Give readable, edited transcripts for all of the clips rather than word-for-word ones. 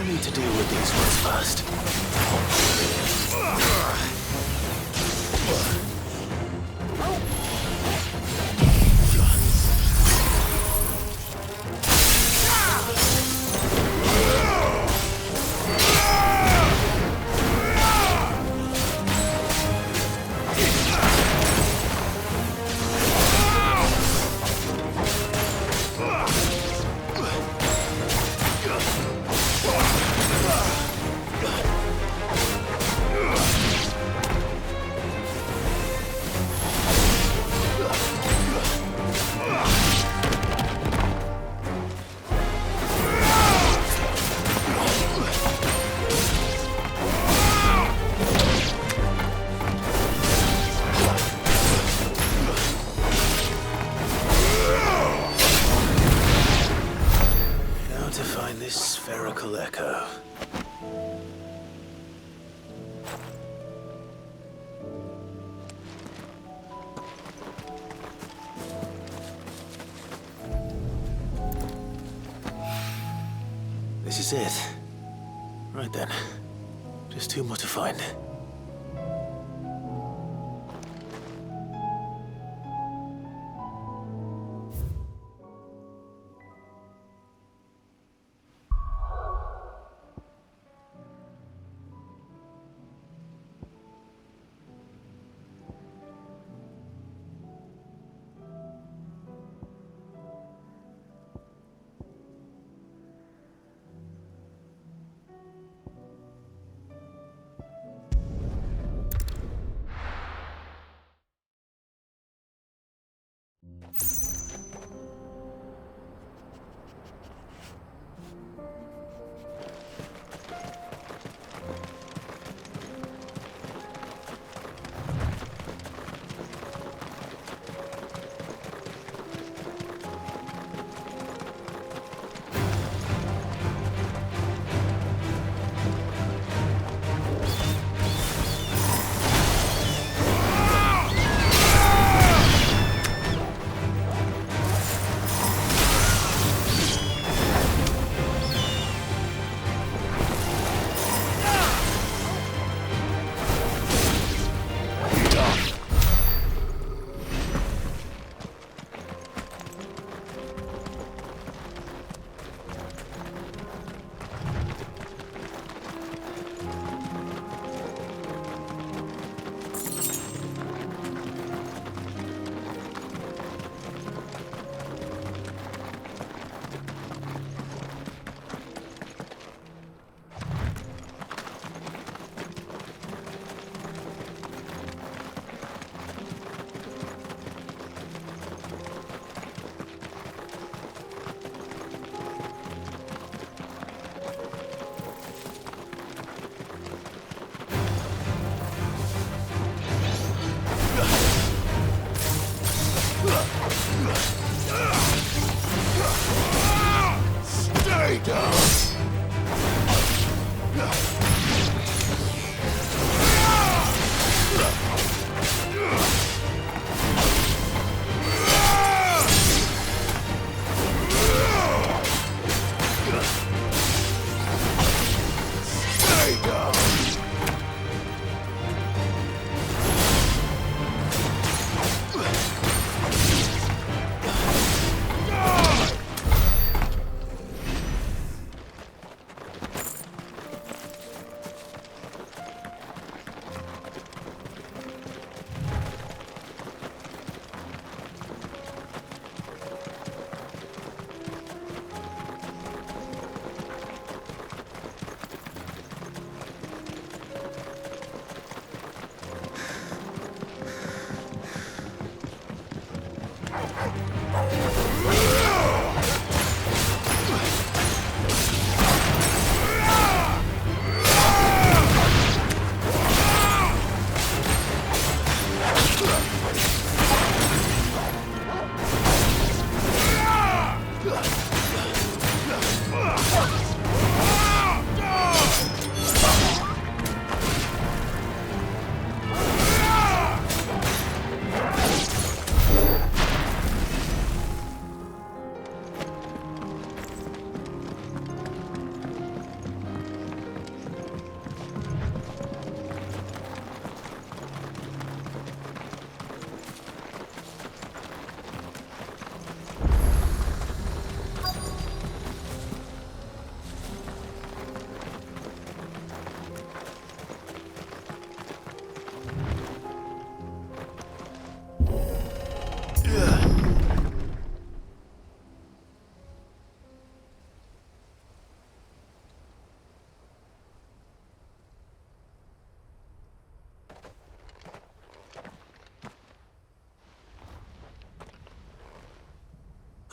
Need to deal with these ones first. Echo. This is it. Right then. Just two more to find.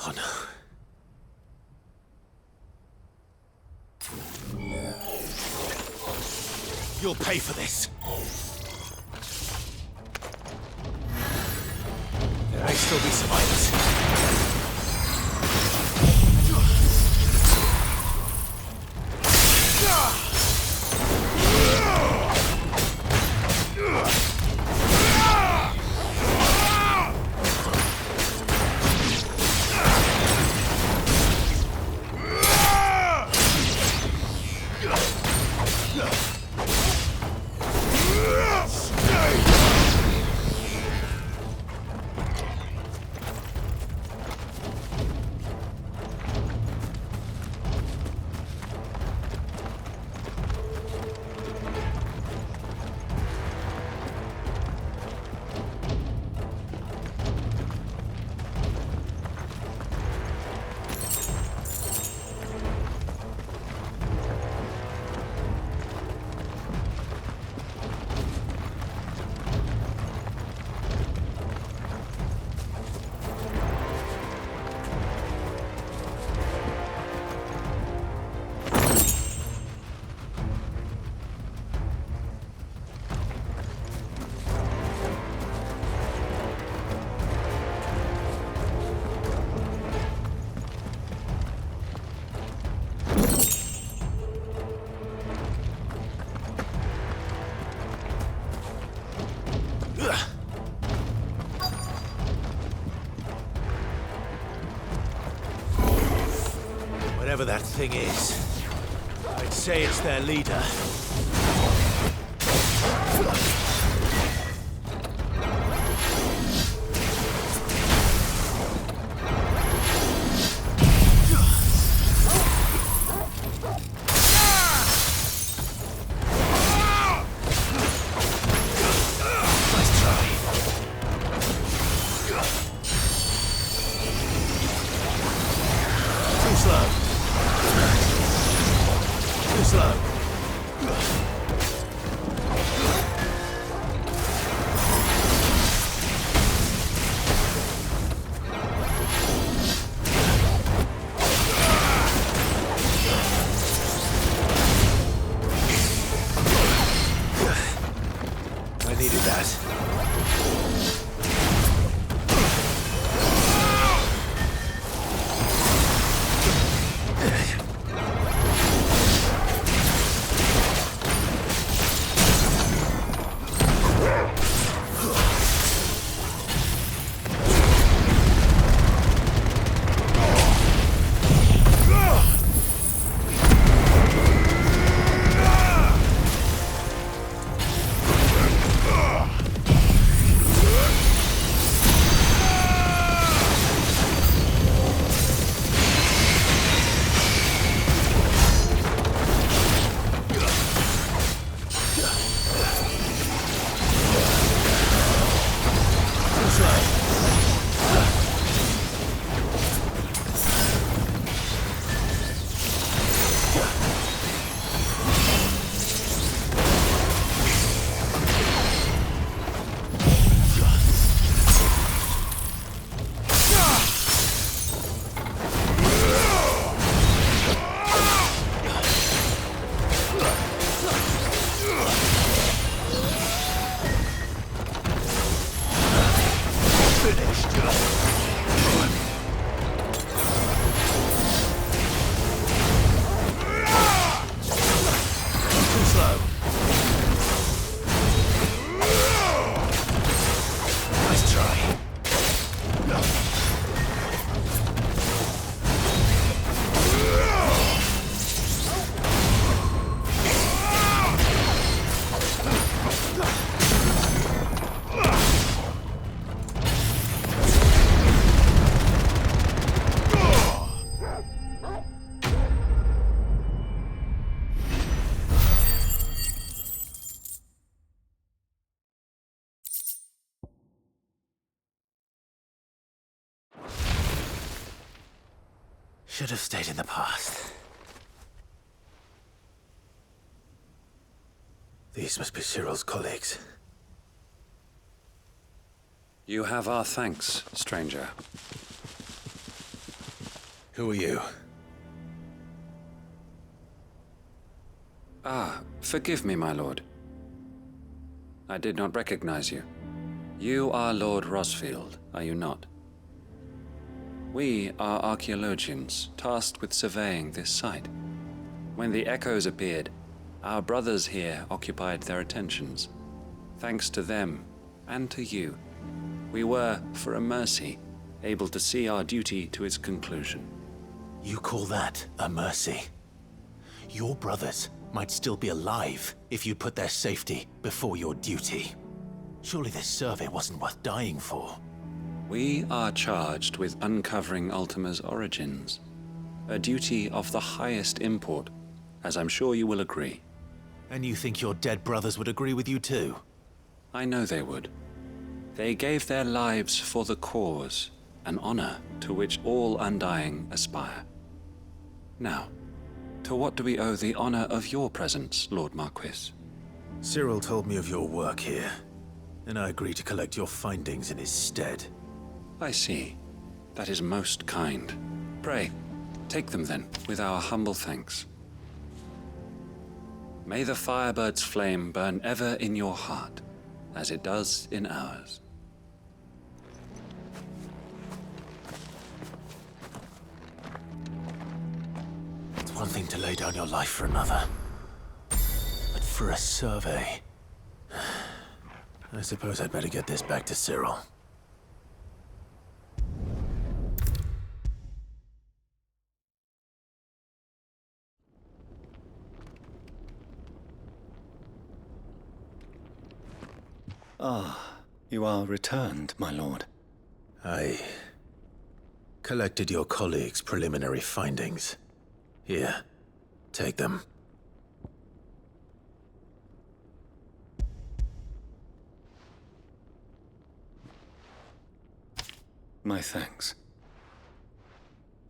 Oh no. You'll pay for this. There may still be survivors. Whatever that thing is, I'd say it's their leader. Should have stayed in the past. These must be Cyril's colleagues. You have our thanks, stranger. Who are you? Forgive me, my lord. I did not recognize you. You are Lord Rosfield, are you not? We are archaeologians tasked with surveying this site. When the echoes appeared, our brothers here occupied their attentions. Thanks to them, and to you, we were, for a mercy, able to see our duty to its conclusion. You call that a mercy? Your brothers might still be alive if you put their safety before your duty. Surely this survey wasn't worth dying for. We are charged with uncovering Ultima's origins, a duty of the highest import, as I'm sure you will agree. And you think your dead brothers would agree with you too? I know they would. They gave their lives for the cause, an honor to which all Undying aspire. Now, to what do we owe the honor of your presence, Lord Marquis? Cyril told me of your work here, and I agreed to collect your findings in his stead. I see. That is most kind. Pray, take them then, with our humble thanks. May the Firebird's flame burn ever in your heart, as it does in ours. It's one thing to lay down your life for another, but for a survey... I suppose I'd better get this back to Cyril. You are returned, my lord. I collected your colleagues' preliminary findings. Here, take them. My thanks.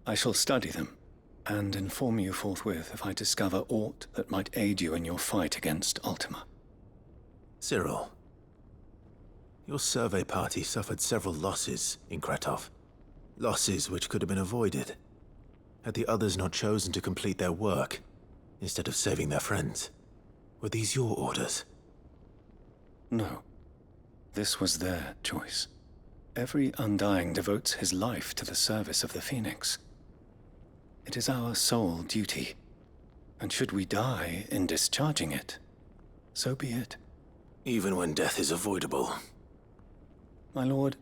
I shall study them, and inform you forthwith if I discover aught that might aid you in your fight against Ultima. Cyril, your survey party suffered several losses in Kretov. Losses which could have been avoided, had the others not chosen to complete their work, instead of saving their friends. Were these your orders? No. This was their choice. Every Undying devotes his life to the service of the Phoenix. It is our sole duty, and should we die in discharging it, so be it. Even when death is avoidable. My lord,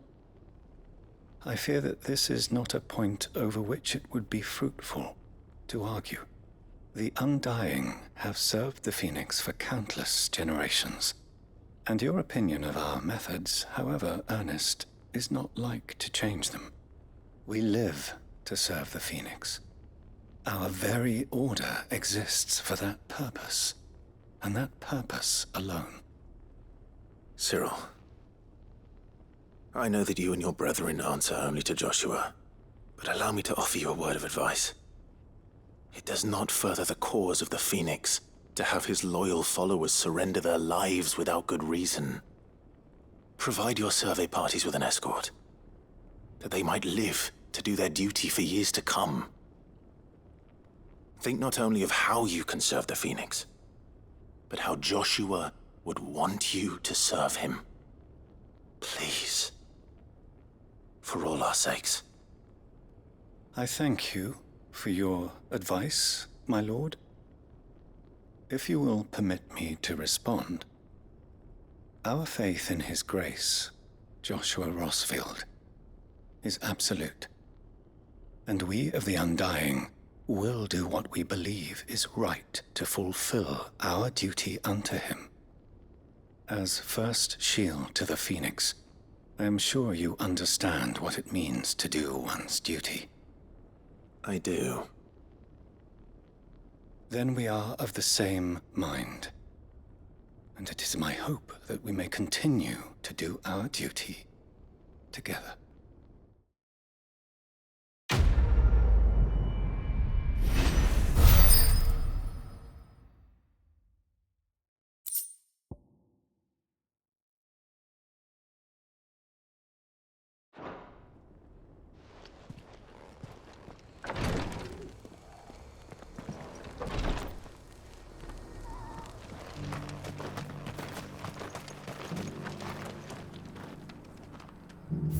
I fear that this is not a point over which it would be fruitful to argue. The Undying have served the Phoenix for countless generations, and your opinion of our methods, however earnest, is not like to change them. We live to serve the Phoenix. Our very order exists for that purpose, and that purpose alone. Cyril, I know that you and your brethren answer only to Joshua, but allow me to offer you a word of advice. It does not further the cause of the Phoenix to have his loyal followers surrender their lives without good reason. Provide your survey parties with an escort, that they might live to do their duty for years to come. Think not only of how you can serve the Phoenix, but how Joshua would want you to serve him. Please. For all our sakes. I thank you for your advice, my lord. If you will permit me to respond, our faith in his grace, Joshua Rosfield, is absolute, and we of the Undying will do what we believe is right to fulfill our duty unto him. As first shield to the Phoenix, I am sure you understand what it means to do one's duty. I do. Then we are of the same mind, and it is my hope that we may continue to do our duty together.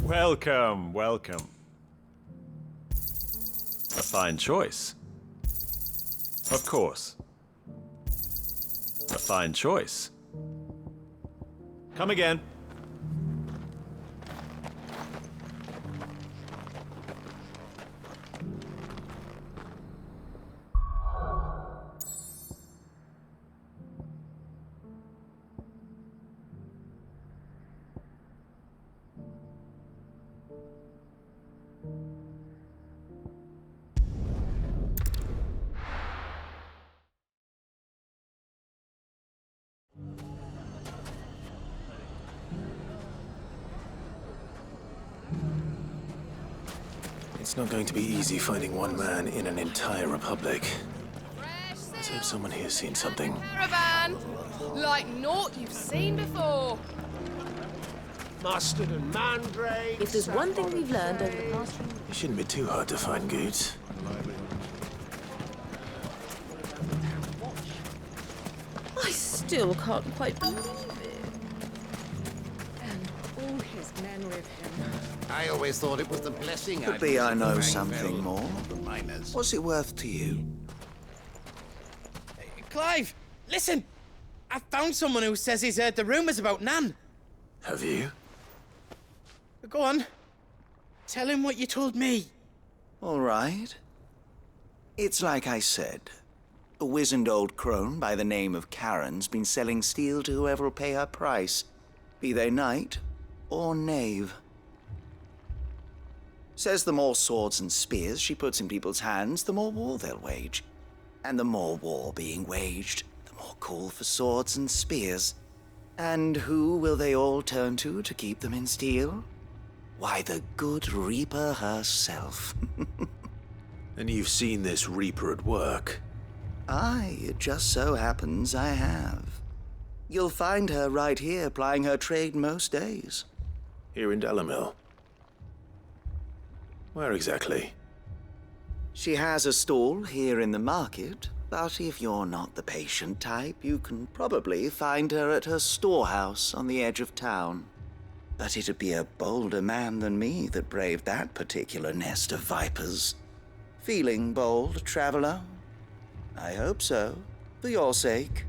Welcome, welcome. A fine choice. Of course. A fine choice. Come again. It's not going to be easy finding one man in an entire republic. Let's hope someone here's seen something. Caravan! Like naught you've seen before. Mustard and mandrake. If there's one thing we've learned over the past few years... It shouldn't be too hard to find goods. I still can't quite believe it. And all his men with him. I always thought it was the blessing. Could be I know something more. What's it worth to you? Clive, listen! I found someone who says he's heard the rumours about Nan. Have you? Go on. Tell him what you told me. All right. It's like I said. A wizened old crone by the name of Karen's been selling steel to whoever will pay her price, be they knight or knave. Says the more swords and spears she puts in people's hands, the more war they'll wage. And the more war being waged, the more call for swords and spears. And who will they all turn to keep them in steel? Why, the good Reaper herself. And you've seen this Reaper at work? Aye, it just so happens I have. You'll find her right here plying her trade most days. Here in Delamil? Where exactly? She has a stall here in the market, but if you're not the patient type, you can probably find her at her storehouse on the edge of town. But it'd be a bolder man than me that braved that particular nest of vipers. Feeling bold, traveler? I hope so, for your sake.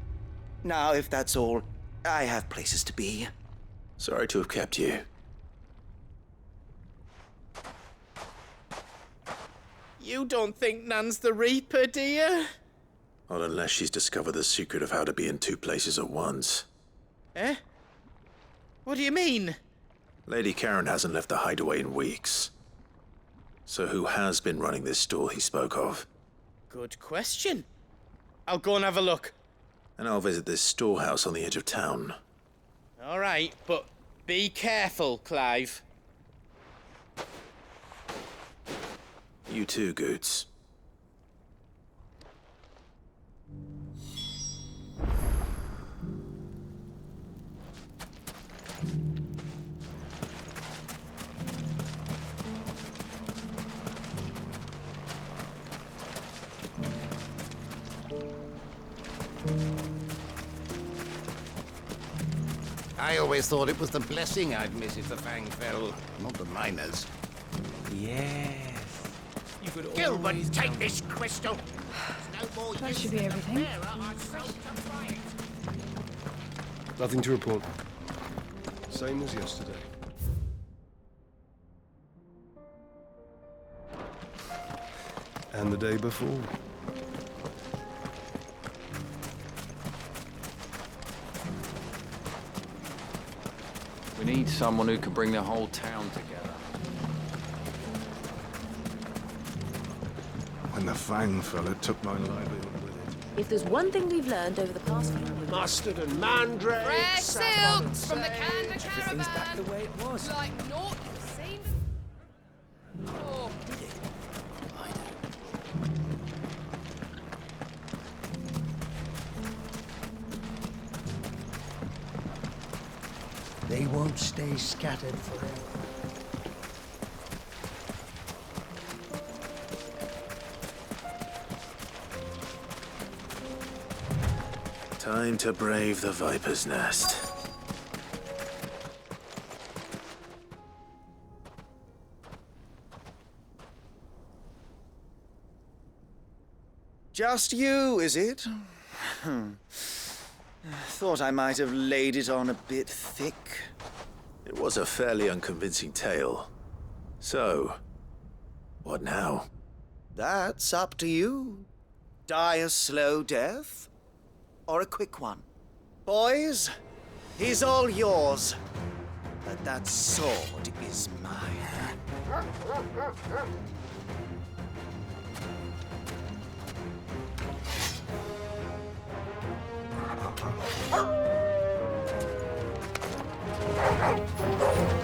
Now, if that's all, I have places to be. Sorry to have kept you. You don't think Nan's the Reaper, do you? Not unless she's discovered the secret of how to be in two places at once. Eh? What do you mean? Lady Karen hasn't left the hideaway in weeks. So who has been running this stall he spoke of? Good question. I'll go and have a look. And I'll visit this storehouse on the edge of town. All right, but be careful, Clive. You too, Goots. I always thought it was the blessing I'd miss if the fang fell, not the miners. Yes. You could Gilbert, take this crystal. No more That use should be for the everything. bearer, I'm ready to fight. Nothing to report. Same as yesterday. And the day before. We need someone who can bring the whole town together. When the fang fell, it took my livelihood with it. If there's one thing we've learned over the past few years... Mustard and mandrake. Fresh saffron and silks from the sage. can to Everything's back caravan. the way it was. Like naught you've seen before. They won't stay scattered forever. Time to brave the Viper's Nest. Just you, is it? Thought I might have laid it on a bit thick. It was a fairly unconvincing tale. So, what now? That's up to you. Die a slow death, or a quick one. Boys, he's all yours. But that sword is mine.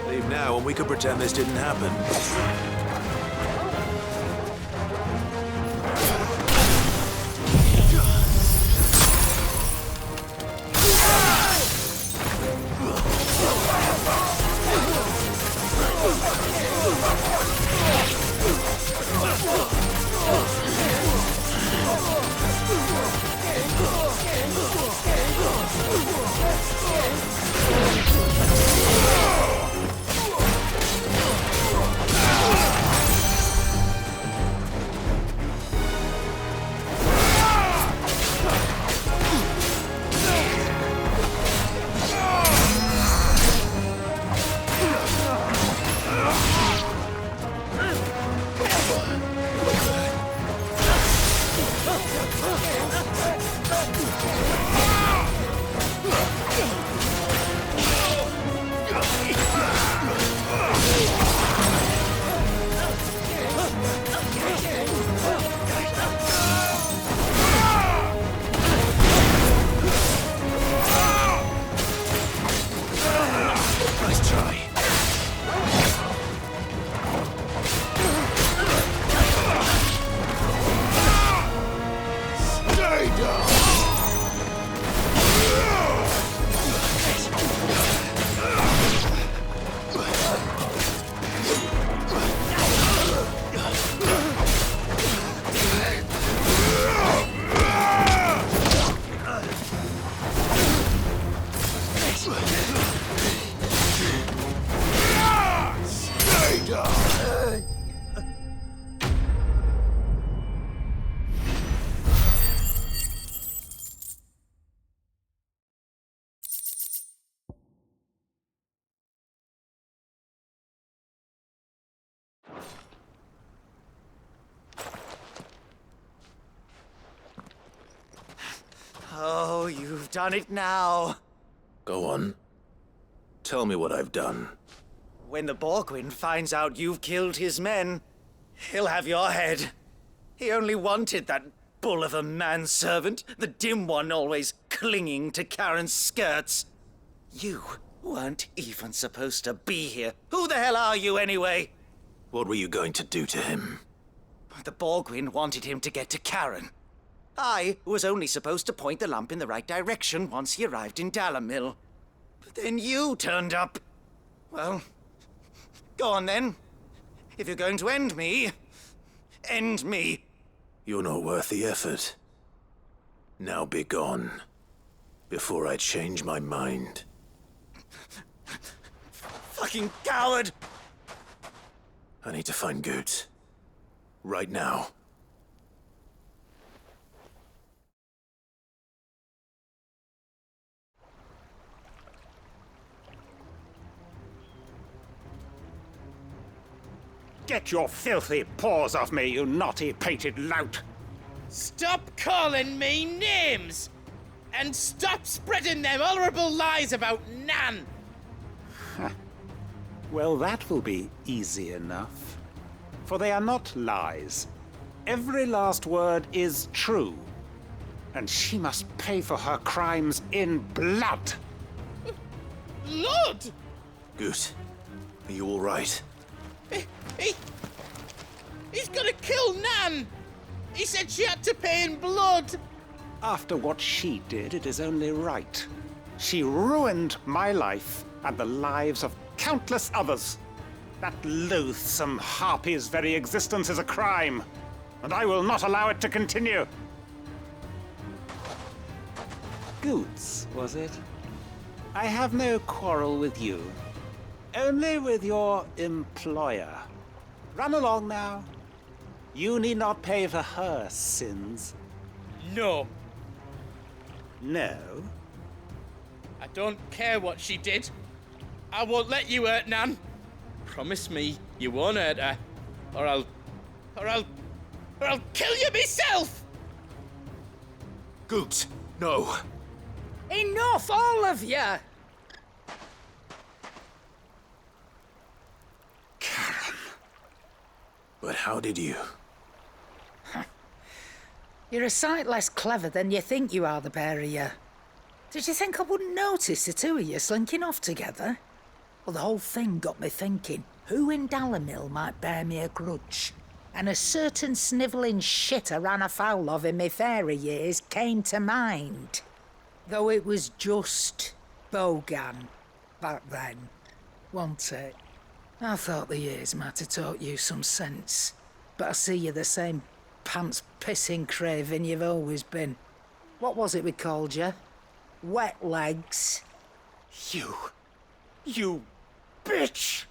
Leave now and we could pretend this didn't happen. Oh, you've done it now. Go on. Tell me what I've done. When the Borgwyn finds out you've killed his men, he'll have your head. He only wanted that bull of a manservant, the dim one always clinging to Karen's skirts. You weren't even supposed to be here. Who the hell are you anyway? What were you going to do to him? The Borgwyn wanted him to get to Karen. I was only supposed to point the lamp in the right direction once he arrived in Dalamil. But then you turned up. Well, go on then. If you're going to end me, end me. You're not worth the effort. Now be gone, before I change my mind. Fucking coward! I need to find Goot. Right now. Get your filthy paws off me, you naughty-pated lout! Stop calling me names! And stop spreading them horrible lies about Nan! Well, that will be easy enough. For they are not lies. Every last word is true. And she must pay for her crimes in blood! Lord! Goot, are you all right? He's gonna kill Nan! He said she had to pay in blood! After what she did, it is only right. She ruined my life and the lives of countless others. That loathsome harpy's very existence is a crime, and I will not allow it to continue. Goots, was it? I have no quarrel with you. Only with your employer. Run along now. You need not pay for her sins. No. No? I don't care what she did. I won't let you hurt Nan. Promise me you won't hurt her, or I'll kill you myself! Goot, no. Enough, all of you! Karen. But how did you? You're a sight less clever than you think you are, the pair of you. Did you think I wouldn't notice the two of you slinking off together? Well, the whole thing got me thinking, who in Dalamil might bear me a grudge? And a certain snivelling shit I ran afoul of in my fairy years came to mind. Though it was just Bogan back then, wasn't it? I thought the years might have taught you some sense, but I see you're the same pants-pissing craven you've always been. What was it we called you? Wet legs. You bitch!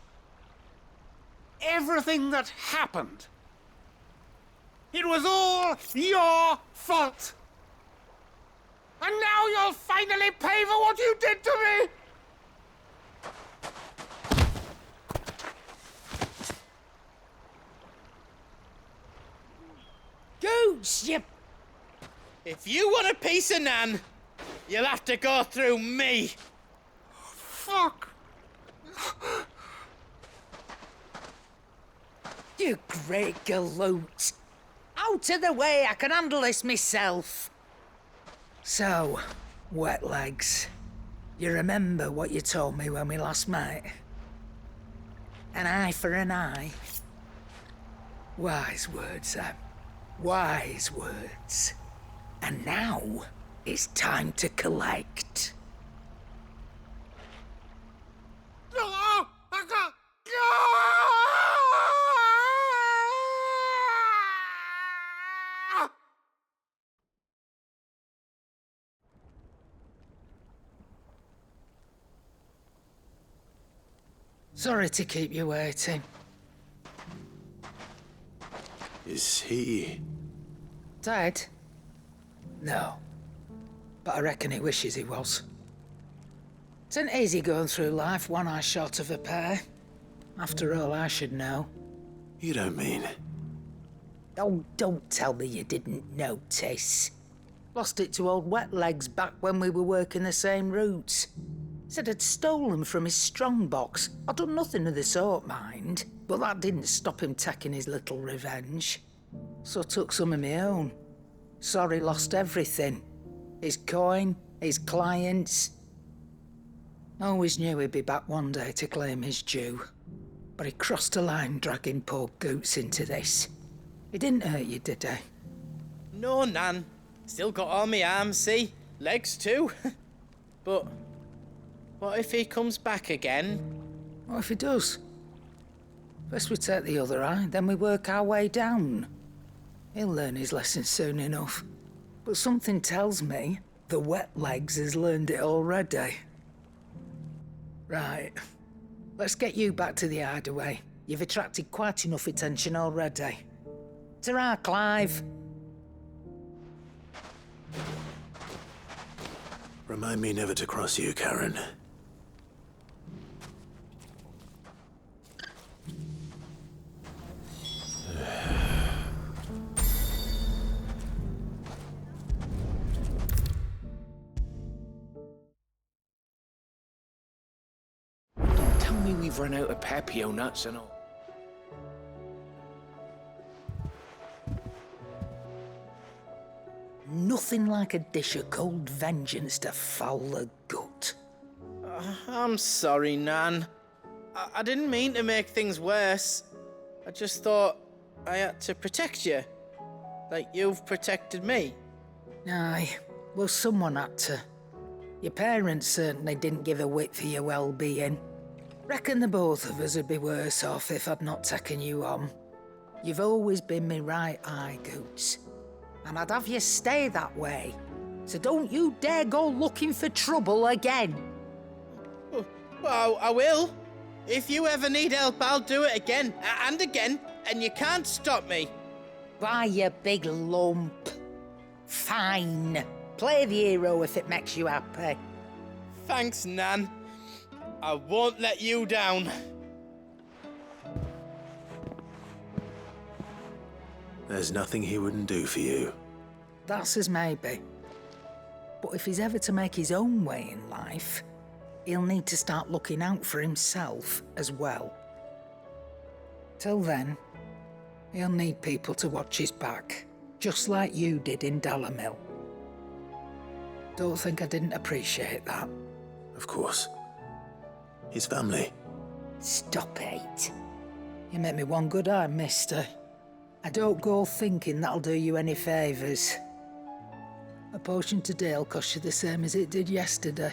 Everything that happened, it was all your fault! And now you'll finally pay for what you did to me! Goose, you... If you want a piece of Nan, you'll have to go through me. Fuck! You great galoot. Out of the way, I can handle this myself. So, wet legs, you remember what you told me when we last met? An eye for an eye. Wise words, Sam. Wise words. And now, it's time to collect. Sorry to keep you waiting. Is he... Dead? No. But I reckon he wishes he was. It isn't easy going through life one eye short of a pair. After all, I should know. You don't mean... Oh, don't tell me you didn't notice. Lost it to old Wet Legs back when we were working the same routes. Said I'd stolen from his strongbox. I'd done nothing of the sort, mind. But that didn't stop him taking his little revenge. So I took some of my own. Sorry, lost everything. His coin, his clients. Always knew he'd be back one day to claim his due. But he crossed a line dragging poor Goots into this. He didn't hurt you, did he? No, Nan. Still got all my arms, see? Legs too. But what if he comes back again? What if he does? First we take the other eye, then we work our way down. He'll learn his lesson soon enough. But something tells me the Wet Legs has learned it already. Right. Let's get you back to the hideaway. You've attracted quite enough attention already. Ta-ra, Clive. Remind me never to cross you, Karen. Don't tell me we've run out of Papio nuts and all. Nothing like a dish of cold vengeance to foul the gut. I'm sorry, Nan. I didn't mean to make things worse. I just thought I had to protect you. Like you've protected me. Aye, well, someone had to. Your parents certainly didn't give a whit for your well-being. Reckon the both of us would be worse off if I'd not taken you on. You've always been me right eye, Goots. And I'd have you stay that way. So don't you dare go looking for trouble again. Well, I will. If you ever need help, I'll do it again and again, and you can't stop me. Why, you big lump. Fine. Play the hero if it makes you happy. Thanks, Nan. I won't let you down. There's nothing he wouldn't do for you. That's as maybe. But if he's ever to make his own way in life, he'll need to start looking out for himself as well. Till then, he'll need people to watch his back, just like you did in Dalamil. Don't think I didn't appreciate that. Of course. His family. Stop it. You make me one good eye, mister. I don't go thinking that'll do you any favours. A potion today'll cost you the same as it did yesterday.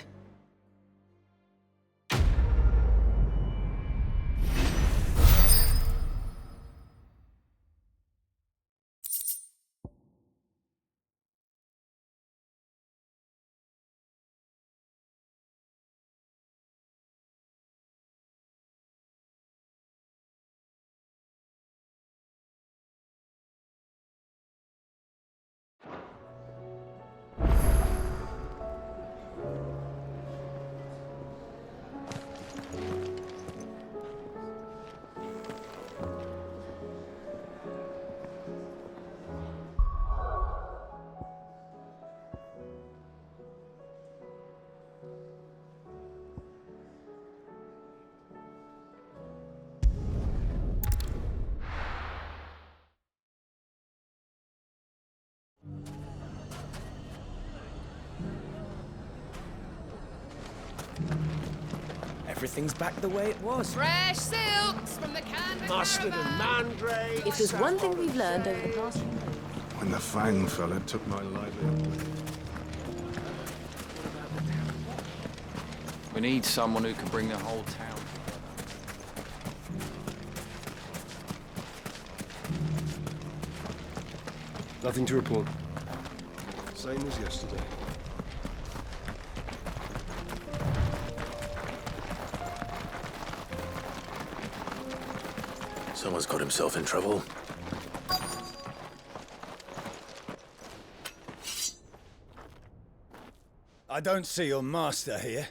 Everything's back the way it was. Fresh silks from the canvas. Mustard and mandrake. If there's one thing we've learned over the past few months. When the Fang fella took my livelihood with it. We need someone who can bring the whole town together. Nothing to report. Same as yesterday. Someone's got himself in trouble. I don't see your master here,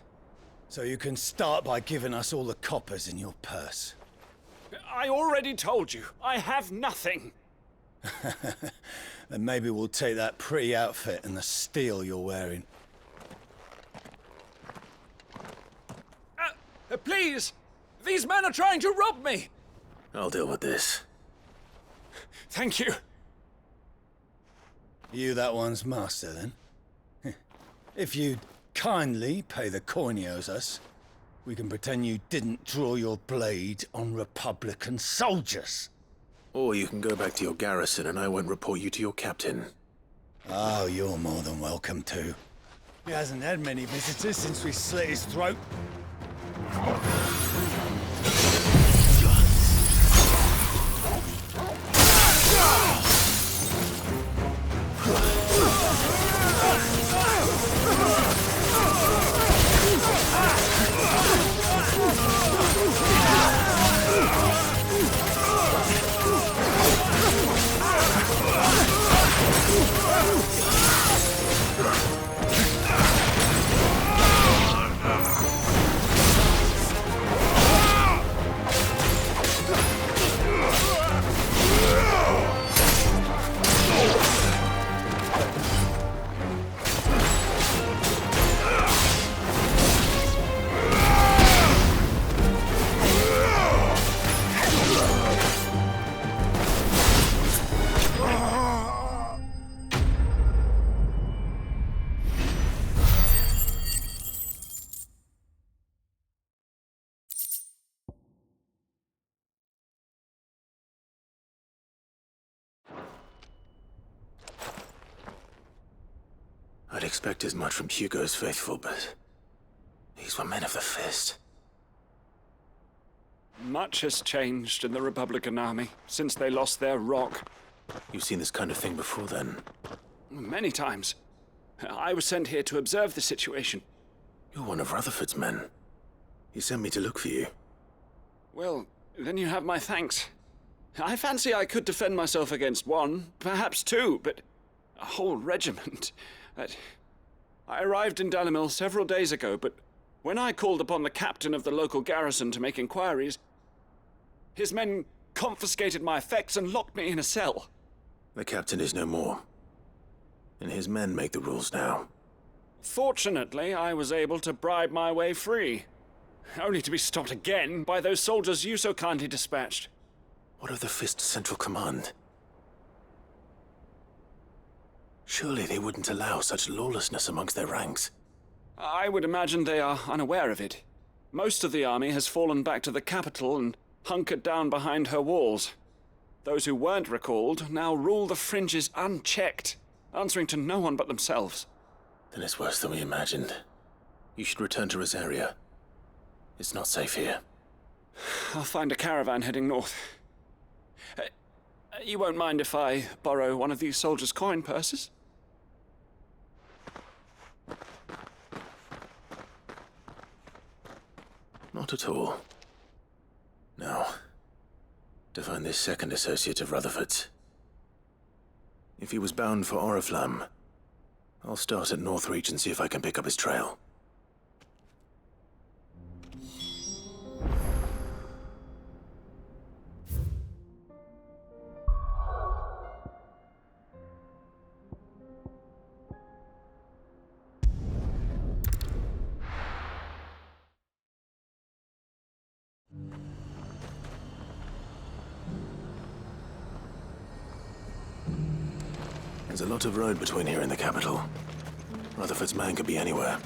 so you can start by giving us all the coppers in your purse. I already told you, I have nothing. Then maybe we'll take that pretty outfit and the steel you're wearing. Please! These men are trying to rob me! I'll deal with this. Thank you. You that one's master, then? If you'd kindly pay the coin he owes us, we can pretend you didn't draw your blade on Republican soldiers. Or you can go back to your garrison and I won't report you to your captain. Oh, you're more than welcome to. He hasn't had many visitors since we slit his throat. I'd expect as much from Hugo's faithful, but these were men of the fist. Much has changed in the Republican army since they lost their rock. You've seen this kind of thing before, then? Many times. I was sent here to observe the situation. You're one of Rutherford's men. He sent me to look for you. Well, then you have my thanks. I fancy I could defend myself against one, perhaps two, but a whole regiment. I arrived in Dalimil several days ago, but when I called upon the captain of the local garrison to make inquiries, his men confiscated my effects and locked me in a cell. The captain is no more, and his men make the rules now. Fortunately, I was able to bribe my way free, only to be stopped again by those soldiers you so kindly dispatched. What of the Fist Central Command? Surely they wouldn't allow such lawlessness amongst their ranks. I would imagine they are unaware of it. Most of the army has fallen back to the capital and hunkered down behind her walls. Those who weren't recalled now rule the fringes unchecked, answering to no one but themselves. Then it's worse than we imagined. You should return to Rosaria. It's not safe here. I'll find a caravan heading north. You won't mind if I borrow one of these soldiers' coin purses? Not at all. Now, to find this second associate of Rutherford's. If he was bound for Oriflamme, I'll start at Northreach and see if I can pick up his trail. There's a lot of road between here and the capital. Rutherford's man could be anywhere.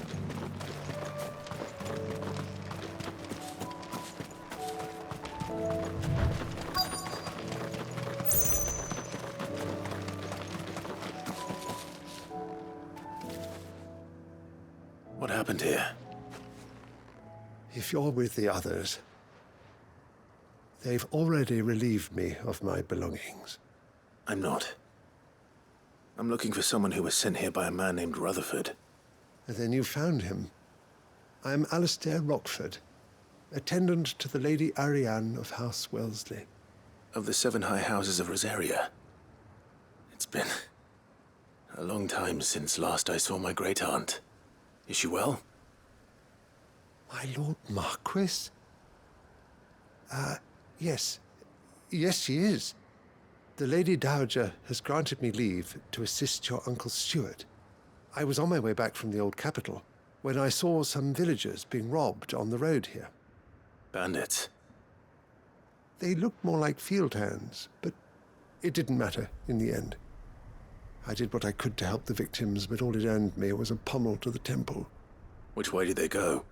What happened here? If you're with the others, they've already relieved me of my belongings. I'm not. I'm looking for someone who was sent here by a man named Rutherford. And then you found him. I'm Alistair Rockford, attendant to the Lady Ariane of House Wellesley. Of the 7 high houses of Rosaria. It's been a long time since last I saw my great-aunt. Is she well? My Lord Marquis? Yes. Yes, she is. The Lady Dowager has granted me leave to assist your Uncle Stuart. I was on my way back from the old capital when I saw some villagers being robbed on the road here. Bandits? They looked more like field hands, but it didn't matter in the end. I did what I could to help the victims, but all it earned me was a pommel to the temple. Which way did they go?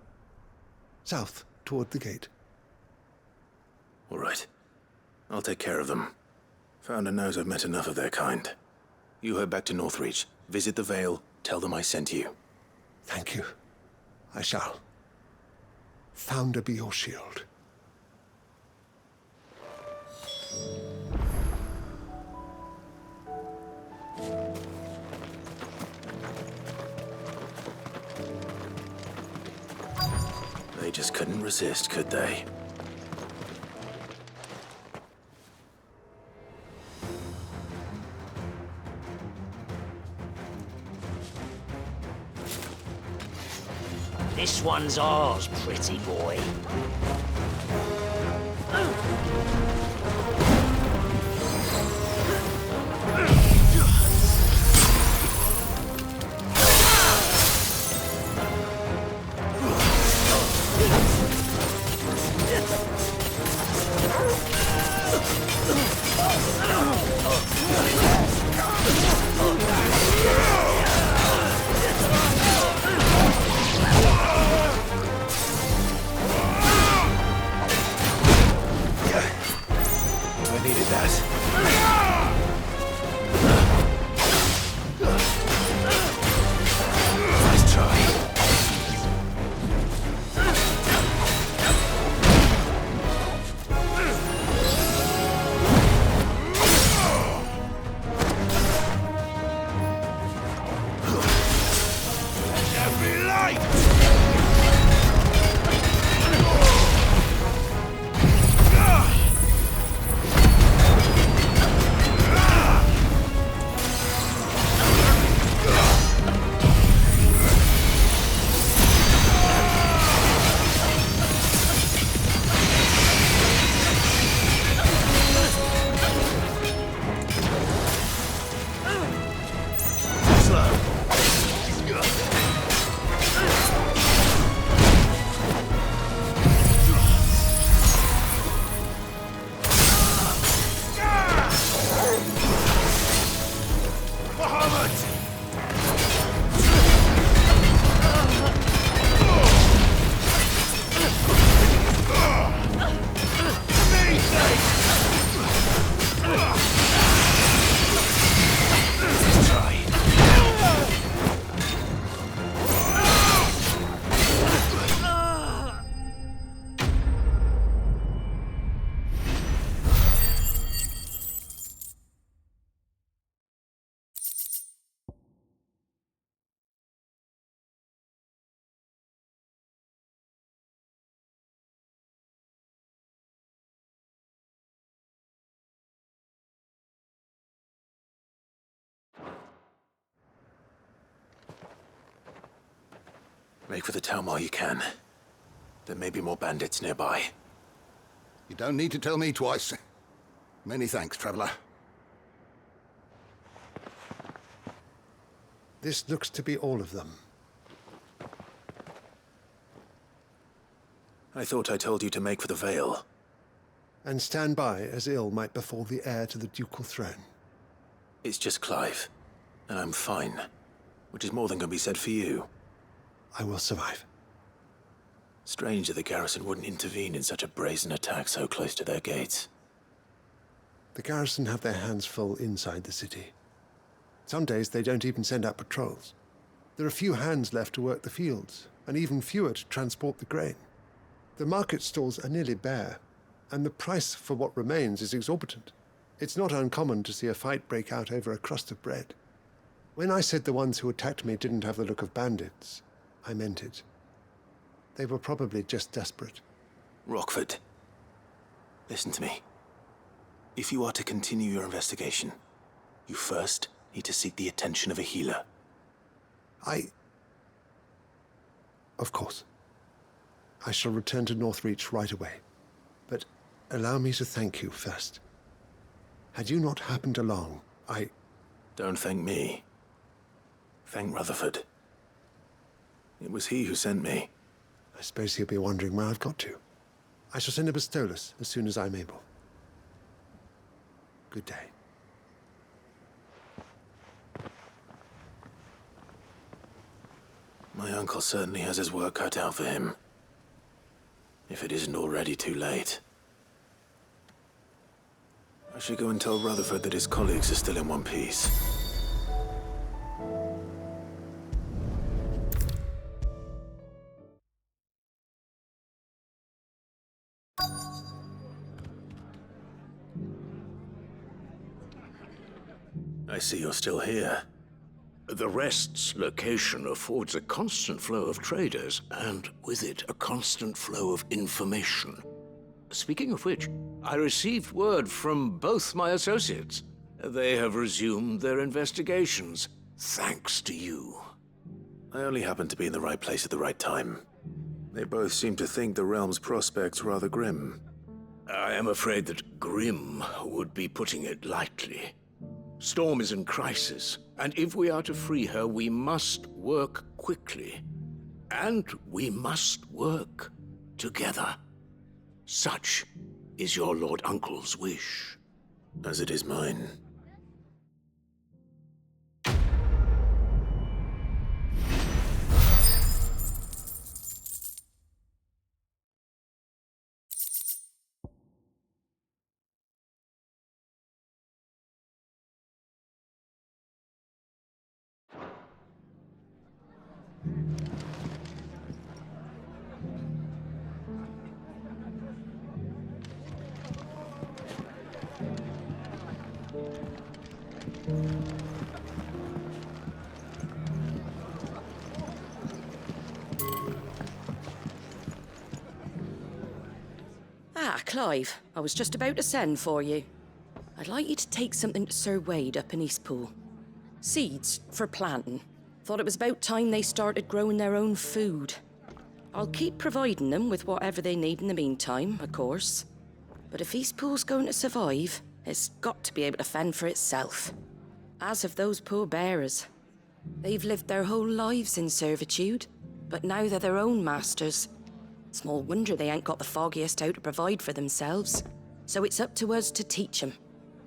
South, toward the gate. All right. I'll take care of them. Founder knows I've met enough of their kind. You head back to Northreach, visit the Vale, tell them I sent you. Thank you. I shall. Founder be your shield. They just couldn't resist, could they? This one's ours, pretty boy. Make for the town while you can. There may be more bandits nearby. You don't need to tell me twice. Many thanks, traveler. This looks to be all of them. I thought I told you to make for the Vale. And stand by as ill might befall the heir to the ducal throne. It's just Clive, and I'm fine. Which is more than can be said for you. I will survive. Strange that the garrison wouldn't intervene in such a brazen attack so close to their gates. The garrison have their hands full inside the city. Some days they don't even send out patrols. There are few hands left to work the fields, and even fewer to transport the grain. The market stalls are nearly bare, and the price for what remains is exorbitant. It's not uncommon to see a fight break out over a crust of bread. When I said the ones who attacked me didn't have the look of bandits, I meant it. They were probably just desperate. Rockford, listen to me. If you are to continue your investigation, you first need to seek the attention of a healer. Of course. I shall return to Northreach right away. But allow me to thank you first. Had you not happened along, Don't thank me. Thank Rutherford. It was he who sent me. I suppose he'll be wondering where I've got to. I shall send a Bastolus as soon as I'm able. Good day. My uncle certainly has his work cut out for him. If it isn't already too late. I should go and tell Rutherford that his colleagues are still in one piece. I see you're still here. The Rest's location affords a constant flow of traders, and with it, a constant flow of information. Speaking of which, I received word from both my associates. They have resumed their investigations, thanks to you. I only happened to be in the right place at the right time. They both seem to think the realm's prospects rather grim. I am afraid that grim would be putting it lightly. Storm is in crisis, and if we are to free her, we must work quickly. And we must work together. Such is your Lord Uncle's wish. As it is mine. Ah, Clive, I was just about to send for you. I'd like you to take something to Sir Wade up in Eastpool. Seeds for planting. Thought it was about time they started growing their own food. I'll keep providing them with whatever they need in the meantime, of course. But if Eastpool's going to survive, it's got to be able to fend for itself. As have those poor bearers. They've lived their whole lives in servitude, but now they're their own masters. Small wonder they ain't got the foggiest how to provide for themselves. So it's up to us to teach them.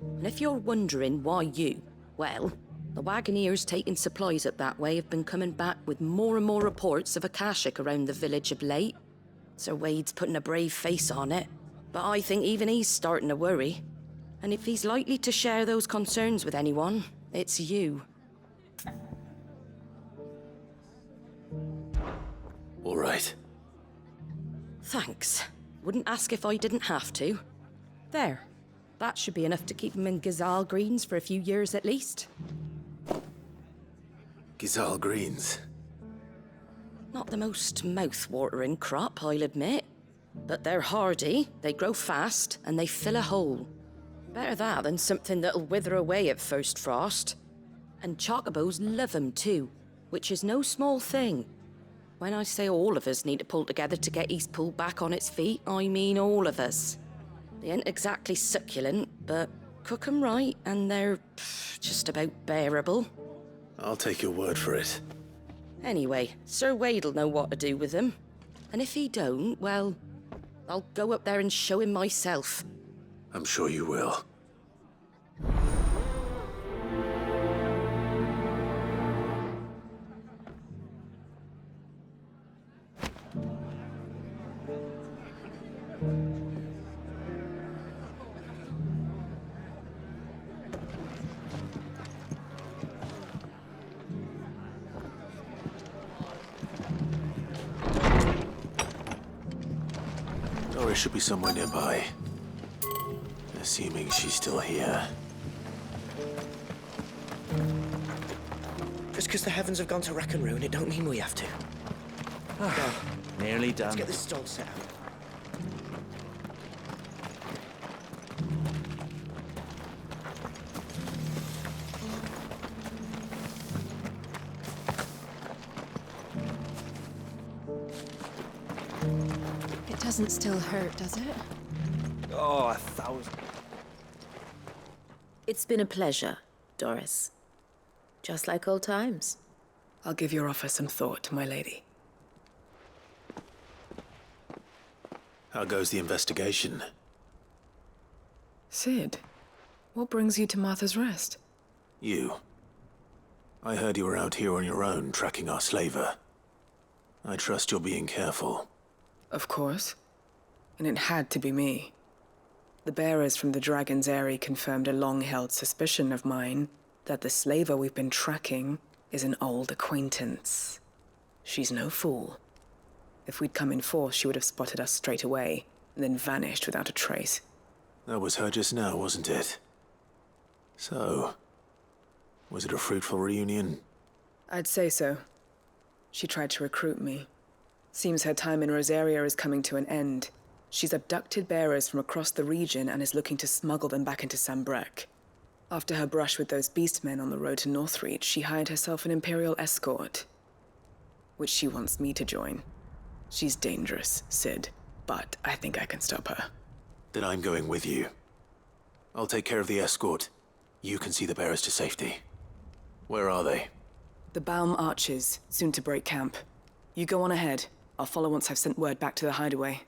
And if you're wondering why you, well, the Wagoneers taking supplies up that way have been coming back with more and more reports of Akashic around the village of late. Sir Wade's putting a brave face on it, but I think even he's starting to worry. And if he's likely to share those concerns with anyone, it's you. All right. Thanks. Wouldn't ask if I didn't have to. There. That should be enough to keep him in Gazal Greens for a few years at least. Gazal Greens? Not the most mouth-watering crop, I'll admit. But they're hardy, they grow fast, and they fill a hole. Better that than something that'll wither away at first frost. And chocobos love 'em too, which is no small thing. When I say all of us need to pull together to get Eastpool back on its feet, I mean all of us. They ain't exactly succulent, but cook 'em right and they're just about bearable. I'll take your word for it. Anyway, Sir Wade'll know what to do with them. And if he don't, well, I'll go up there and show him myself. I'm sure you will. Doris should be somewhere nearby. Assuming she's still here. Just because the heavens have gone to wreck and ruin, it don't mean we have to. Nearly done. Let's get this stall set up. It doesn't still hurt, does it? Oh, 1,000. It's been a pleasure, Doris. Just like old times. I'll give your offer some thought, my lady. How goes the investigation? Sid, what brings you to Martha's Rest? You. I heard you were out here on your own, tracking our slaver. I trust you're being careful. Of course. And it had to be me. The bearers from the Dragon's Eyrie confirmed a long-held suspicion of mine that the slaver we've been tracking is an old acquaintance. She's no fool. If we'd come in force, she would have spotted us straight away, and then vanished without a trace. That was her just now, wasn't it? So, was it a fruitful reunion? I'd say so. She tried to recruit me. Seems her time in Rosaria is coming to an end. She's abducted bearers from across the region and is looking to smuggle them back into Sambrek. After her brush with those beastmen on the road to Northreach, she hired herself an Imperial escort, which she wants me to join. She's dangerous, Sid, but I think I can stop her. Then I'm going with you. I'll take care of the escort. You can see the bearers to safety. Where are they? The Baum Archers, soon to break camp. You go on ahead. I'll follow once I've sent word back to the hideaway.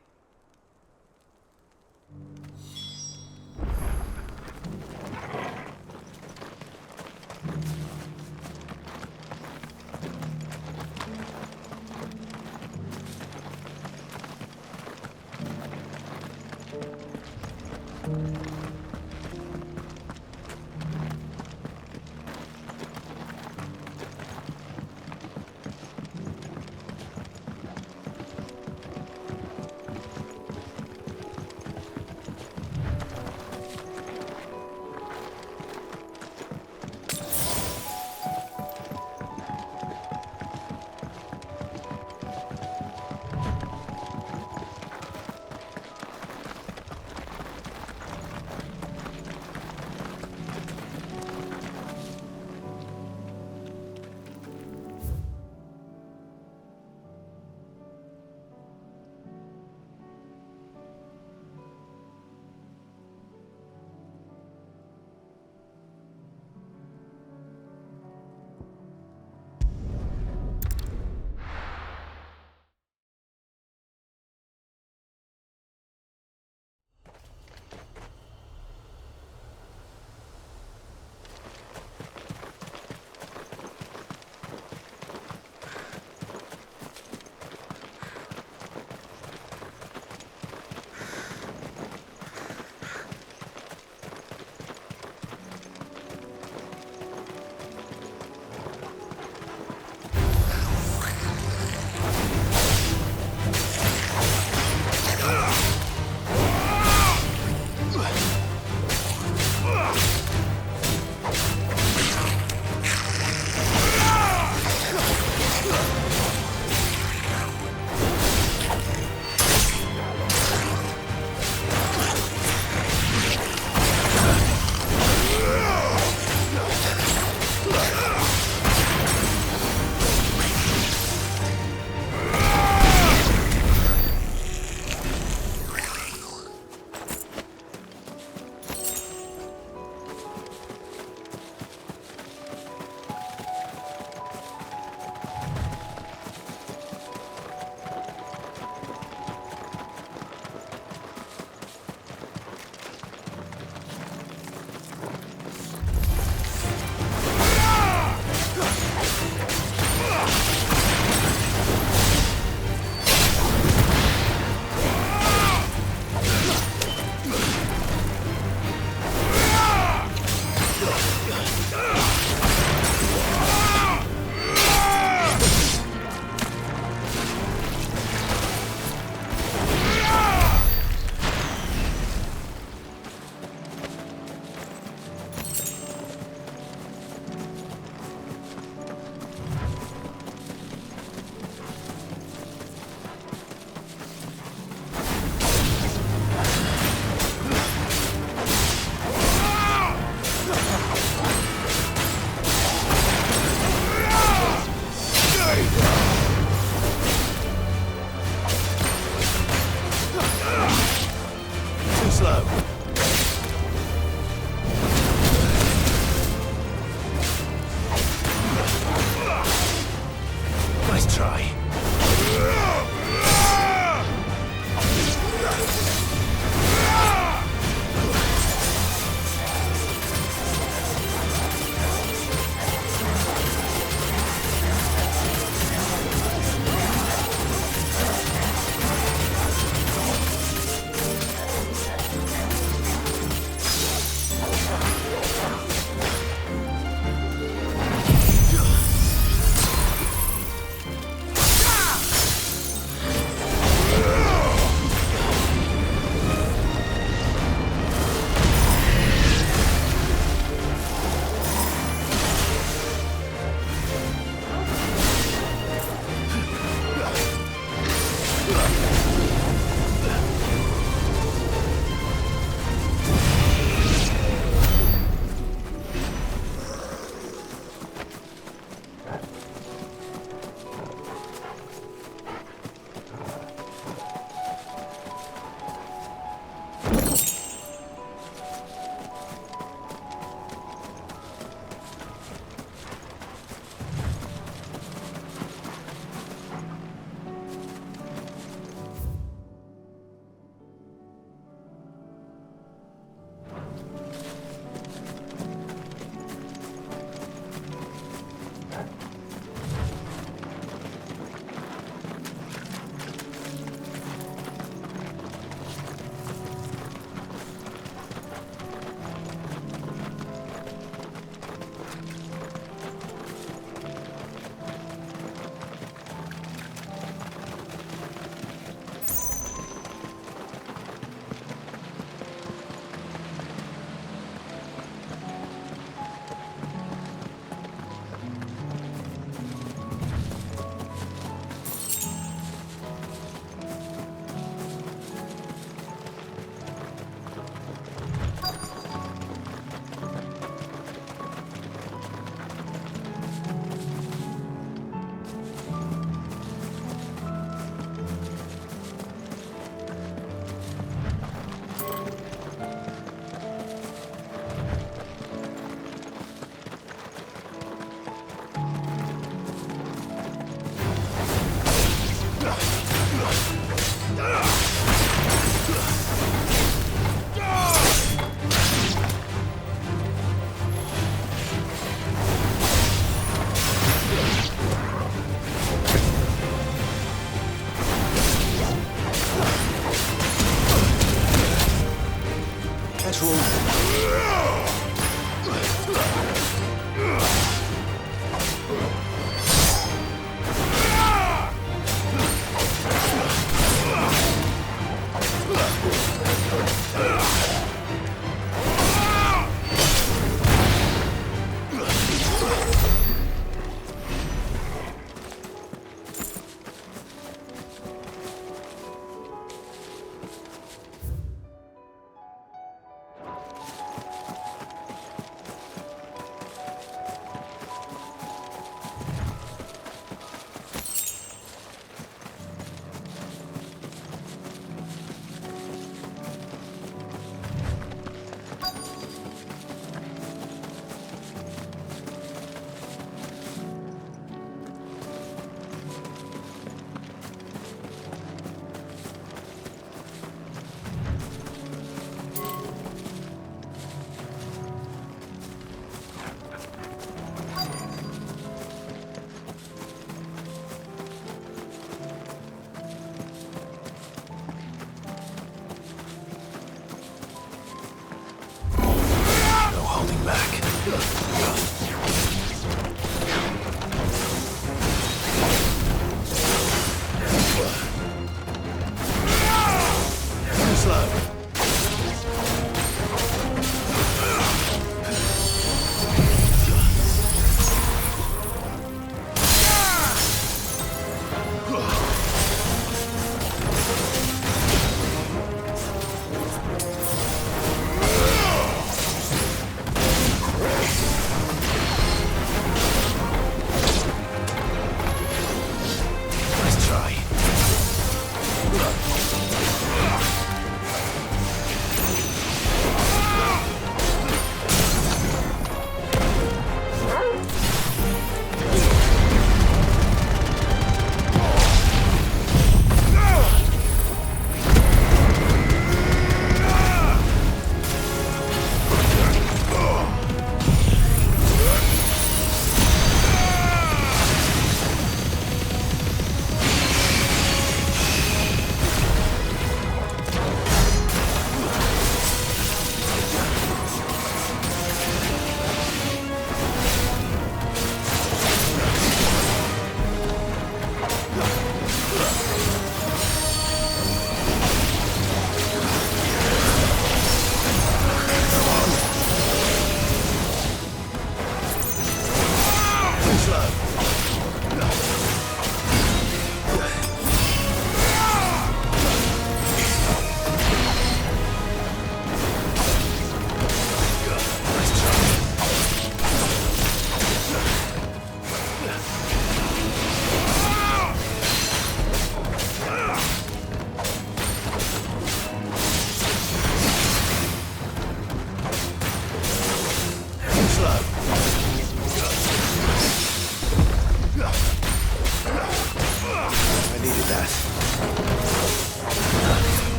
Thanks for all.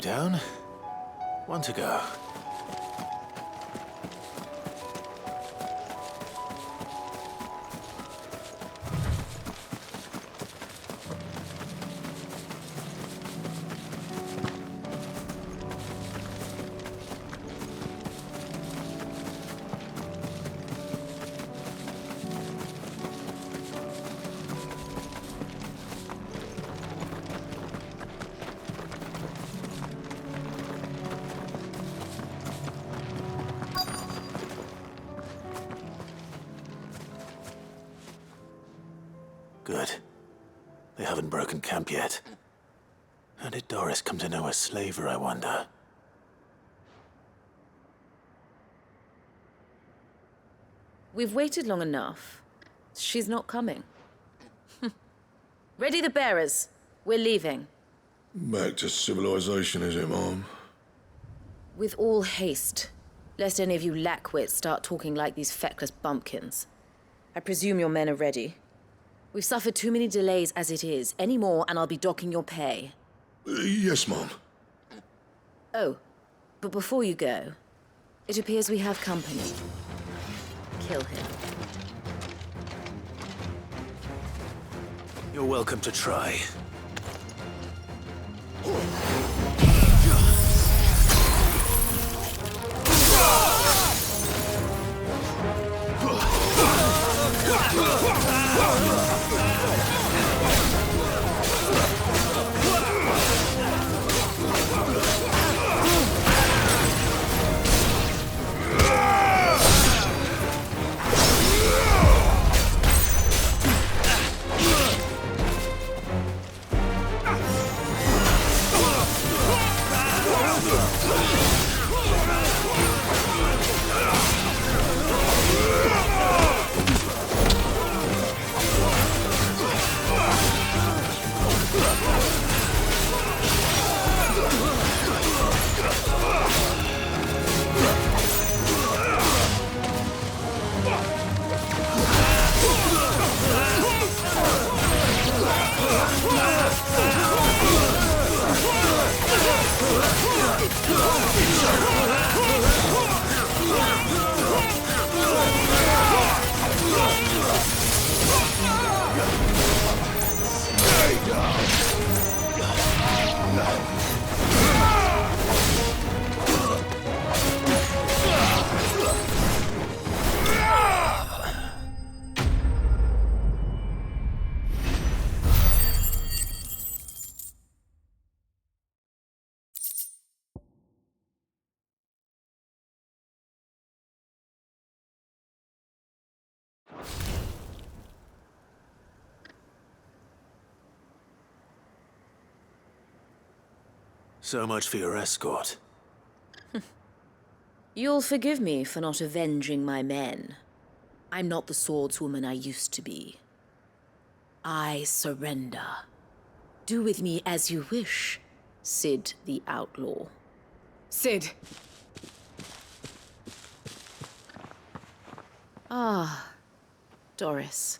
down. One to go. Good. They haven't broken camp yet. How did Doris come to know a slaver, I wonder? We've waited long enough. She's not coming. Ready the bearers. We're leaving. Back to civilization, is it, Mom? With all haste, lest any of you lackwits start talking like these feckless bumpkins. I presume your men are ready. We've suffered too many delays as it is. Any more, and I'll be docking your pay. Yes, Mom. Oh, But before you go, it appears we have company. Kill him. You're welcome to try. So much for your escort. You'll forgive me for not avenging my men. I'm not the swordswoman I used to be. I surrender. Do with me as you wish, Cid the Outlaw. Cid! Ah, Doris.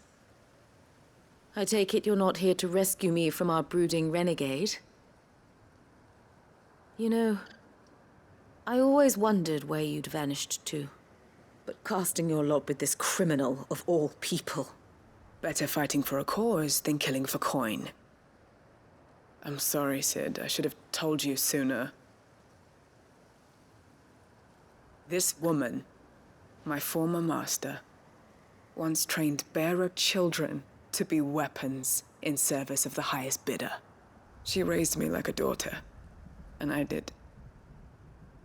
I take it you're not here to rescue me from our brooding renegade? You know, I always wondered where you'd vanished to. But casting your lot with this criminal of all people. Better fighting for a cause than killing for coin. I'm sorry, Cid. I should have told you sooner. This woman, my former master, once trained bearer children to be weapons in service of the highest bidder. She raised me like a daughter, and I did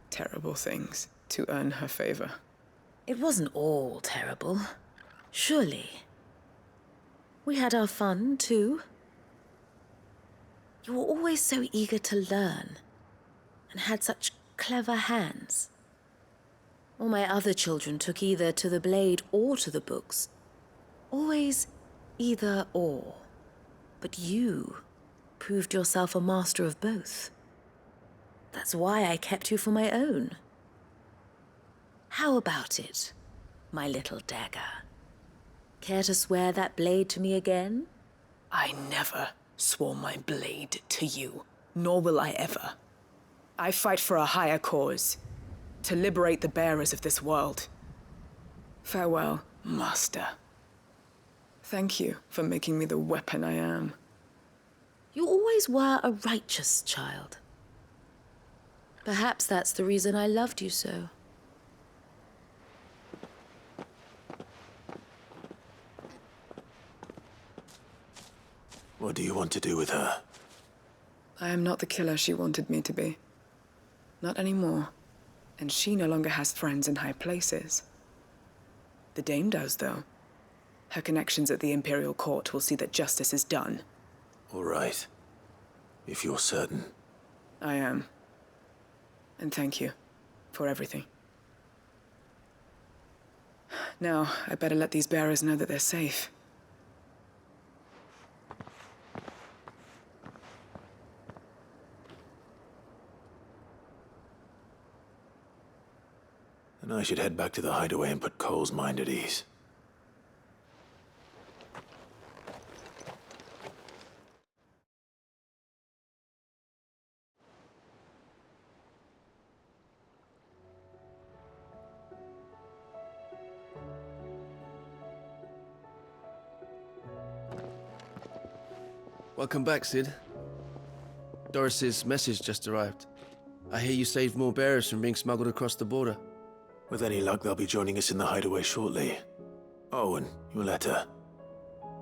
terrible things to earn her favor. It wasn't all terrible, surely. We had our fun, too. You were always so eager to learn, and had such clever hands. All my other children took either to the blade or to the books. Always either or. But you proved yourself a master of both. That's why I kept you for my own. How about it, my little dagger? Care to swear that blade to me again? I never swore my blade to you, nor will I ever. I fight for a higher cause, to liberate the bearers of this world. Farewell, Master. Thank you for making me the weapon I am. You always were a righteous child. Perhaps that's the reason I loved you so. What do you want to do with her? I am not the killer she wanted me to be. Not anymore. And she no longer has friends in high places. The Dame does, though. Her connections at the Imperial Court will see that justice is done. All right. If you're certain. I am. And thank you for everything. Now, I better let these bearers know that they're safe. And I should head back to the hideaway and put Cole's mind at ease. Welcome back, Sid. Doris's message just arrived. I hear you saved more bearers from being smuggled across the border. With any luck, they'll be joining us in the hideaway shortly. Oh, and your letter.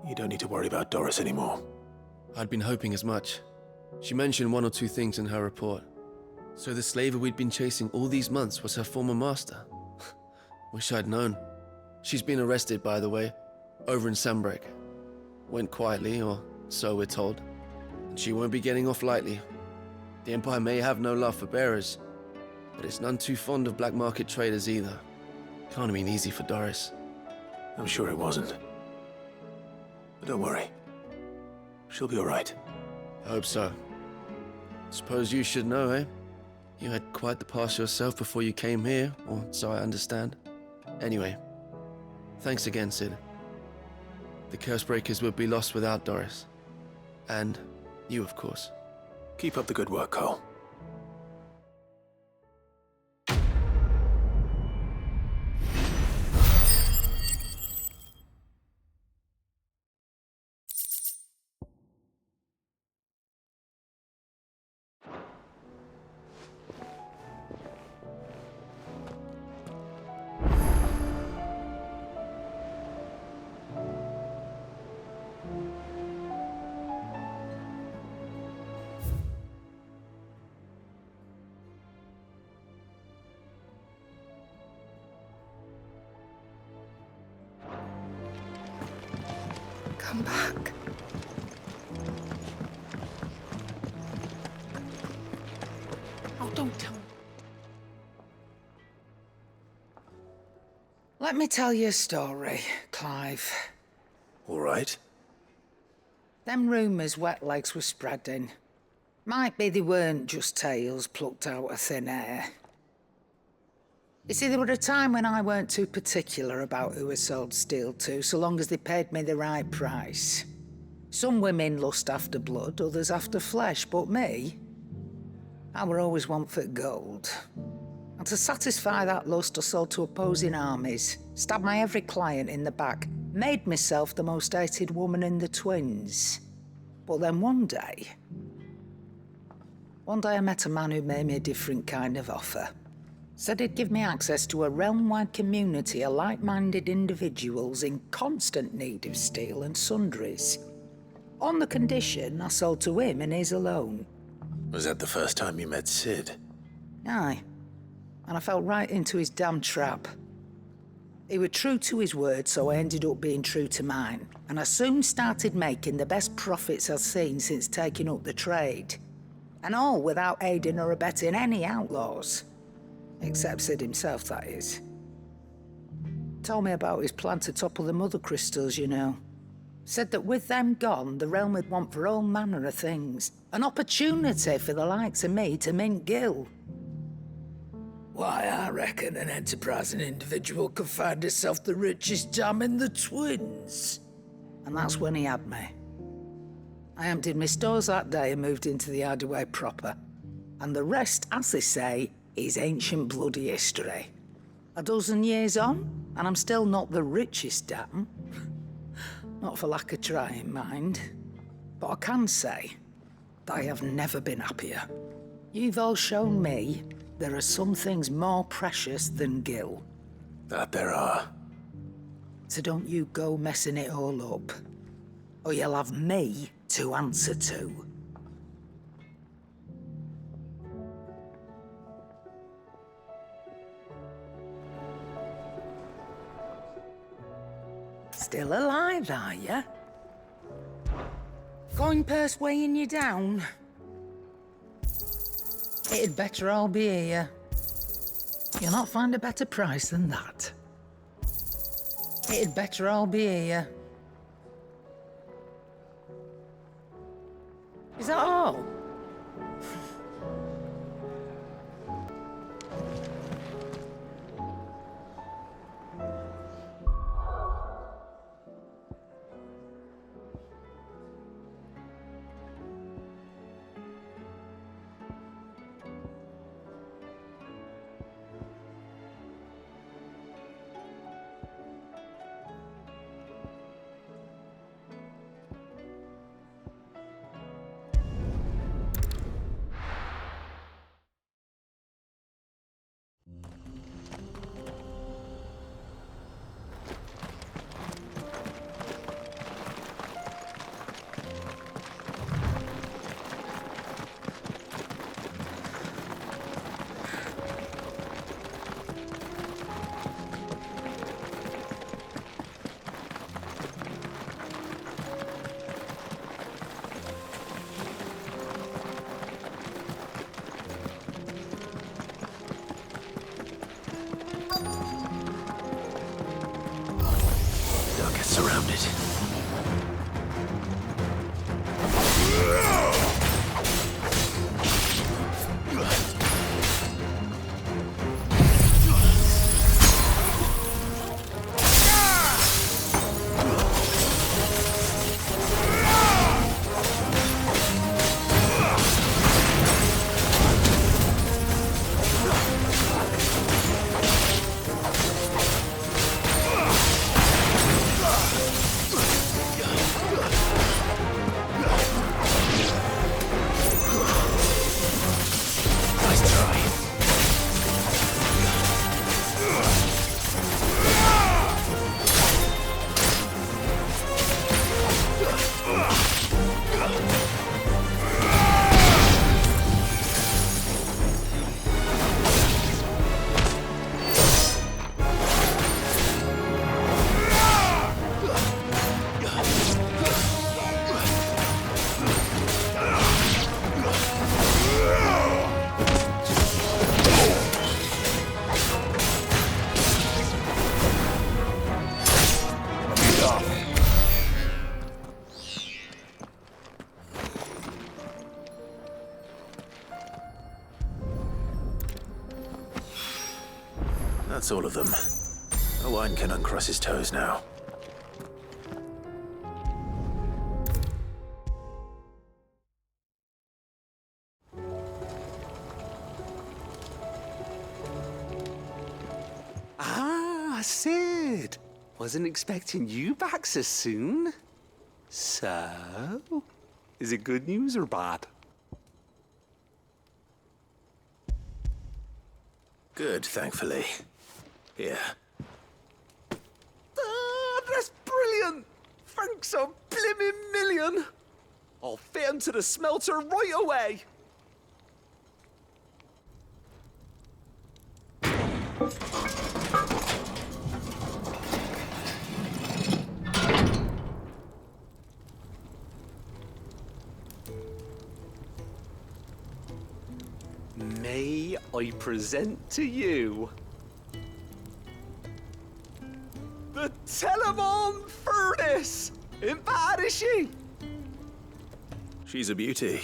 You don't need to worry about Doris anymore. I'd been hoping as much. She mentioned one or two things in her report. So the slaver we'd been chasing all these months was her former master. Wish I'd known. She's been arrested, by the way, over in Sanbreque. Went quietly, or so we're told. And she won't be getting off lightly. The Empire may have no love for bearers, but it's none too fond of black market traders either. Can't have been easy for Doris. I'm sure it wasn't. But don't worry. She'll be all right. I hope so. Suppose you should know, eh? You had quite the past yourself before you came here, or so I understand. Anyway, thanks again, Sid. The Cursebreakers would be lost without Doris. And you, of course. Keep up the good work, Cole. Come back. Oh, don't tell me. Let me tell you a story, Clive. All right. Them rumours wet legs were spreading. Might be they weren't just tales plucked out of thin air. You see, there were a time when I weren't too particular about who I sold steel to, so long as they paid me the right price. Some women lust after blood, others after flesh, but me, I were always one for gold. And to satisfy that lust, I sold to opposing armies, stabbed my every client in the back, made myself the most hated woman in the twins. But then one day I met a man who made me a different kind of offer. Said he'd give me access to a realm-wide community of like-minded individuals in constant need of steel and sundries. On the condition I sold to him and his alone. Was that the first time you met Sid? Aye. And I fell right into his damn trap. He was true to his word, so I ended up being true to mine. And I soon started making the best profits I've seen since taking up the trade. And all without aiding or abetting any outlaws. Except Sid himself, that is. Told me about his plan to topple the mother crystals, you know. Said that with them gone, the realm would want for all manner of things. An opportunity for the likes of me to mint gil. Why, I reckon an enterprising individual could find himself the richest dam in the twins. And that's when he had me. I emptied my stores that day and moved into the hideaway proper. And the rest, as they say, is ancient bloody history. A dozen years on, and I'm still not the richest dam. Not for lack of trying, mind. But I can say that I have never been happier. You've all shown me there are some things more precious than gil. That there are. So don't you go messing it all up, or you'll have me to answer to. Still alive, are you? Coin purse weighing you down? It'd better all be here. You'll not find a better price than that. It'd better all be here. Is that all? surrounded. That's all of them. Owain can uncross his toes now. Ah, Sid! Wasn't expecting you back so soon. So, is it good news or bad? Good, thankfully. Here. Ah, that's brilliant! Thanks a blimmin' million! I'll fit 'em to the smelter right away! May I present to you the Telemon Furnace! Ain't bad, is she? She's a beauty.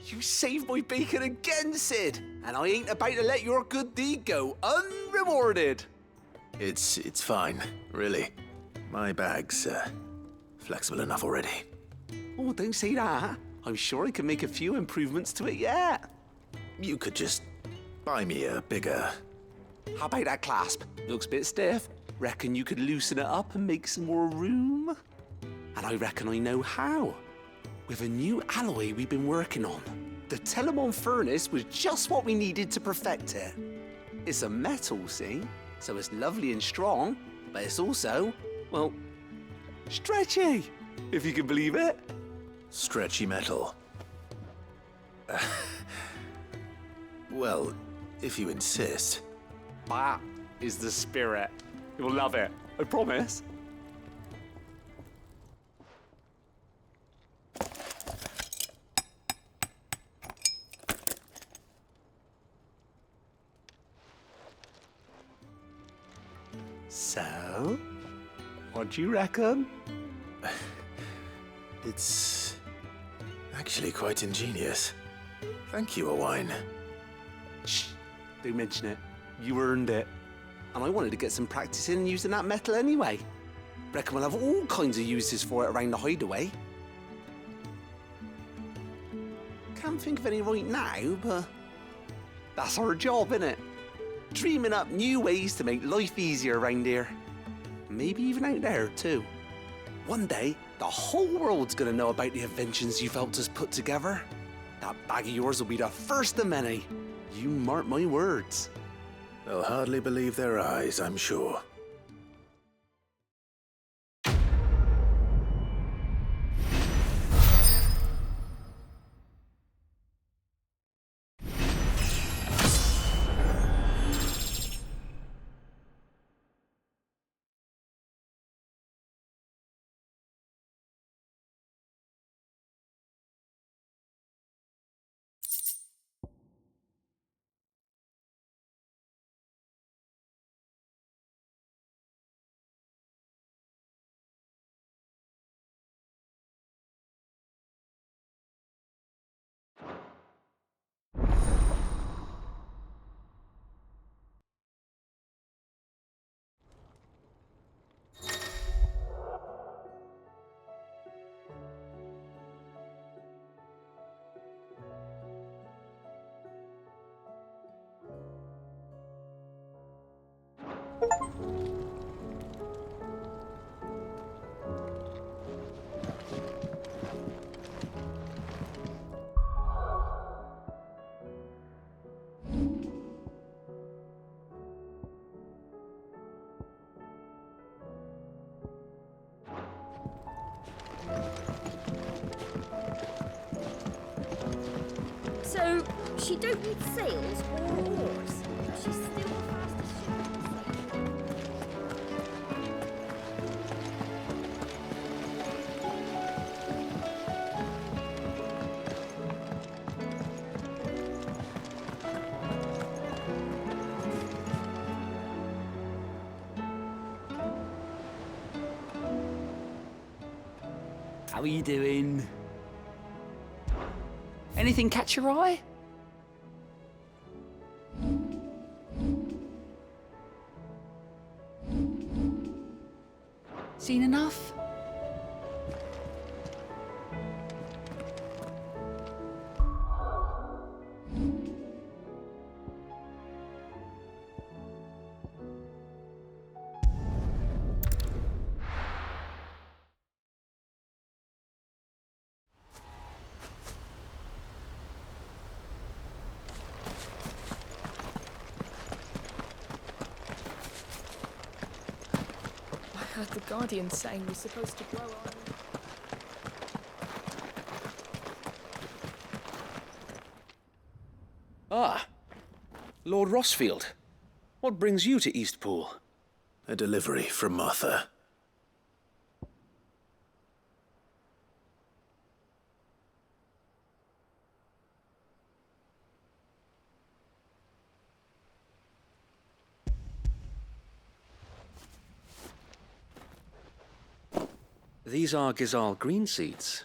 You saved my bacon again, Sid, and I ain't about to let your good deed go unrewarded. It's fine, really. My bag's flexible enough already. Oh, don't say that. I'm sure I can make a few improvements to it yet. You could just buy me a bigger... How about that clasp? Looks a bit stiff. Reckon you could loosen it up and make some more room? And I reckon I know how. With a new alloy we've been working on. The Telemon Furnace was just what we needed to perfect it. It's a metal, see? So it's lovely and strong, but it's also, well, stretchy, if you can believe it. Stretchy metal. Well, if you insist. That is the spirit. You'll love it, I promise. So, what do you reckon? It's actually quite ingenious. Thank you, Owain. Shh, don't mention it. You earned it. And I wanted to get some practice in using that metal anyway. Reckon we'll have all kinds of uses for it around the hideaway. Can't think of any right now, but that's our job, innit? Dreaming up new ways to make life easier around here. Maybe even out there, too. One day, the whole world's gonna know about the inventions you've helped us put together. That bag of yours will be the first of many. You mark my words. They'll hardly believe their eyes, I'm sure. So, she don't need sails or oars, but she's still the fastest ship on the sea. How are you doing? Anything catch your eye? Seen enough? I heard the Guardian saying we're supposed to grow our... Ah, Lord Rossfield. What brings you to Eastpool? A delivery from Martha. These are Gizal green seeds.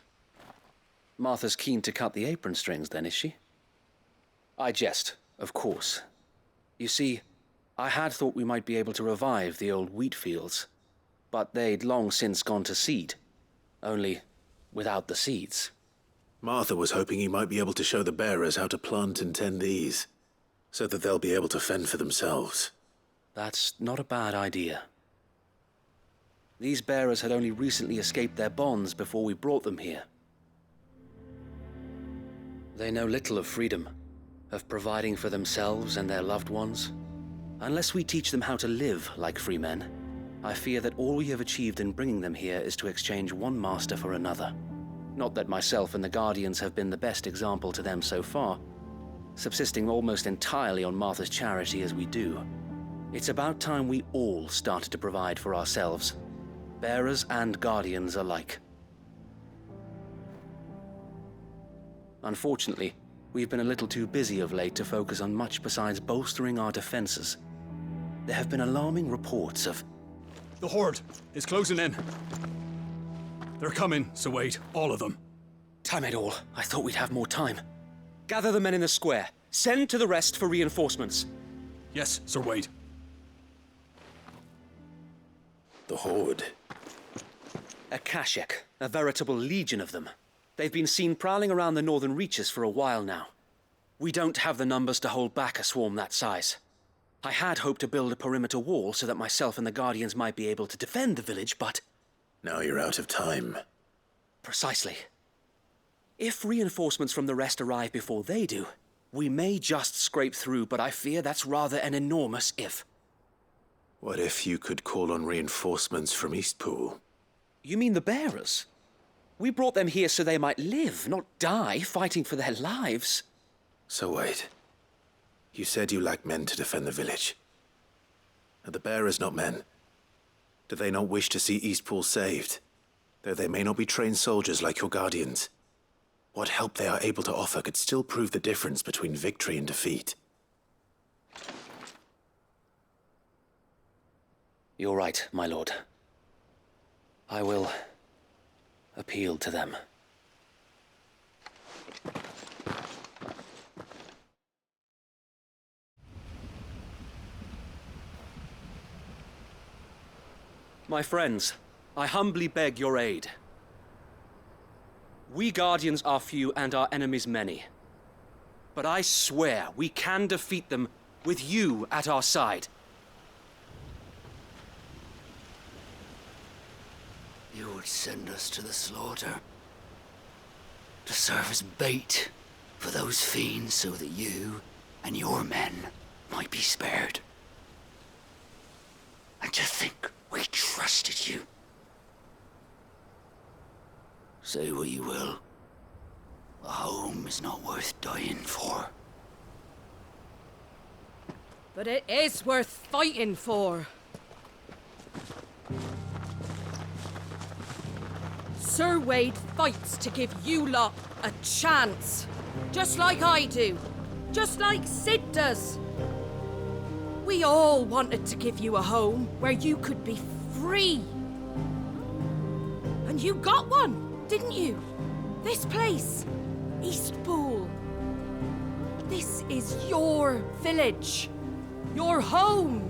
Martha's keen to cut the apron strings then, is she? I jest, of course. You see, I had thought we might be able to revive the old wheat fields, but they'd long since gone to seed, only without the seeds. Martha was hoping you might be able to show the bearers how to plant and tend these, so that they'll be able to fend for themselves. That's not a bad idea. These bearers had only recently escaped their bonds before we brought them here. They know little of freedom, of providing for themselves and their loved ones. Unless we teach them how to live like free men, I fear that all we have achieved in bringing them here is to exchange one master for another. Not that myself and the Guardians have been the best example to them so far, subsisting almost entirely on Martha's charity as we do. It's about time we all started to provide for ourselves, bearers and Guardians alike. Unfortunately, we've been a little too busy of late to focus on much besides bolstering our defenses. There have been alarming reports of... The Horde is closing in. They're coming, so wait, all of them. Time it all. I thought we'd have more time. Gather the men in the square. Send to the rest for reinforcements. Yes, Sir Wade. The Horde. A Kashek, a veritable legion of them. They've been seen prowling around the northern reaches for a while now. We don't have the numbers to hold back a swarm that size. I had hoped to build a perimeter wall so that myself and the Guardians might be able to defend the village, but... Now you're out of time. Precisely. If reinforcements from the rest arrive before they do, we may just scrape through, but I fear that's rather an enormous if. What if you could call on reinforcements from Eastpool? You mean the bearers? We brought them here so they might live, not die fighting for their lives. So wait. You said you lack men to defend the village. Are the bearers not men? Do they not wish to see Eastpool saved? Though they may not be trained soldiers like your Guardians. What help they are able to offer could still prove the difference between victory and defeat. You're right, my lord. I will appeal to them. My friends, I humbly beg your aid. We Guardians are few and our enemies many. But I swear we can defeat them with you at our side. You would send us to the slaughter. To serve as bait for those fiends so that you and your men might be spared. And to think we trusted you. Say what you will. A home is not worth dying for. But it is worth fighting for. Sir Wade fights to give you lot a chance. Just like I do. Just like Sid does. We all wanted to give you a home where you could be free. And you got one, didn't you? This place, Eastpool. This is your village. Your home.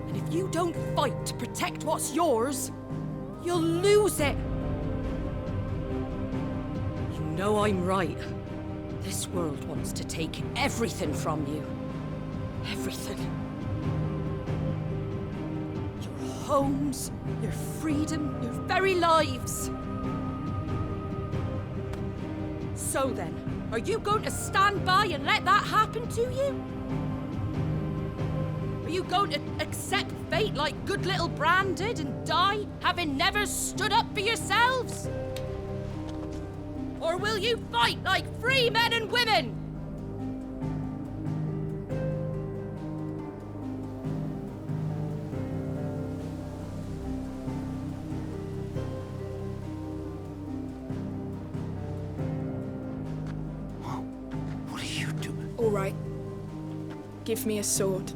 And if you don't fight to protect what's yours, you'll lose it. You know I'm right. This world wants to take everything from you. Everything. Your homes, your freedom, your very lives. So then, are you going to stand by and let that happen to you? Are you going to accept fate like good little Bran did and die, having never stood up for yourselves? Or will you fight like free men and women? All right. Give me a sword.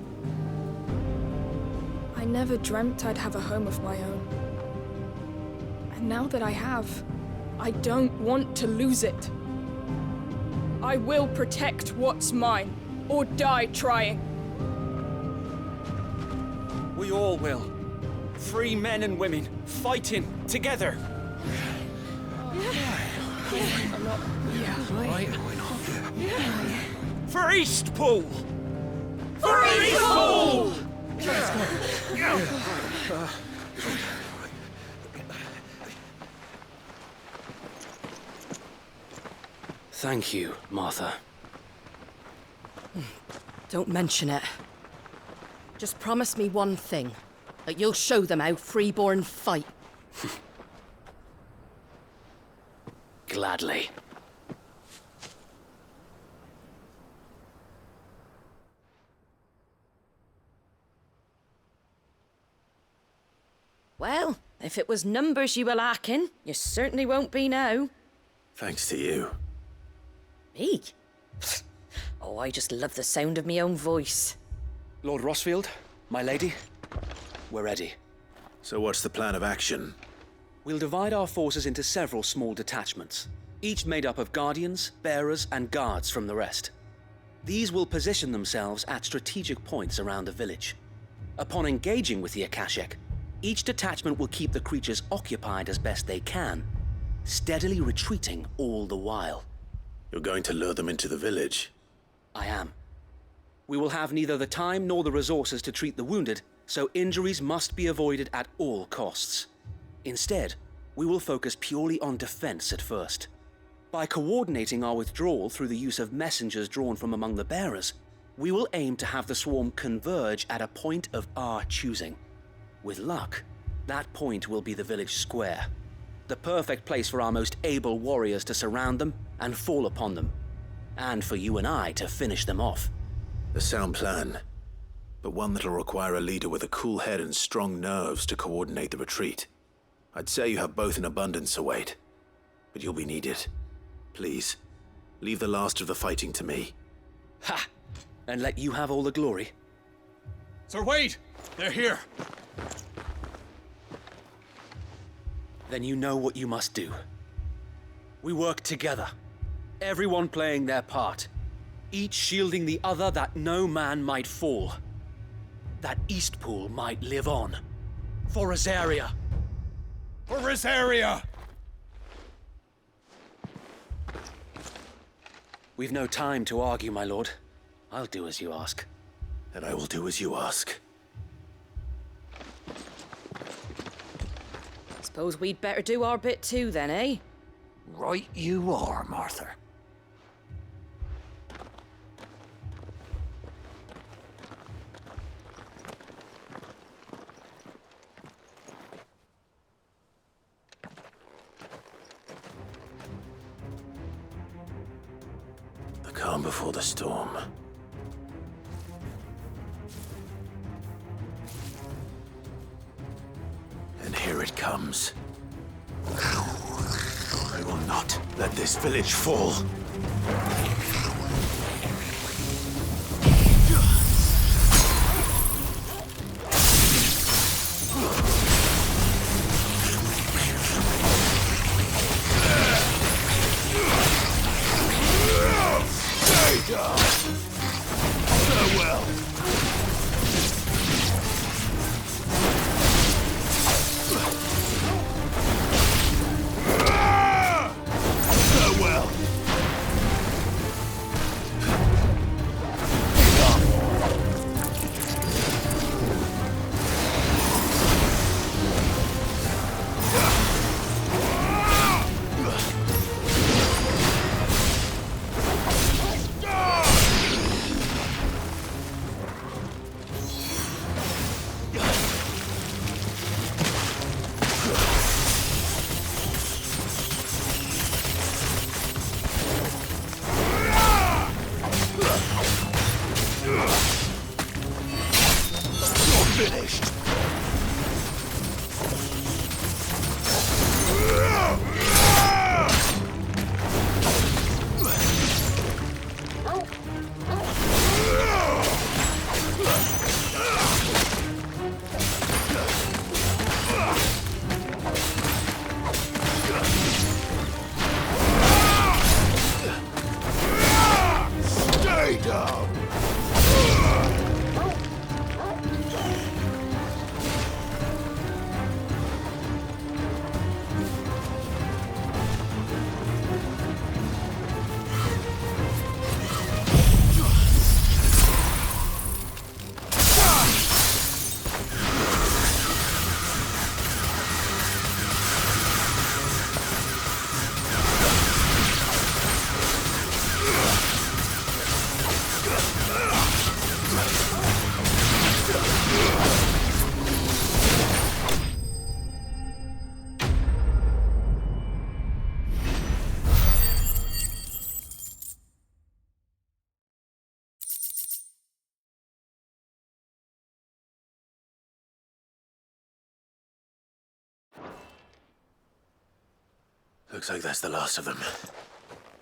I never dreamt I'd have a home of my own. And now that I have, I don't want to lose it. I will protect what's mine, or die trying. We all will. Free men and women, fighting together. For Eastpool! For Eastpool! Thank you, Martha. Don't mention it. Just promise me one thing. That you'll show them how freeborn fight. Gladly. Well, if it was numbers you were lacking, you certainly won't be now. Thanks to you. Me? Oh, I just love the sound of my own voice. Lord Rossfield, my lady, we're ready. So what's the plan of action? We'll divide our forces into several small detachments, each made up of guardians, bearers, and guards from the rest. These will position themselves at strategic points around the village. Upon engaging with the Akashic, each detachment will keep the creatures occupied as best they can, steadily retreating all the while. You're going to lure them into the village? I am. We will have neither the time nor the resources to treat the wounded, so injuries must be avoided at all costs. Instead, we will focus purely on defense at first. By coordinating our withdrawal through the use of messengers drawn from among the bearers, we will aim to have the swarm converge at a point of our choosing. With luck, that point will be the village square, the perfect place for our most able warriors to surround them and fall upon them, and for you and I to finish them off. A sound plan, but one that'll require a leader with a cool head and strong nerves to coordinate the retreat. I'd say you have both in abundance, await, but you'll be needed. Please, leave the last of the fighting to me. Ha! And let you have all the glory. Sir Wade! They're here! Then you know what you must do. We work together, everyone playing their part, each shielding the other that no man might fall, that Eastpool might live on. For Rosaria! For Rosaria! We've no time to argue, my lord. I'll do as you ask. And I will do as you ask. Suppose we'd better do our bit too then, eh? Right you are, Martha. The calm before the storm. And here it comes. I will not let this village fall. Stay down. Farewell. Farewell. Finished. Stay down. Looks like that's the last of them.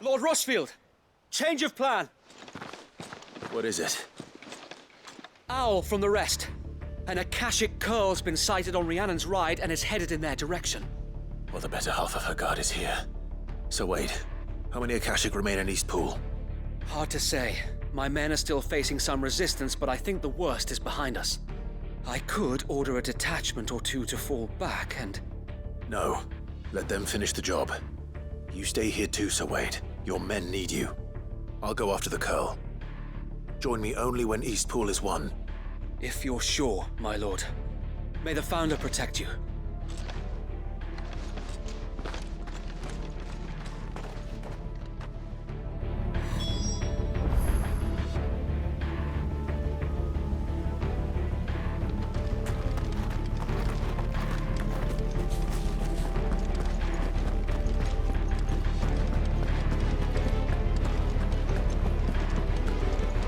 Lord Rossfield! Change of plan! What is it? Owl from the rest. An Akashic curl's been sighted on Rhiannon's ride and is headed in their direction. Well, the better half of her guard is here. So wait, how many Akashic remain in East Pool? Hard to say. My men are still facing some resistance, but I think the worst is behind us. I could order a detachment or two to fall back and... No. Let them finish the job. You stay here too, Sir Wade. Your men need you. I'll go after the Curl. Join me only when East Pool is won. If you're sure, my lord. May the Founder protect you.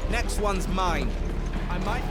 Next one's mine. I might...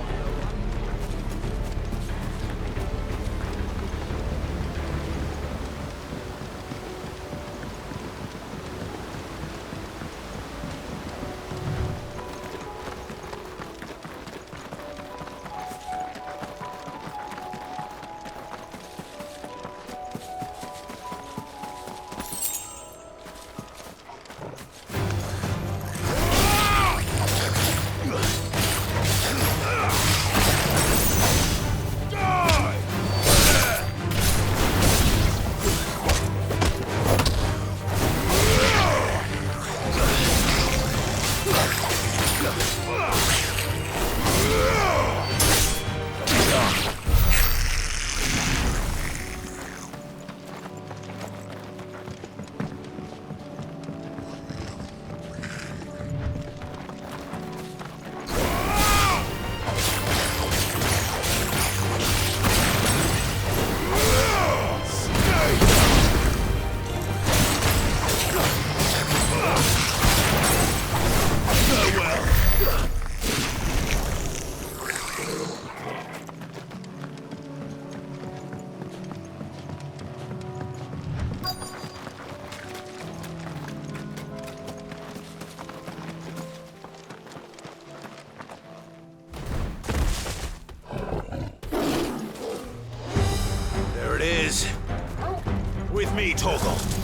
is with me, Torgal.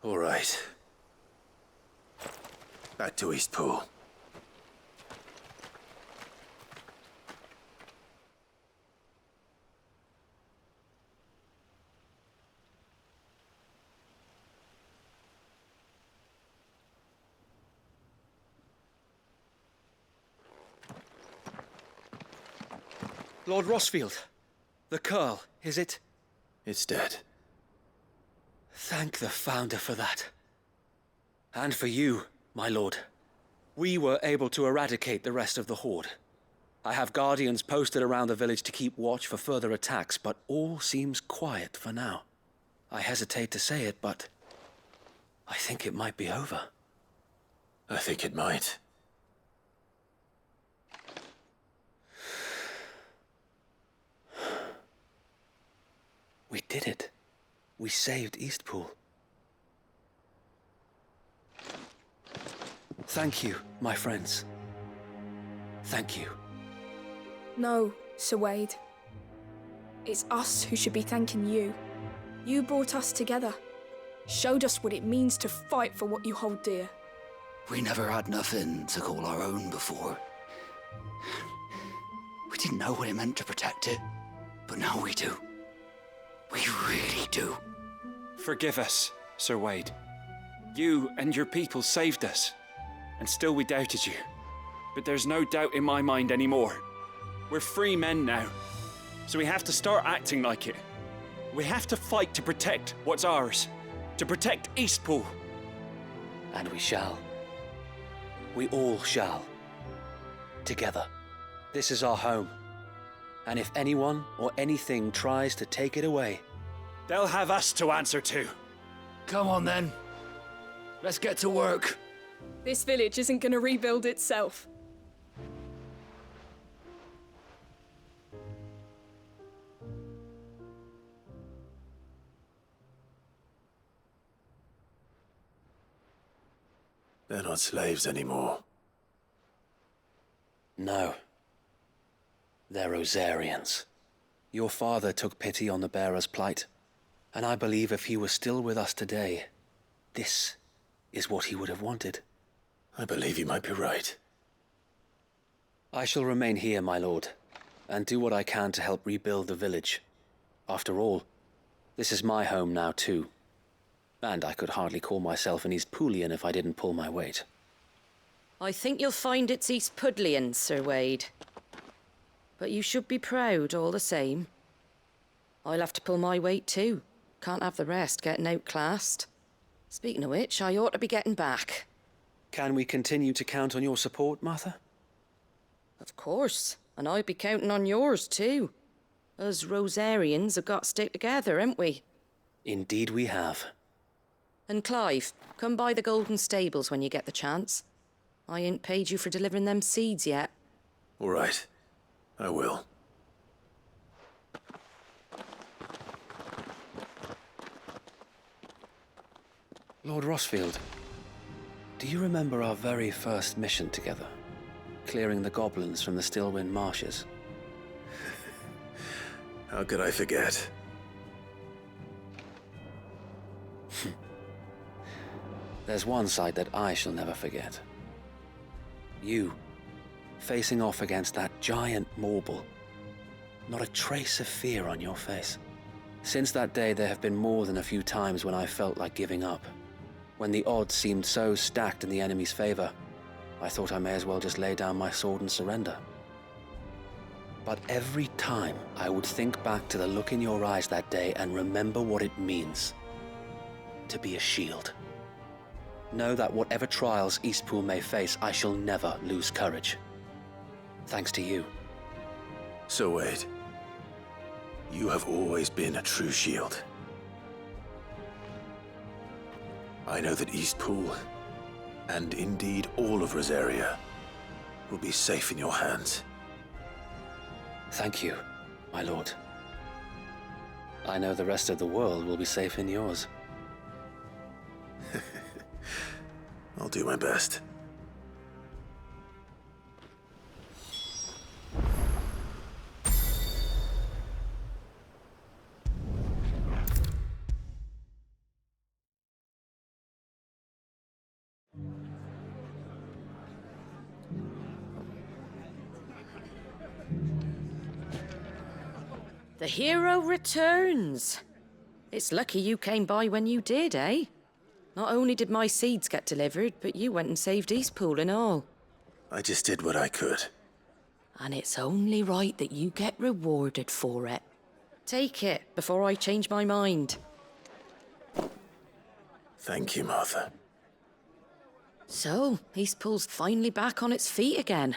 All right. Back to Eastpool. Lord Rossfield, the Curl, is it? It's dead. Thank the Founder for that. And for you, my lord. We were able to eradicate the rest of the Horde. I have guardians posted around the village to keep watch for further attacks, but all seems quiet for now. I hesitate to say it, but I think it might be over. I think it might. We did it. We saved Eastpool. Thank you, my friends. Thank you. No, Sir Wade. It's us who should be thanking you. You brought us together. Showed us what it means to fight for what you hold dear. We never had nothing to call our own before. We didn't know what it meant to protect it, but now we do. We really do. Forgive us, Sir Wade. You and your people saved us, and still we doubted you. But there's no doubt in my mind anymore. We're free men now, so we have to start acting like it. We have to fight to protect what's ours, to protect Eastpool. And we shall. We all shall. Together. This is our home. And if anyone or anything tries to take it away, they'll have us to answer to. Come on then. Let's get to work. This village isn't gonna rebuild itself. They're not slaves anymore. No. They're Rosarians. Your father took pity on the bearer's plight, and I believe if he was still with us today, this is what he would have wanted. I believe you might be right. I shall remain here, my lord, and do what I can to help rebuild the village. After all, this is my home now too. And I could hardly call myself an Eastpoolian if I didn't pull my weight. I think you'll find it's Eastpudlian, Sir Wade. But you should be proud all the same. I'll have to pull my weight too. Can't have the rest getting outclassed. Speaking of which, I ought to be getting back. Can we continue to count on your support, Martha? Of course, and I'll be counting on yours too. Us Rosarians have got to stick together, haven't we? Indeed we have. And Clive, come by the Golden Stables when you get the chance. I ain't paid you for delivering them seeds yet. All right. I will. Lord Rossfield, do you remember our very first mission together? Clearing the goblins from the Stillwind marshes? How could I forget? There's one sight that I shall never forget. You, facing off against that giant Morble. Not a trace of fear on your face. Since that day, there have been more than a few times when I felt like giving up. When the odds seemed so stacked in the enemy's favor, I thought I may as well just lay down my sword and surrender. But every time I would think back to the look in your eyes that day and remember what it means to be a shield. Know that whatever trials Eastpool may face, I shall never lose courage. Thanks to you. So Wade, you have always been a true shield. I know that Eastpool, and indeed all of Rosaria, will be safe in your hands. Thank you, my lord. I know the rest of the world will be safe in yours. I'll do my best. The hero returns. It's lucky you came by when you did, eh? Not only did my seeds get delivered, but you went and saved Eastpool and all. I just did what I could. And it's only right that you get rewarded for it. Take it before I change my mind. Thank you, Martha. So, Eastpool's finally back on its feet again.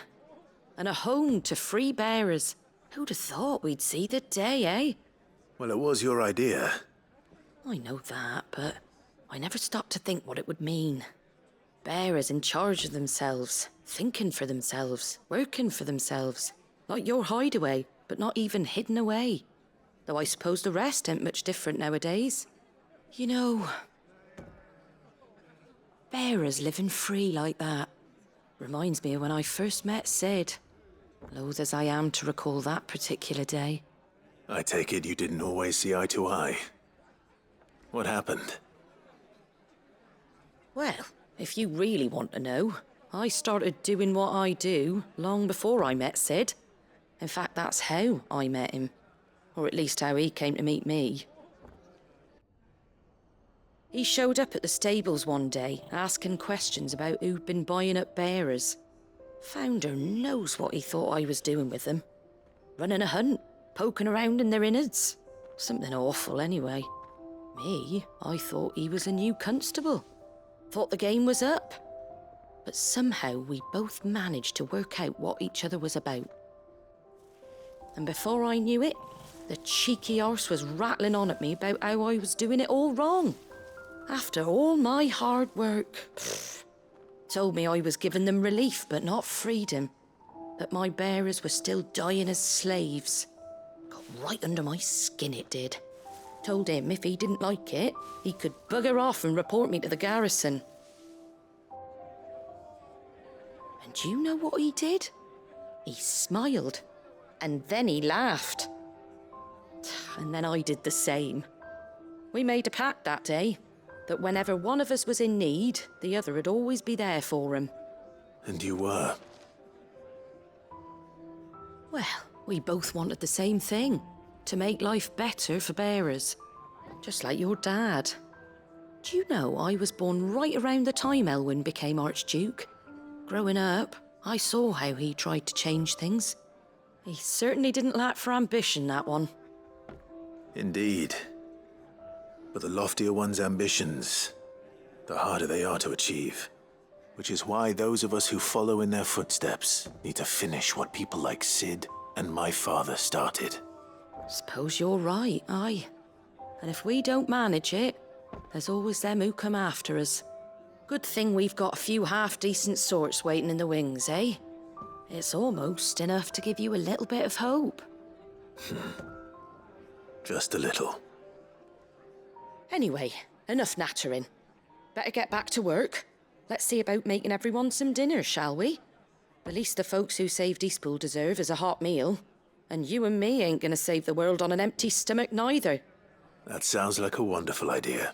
And a home to free bearers. Who'd have thought we'd see the day, eh? Well, it was your idea. I know that, but I never stopped to think what it would mean. Bearers in charge of themselves, thinking for themselves, working for themselves. Like your hideaway, but not even hidden away. Though I suppose the rest ain't much different nowadays. You know, bearers living free like that reminds me of when I first met Sid. Loath as I am to recall that particular day. I take it you didn't always see eye to eye. What happened? Well, if you really want to know, I started doing what I do long before I met Sid. In fact, that's how I met him. Or at least how he came to meet me. He showed up at the stables one day, asking questions about who'd been buying up bearers. Founder knows what he thought I was doing with them. Running a hunt, poking around in their innards. Something awful anyway. Me, I thought he was a new constable. Thought the game was up. But somehow we both managed to work out what each other was about. And before I knew it, the cheeky arse was rattling on at me about how I was doing it all wrong. After all my hard work. Told me I was giving them relief, but not freedom. That my bearers were still dying as slaves. Got right under my skin, it did. Told him if he didn't like it, he could bugger off and report me to the garrison. And do you know what he did? He smiled. And then he laughed. And then I did the same. We made a pact that day. That whenever one of us was in need, the other would always be there for him. And you were? Well, we both wanted the same thing. To make life better for bearers. Just like your dad. Do you know I was born right around the time Elwyn became Archduke? Growing up, I saw how he tried to change things. He certainly didn't lack for ambition, that one. Indeed. But the loftier one's ambitions, the harder they are to achieve. Which is why those of us who follow in their footsteps need to finish what people like Sid and my father started. Suppose you're right, aye. And if we don't manage it, there's always them who come after us. Good thing we've got a few half-decent sorts waiting in the wings, eh? It's almost enough to give you a little bit of hope. Just a little. Anyway, enough nattering. Better get back to work. Let's see about making everyone some dinner, shall we? The least the folks who saved Eastpool deserve is a hot meal. And you and me ain't gonna save the world on an empty stomach neither. That sounds like a wonderful idea.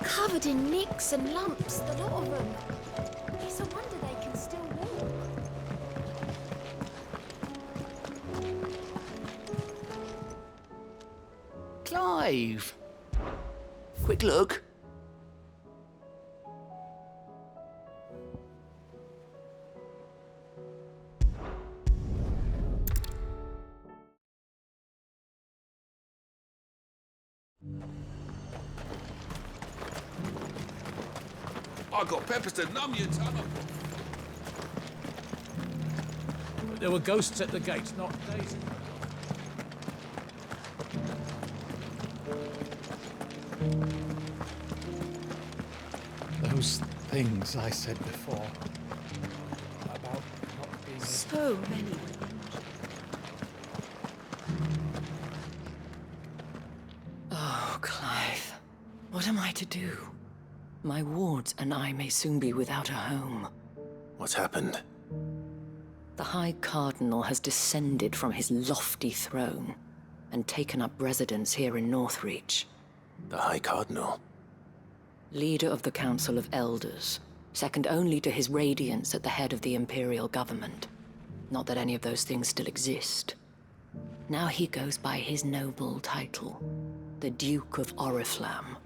Covered in nicks and lumps, the lot of them. It's a wonder they can still walk. Clive! Quick look. I got peppers to numb you, tunnel. There were ghosts at the gates, not Daisy. Those things I said before about not being... So many. Oh, Clive. What am I to do? My wards and I may soon be without a home. What's happened? The High Cardinal has descended from his lofty throne and taken up residence here in Northreach. The High Cardinal? Leader of the Council of Elders, second only to his Radiance at the head of the Imperial government. Not that any of those things still exist. Now he goes by his noble title, the Duke of Oriflamme.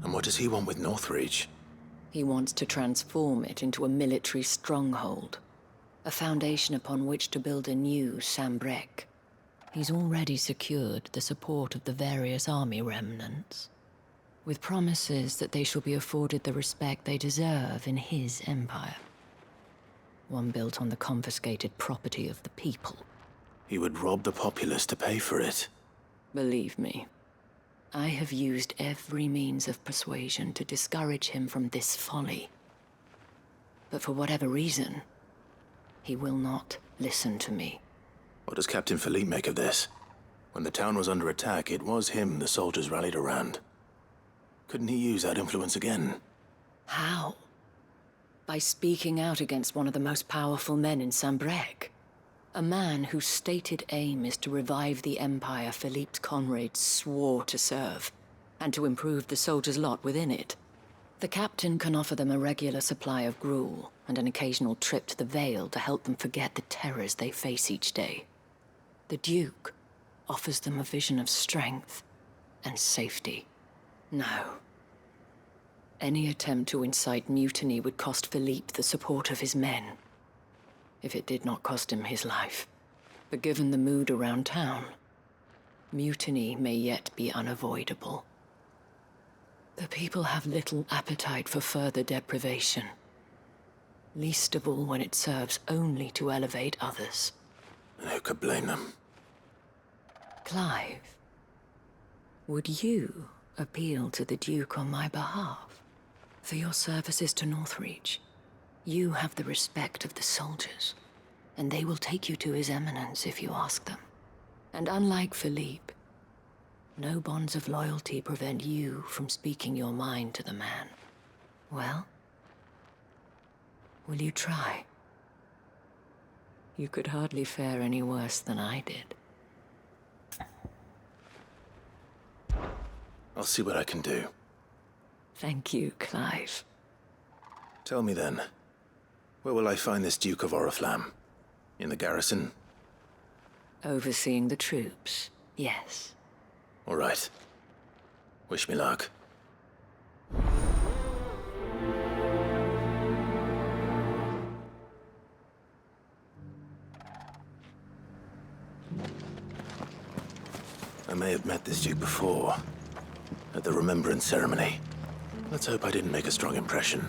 And what does he want with Northreach? He wants to transform it into a military stronghold, a foundation upon which to build a new Sambrec. He's already secured the support of the various army remnants, with promises that they shall be afforded the respect they deserve in his empire. One built on the confiscated property of the people. He would rob the populace to pay for it. Believe me, I have used every means of persuasion to discourage him from this folly. But for whatever reason, he will not listen to me. What does Captain Philippe make of this? When the town was under attack, it was him the soldiers rallied around. Couldn't he use that influence again? How? By speaking out against one of the most powerful men in Sambrec. A man whose stated aim is to revive the empire Philippe's comrades swore to serve, and to improve the soldiers' lot within it. The captain can offer them a regular supply of gruel, and an occasional trip to the Vale to help them forget the terrors they face each day. The Duke offers them a vision of strength and safety. No. Any attempt to incite mutiny would cost Philippe the support of his men. If it did not cost him his life. But given the mood around town, mutiny may yet be unavoidable. The people have little appetite for further deprivation, least of all when it serves only to elevate others. And who could blame them? Clive, would you appeal to the Duke on my behalf? For your services to Northreach, you have the respect of the soldiers, and they will take you to His Eminence if you ask them. And unlike Philippe, no bonds of loyalty prevent you from speaking your mind to the man. Well, will you try? You could hardly fare any worse than I did. I'll see what I can do. Thank you, Clive. Tell me then, where will I find this Duke of Oriflamme? In the garrison? Overseeing the troops, yes. All right. Wish me luck. I may have met this Duke before, at the Remembrance Ceremony. Let's hope I didn't make a strong impression.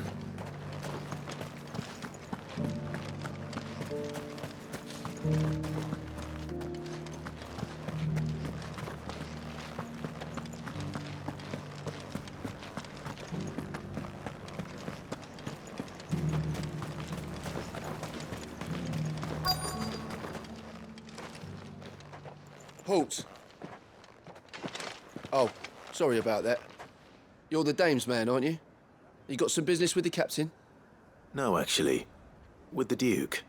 Halt! Oh, sorry about that. You're the dame's man, aren't you? You got some business with the captain? No, actually. With the Duke.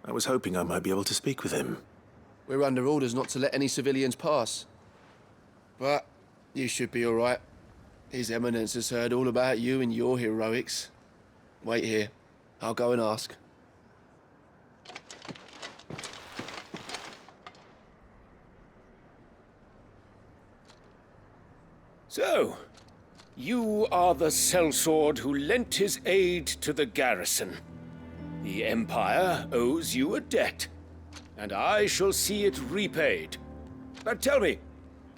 I was hoping I might be able to speak with him. We're under orders not to let any civilians pass. But you should be all right. His Eminence has heard all about you and your heroics. Wait here. I'll go and ask. So, you are the sellsword who lent his aid to the garrison. The Empire owes you a debt, and I shall see it repaid. But tell me,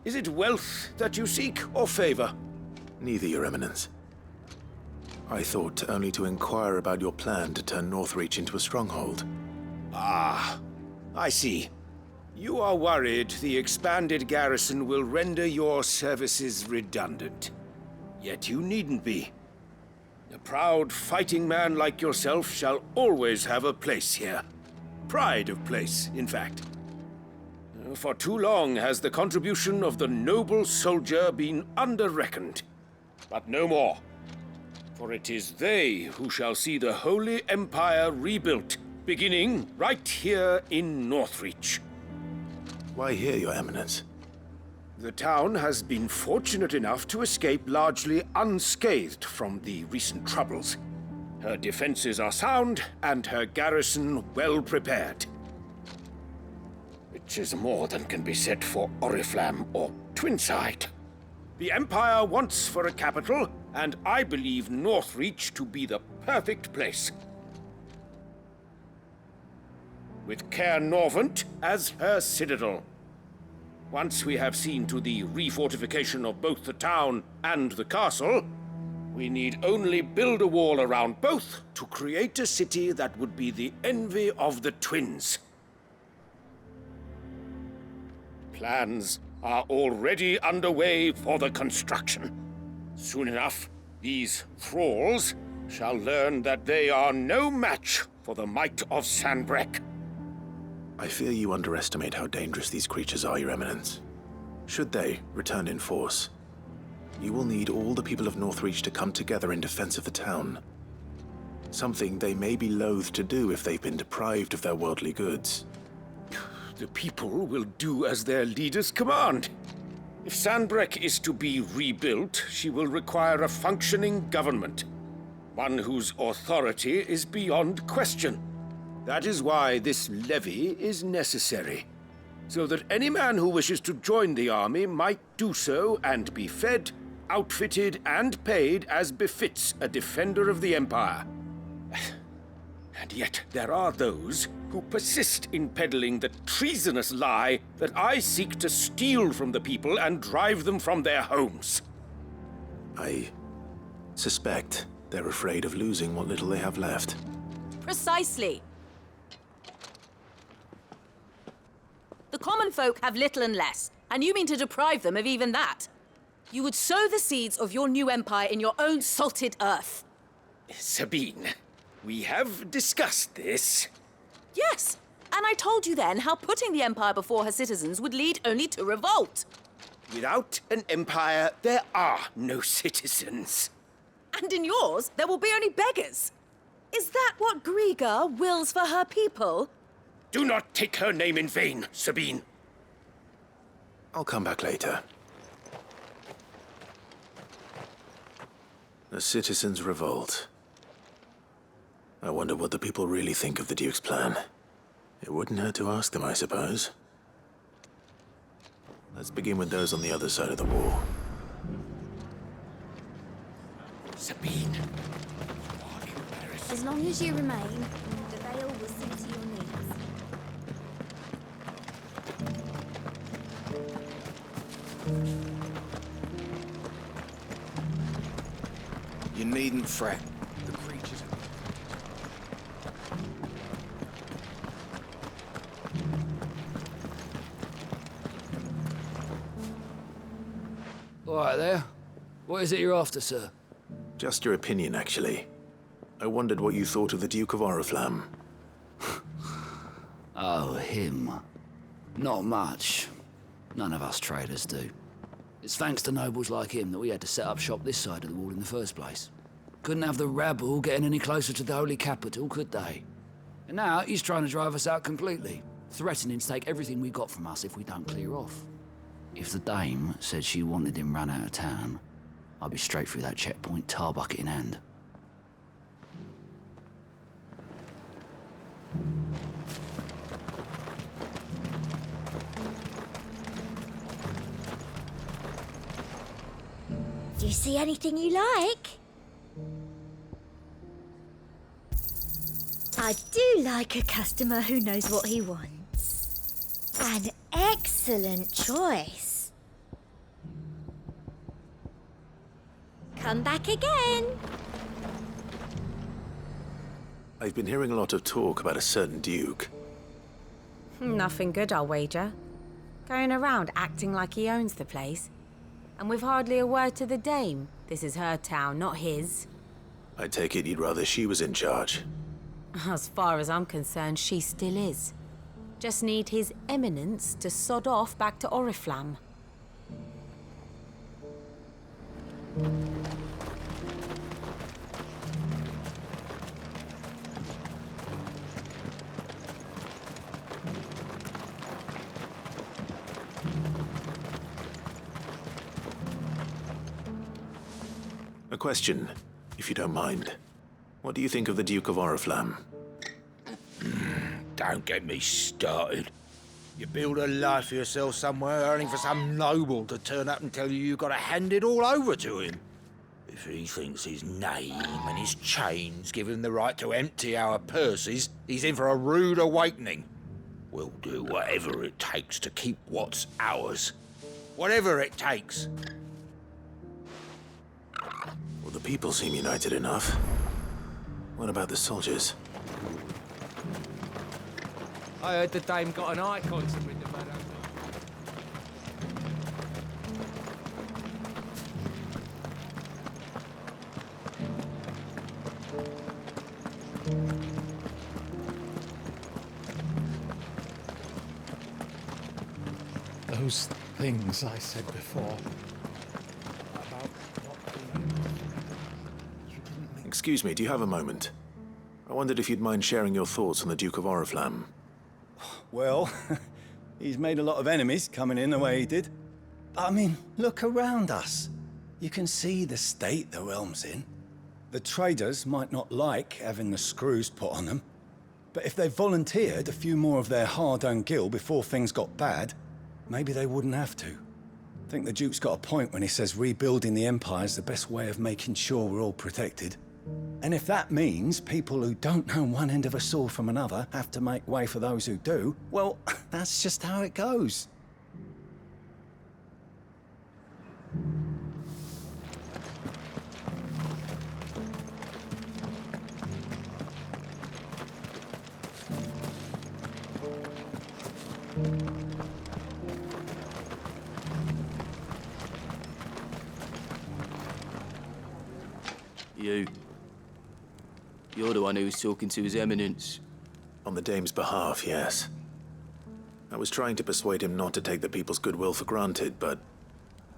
is it wealth that you seek, or favor? Neither, Your Eminence. I thought only to inquire about your plan to turn Northreach into a stronghold. Ah, I see. You are worried the expanded garrison will render your services redundant. Yet you needn't be. A proud fighting man like yourself shall always have a place here. Pride of place, in fact. For too long has the contribution of the noble soldier been under-reckoned. But no more. For it is they who shall see the Holy Empire rebuilt, beginning right here in Northreach. Why here, Your Eminence? The town has been fortunate enough to escape largely unscathed from the recent troubles. Her defenses are sound, and her garrison well prepared. Which is more than can be said for Oriflamme or Twinside. The Empire wants for a capital, and I believe Northreach to be the perfect place. With Caer Norvent as her citadel. Once we have seen to the refortification of both the town and the castle, we need only build a wall around both to create a city that would be the envy of the twins. Plans are already underway for the construction. Soon enough, these thralls shall learn that they are no match for the might of Sanbreque. I fear you underestimate how dangerous these creatures are, Your Eminence. Should they return in force, you will need all the people of Northreach to come together in defense of the town. Something they may be loath to do if they've been deprived of their worldly goods. The people will do as their leaders command. If Sanbreque is to be rebuilt, she will require a functioning government. One whose authority is beyond question. That is why this levy is necessary, so that any man who wishes to join the army might do so and be fed, outfitted, and paid as befits a defender of the Empire. And yet there are those who persist in peddling the treasonous lie that I seek to steal from the people and drive them from their homes. I suspect they're afraid of losing what little they have left. Precisely. The common folk have little and less, and you mean to deprive them of even that. You would sow the seeds of your new empire in your own salted earth. Sabine, we have discussed this. Yes, and I told you then how putting the empire before her citizens would lead only to revolt. Without an empire, there are no citizens. And in yours, there will be only beggars. Is that what Griga wills for her people? Do not take her name in vain, Sabine. I'll come back later. The citizens revolt. I wonder what the people really think of the Duke's plan. It wouldn't hurt to ask them, I suppose. Let's begin with those on the other side of the wall. Sabine. As long as you remain, the Veil will see to your needs. You needn't fret. The creatures All right there. What is it you're after, sir? Just your opinion, actually. I wondered what you thought of the Duke of Oriflamme. Oh, him. Not much. None of us traders do. It's thanks to nobles like him that we had to set up shop this side of the wall in the first place. Couldn't have the rabble getting any closer to the holy capital, could they? And now he's trying to drive us out completely, threatening to take everything we got from us if we don't clear off. If the dame said she wanted him run out of town, I'd be straight through that checkpoint, tar bucket in hand. Do you see anything you like? I do like a customer who knows what he wants. An excellent choice. Come back again. I've been hearing a lot of talk about a certain Duke. Nothing good, I'll wager. Going around acting like he owns the place. And with hardly a word to the dame. This is her town, not his. I take it you'd rather she was in charge. As far as I'm concerned, she still is. Just need his eminence to sod off back to Oriflamme. A question, if you don't mind. What do you think of the Duke of Oriflamme? Don't get me started. You build a life for yourself somewhere, only for some noble to turn up and tell you you've got to hand it all over to him. If he thinks his name and his chains give him the right to empty our purses, he's in for a rude awakening. We'll do whatever it takes to keep what's ours. Whatever it takes. Well, the people seem united enough. What about the soldiers? I heard the dame got an eye concert with the man. Those things I said before. Excuse me, do you have a moment? I wondered if you'd mind sharing your thoughts on the Duke of Oriflamme. Well, he's made a lot of enemies coming in the way he did. But I mean, look around us. You can see the state the realm's in. The traders might not like having the screws put on them, but if they volunteered a few more of their hard-earned gil before things got bad, maybe they wouldn't have to. I think the Duke's got a point when he says rebuilding the Empire's the best way of making sure we're all protected. And if that means people who don't know one end of a sword from another have to make way for those who do, well, that's just how it goes. You're the one who was talking to His Eminence. On the dame's behalf, yes. I was trying to persuade him not to take the people's goodwill for granted, but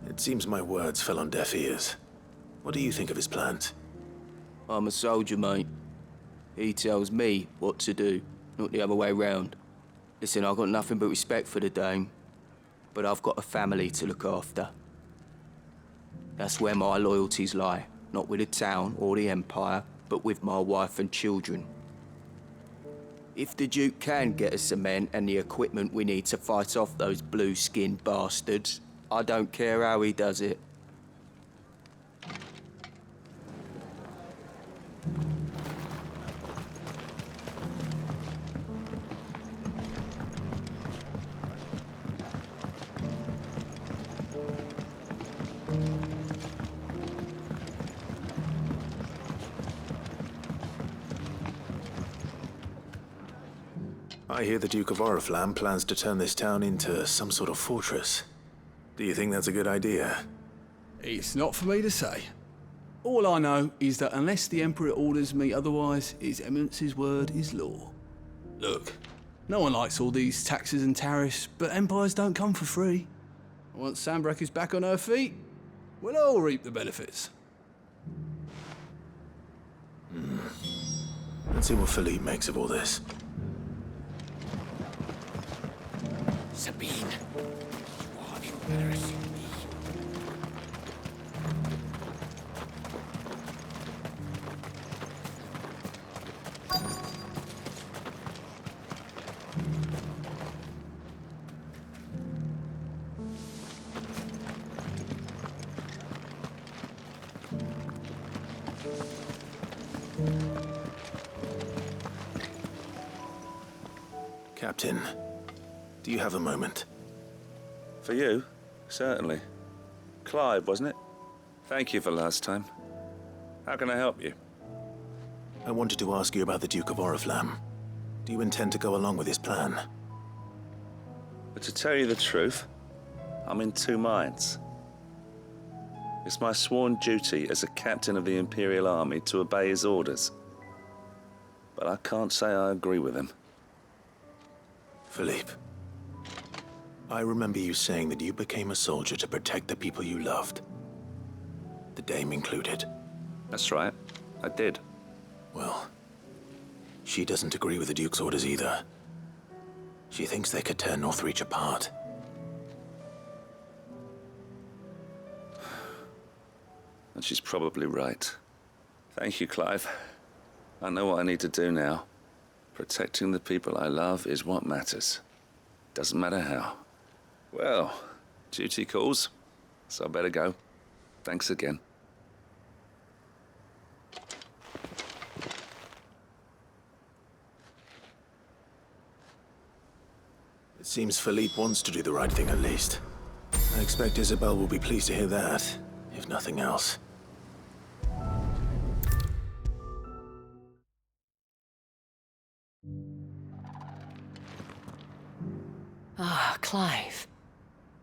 It seems my words fell on deaf ears. What do you think of his plans? I'm a soldier, mate. He tells me what to do, not the other way round. Listen, I've got nothing but respect for the Dame, but I've got a family to look after. That's where my loyalties lie, not with the town or the Empire, but with my wife and children. If the Duke can get us some men and the equipment we need to fight off those blue-skinned bastards, I don't care how he does it. I hear the Duke of Oriflamme plans to turn this town into some sort of fortress. Do you think that's a good idea? It's not for me to say. All I know is that unless the Emperor orders me otherwise, His Eminence's word is law. Look, no one likes all these taxes and tariffs, but empires don't come for free. Once Sanbreque is back on her feet, we'll all reap the benefits. Let's see what Philippe makes of all this. Sabine, you are embarrassing me. Captain, do you have a moment? For you? Certainly. Clive, wasn't it? Thank you for last time. How can I help you? I wanted to ask you about the Duke of Oriflamme. Do you intend to go along with his plan? But to tell you the truth, I'm in two minds. It's my sworn duty as a captain of the Imperial Army to obey his orders. But I can't say I agree with him. Philippe, I remember you saying that you became a soldier to protect the people you loved. The Dame included. That's right, I did. Well, she doesn't agree with the Duke's orders either. She thinks they could tear Northreach apart. And she's probably right. Thank you, Clive. I know what I need to do now. Protecting the people I love is what matters. Doesn't matter how. Well, duty calls, so I better go. Thanks again. It seems Philippe wants to do the right thing at least. I expect Isabel will be pleased to hear that, if nothing else. Ah, Clive.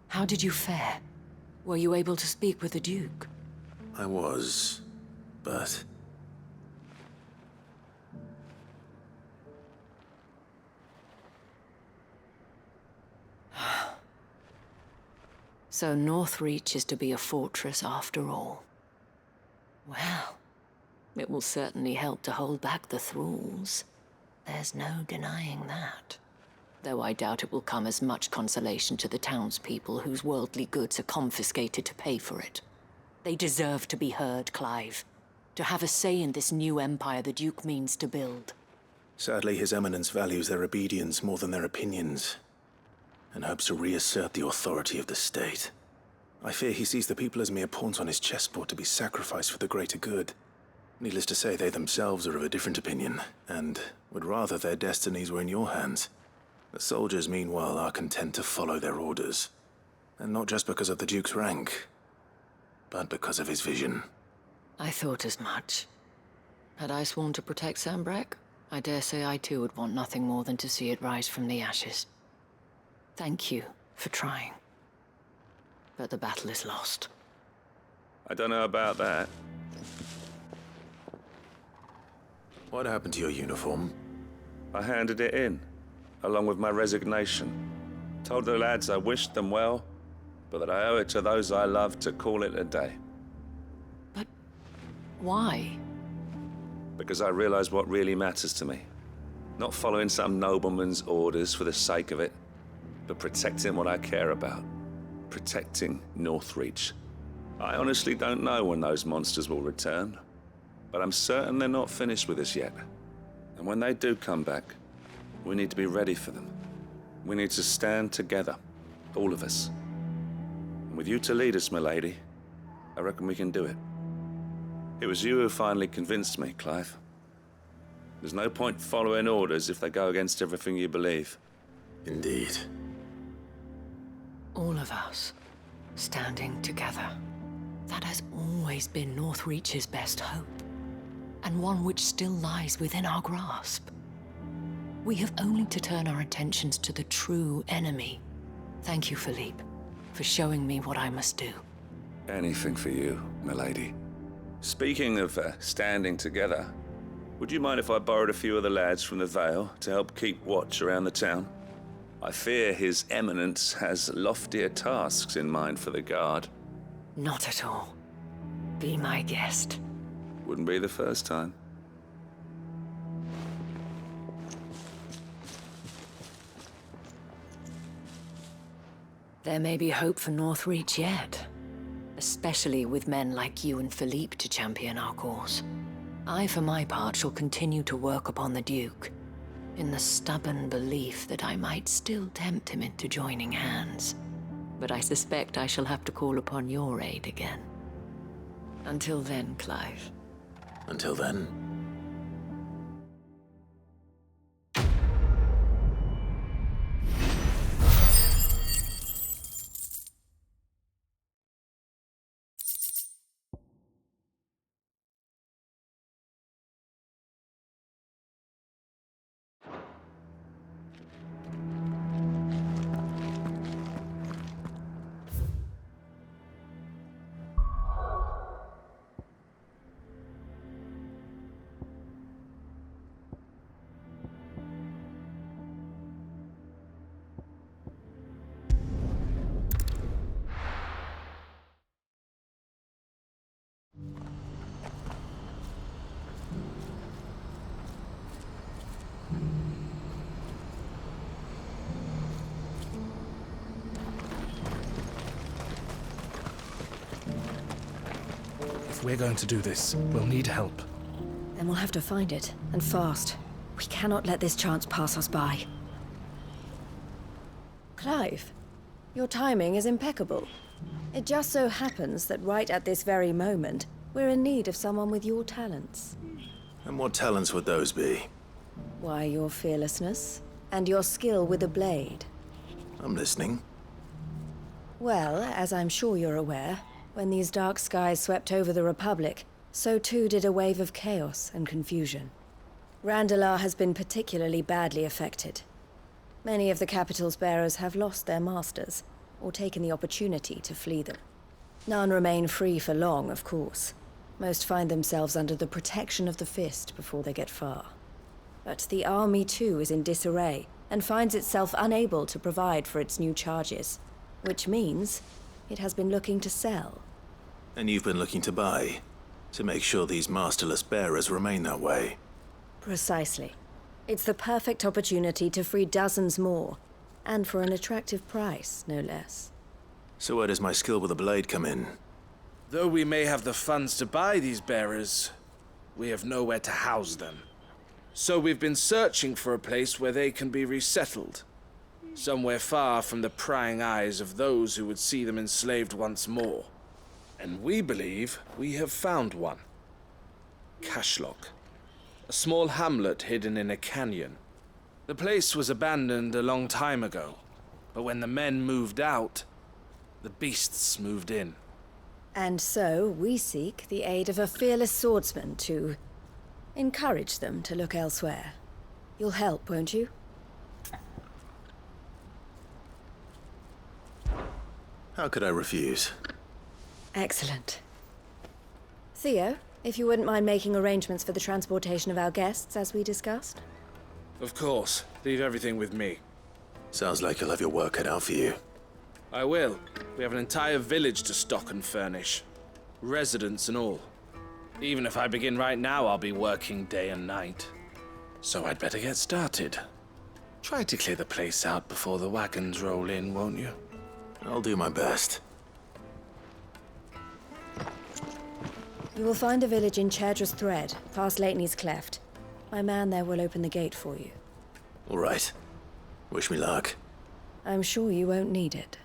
How did you fare? Were you able to speak with the Duke? I was, but... So Northreach is to be a fortress after all. Well, it will certainly help to hold back the thralls. There's no denying that. Though I doubt it will come as much consolation to the townspeople whose worldly goods are confiscated to pay for it. They deserve to be heard, Clive. To have a say in this new empire the Duke means to build. Sadly, His Eminence values their obedience more than their opinions, and hopes to reassert the authority of the state. I fear he sees the people as mere pawns on his chessboard to be sacrificed for the greater good. Needless to say, they themselves are of a different opinion, and would rather their destinies were in your hands. The soldiers, meanwhile, are content to follow their orders. And not just because of the Duke's rank, but because of his vision. I thought as much. Had I sworn to protect Sanbreque, I dare say I too would want nothing more than to see it rise from the ashes. Thank you for trying. But the battle is lost. I don't know about that. What happened to your uniform? I handed it in, along with my resignation. Told the lads I wished them well, but that I owe it to those I love to call it a day. Why? Because I realize what really matters to me. Not following some nobleman's orders for the sake of it, but protecting what I care about. Protecting Northreach. I honestly don't know when those monsters will return, but I'm certain they're not finished with us yet. And when they do come back, we need to be ready for them. We need to stand together, all of us. And with you to lead us, milady, I reckon we can do it. It was you who finally convinced me, Clive. There's no point following orders if they go against everything you believe. Indeed. All of us, standing together. That has always been Northreach's best hope, and one which still lies within our grasp. We have only to turn our attentions to the true enemy. Thank you, Philippe, for showing me what I must do. Anything for you, milady. Speaking of standing together, would you mind if I borrowed a few of the lads from the Vale to help keep watch around the town? I fear His Eminence has loftier tasks in mind for the guard. Not at all. Be my guest. Wouldn't be the first time. There may be hope for Northreach yet. Especially with men like you and Philippe to champion our cause. I, for my part, shall continue to work upon the Duke, in the stubborn belief that I might still tempt him into joining hands. But I suspect I shall have to call upon your aid again. Until then, Clive. Until then. If we're going to do this, we'll need help. Then we'll have to find it, and fast. We cannot let this chance pass us by. Clive, your timing is impeccable. It just so happens that right at this very moment, we're in need of someone with your talents. And what talents would those be? Why, your fearlessness, and your skill with a blade. I'm listening. Well, as I'm sure you're aware, when these dark skies swept over the Republic, so too did a wave of chaos and confusion. Randalar has been particularly badly affected. Many of the capital's bearers have lost their masters, or taken the opportunity to flee them. None remain free for long, of course. Most find themselves under the protection of the Fist before they get far. But the army too is in disarray, and finds itself unable to provide for its new charges. Which means it has been looking to sell. And you've been looking to buy, to make sure these masterless bearers remain that way. Precisely. It's the perfect opportunity to free dozens more, and for an attractive price, no less. So where does my skill with a blade come in? Though we may have the funds to buy these bearers, we have nowhere to house them. So we've been searching for a place where they can be resettled. Somewhere far from the prying eyes of those who would see them enslaved once more. And we believe we have found one. Cashlock. A small hamlet hidden in a canyon. The place was abandoned a long time ago, but when the men moved out, the beasts moved in. And so we seek the aid of a fearless swordsman to encourage them to look elsewhere. You'll help, won't you? How could I refuse? Excellent. Theo, if you wouldn't mind making arrangements for the transportation of our guests, as we discussed. Of course. Leave everything with me. Sounds like you'll have your work cut out for you. I will. We have an entire village to stock and furnish. Residents and all. Even if I begin right now, I'll be working day and night. So I'd better get started. Try to clear the place out before the wagons roll in, won't you? I'll do my best. You will find a village in Chedra's Thread, past Lateney's Cleft. My man there will open the gate for you. All right. Wish me luck. I'm sure you won't need it.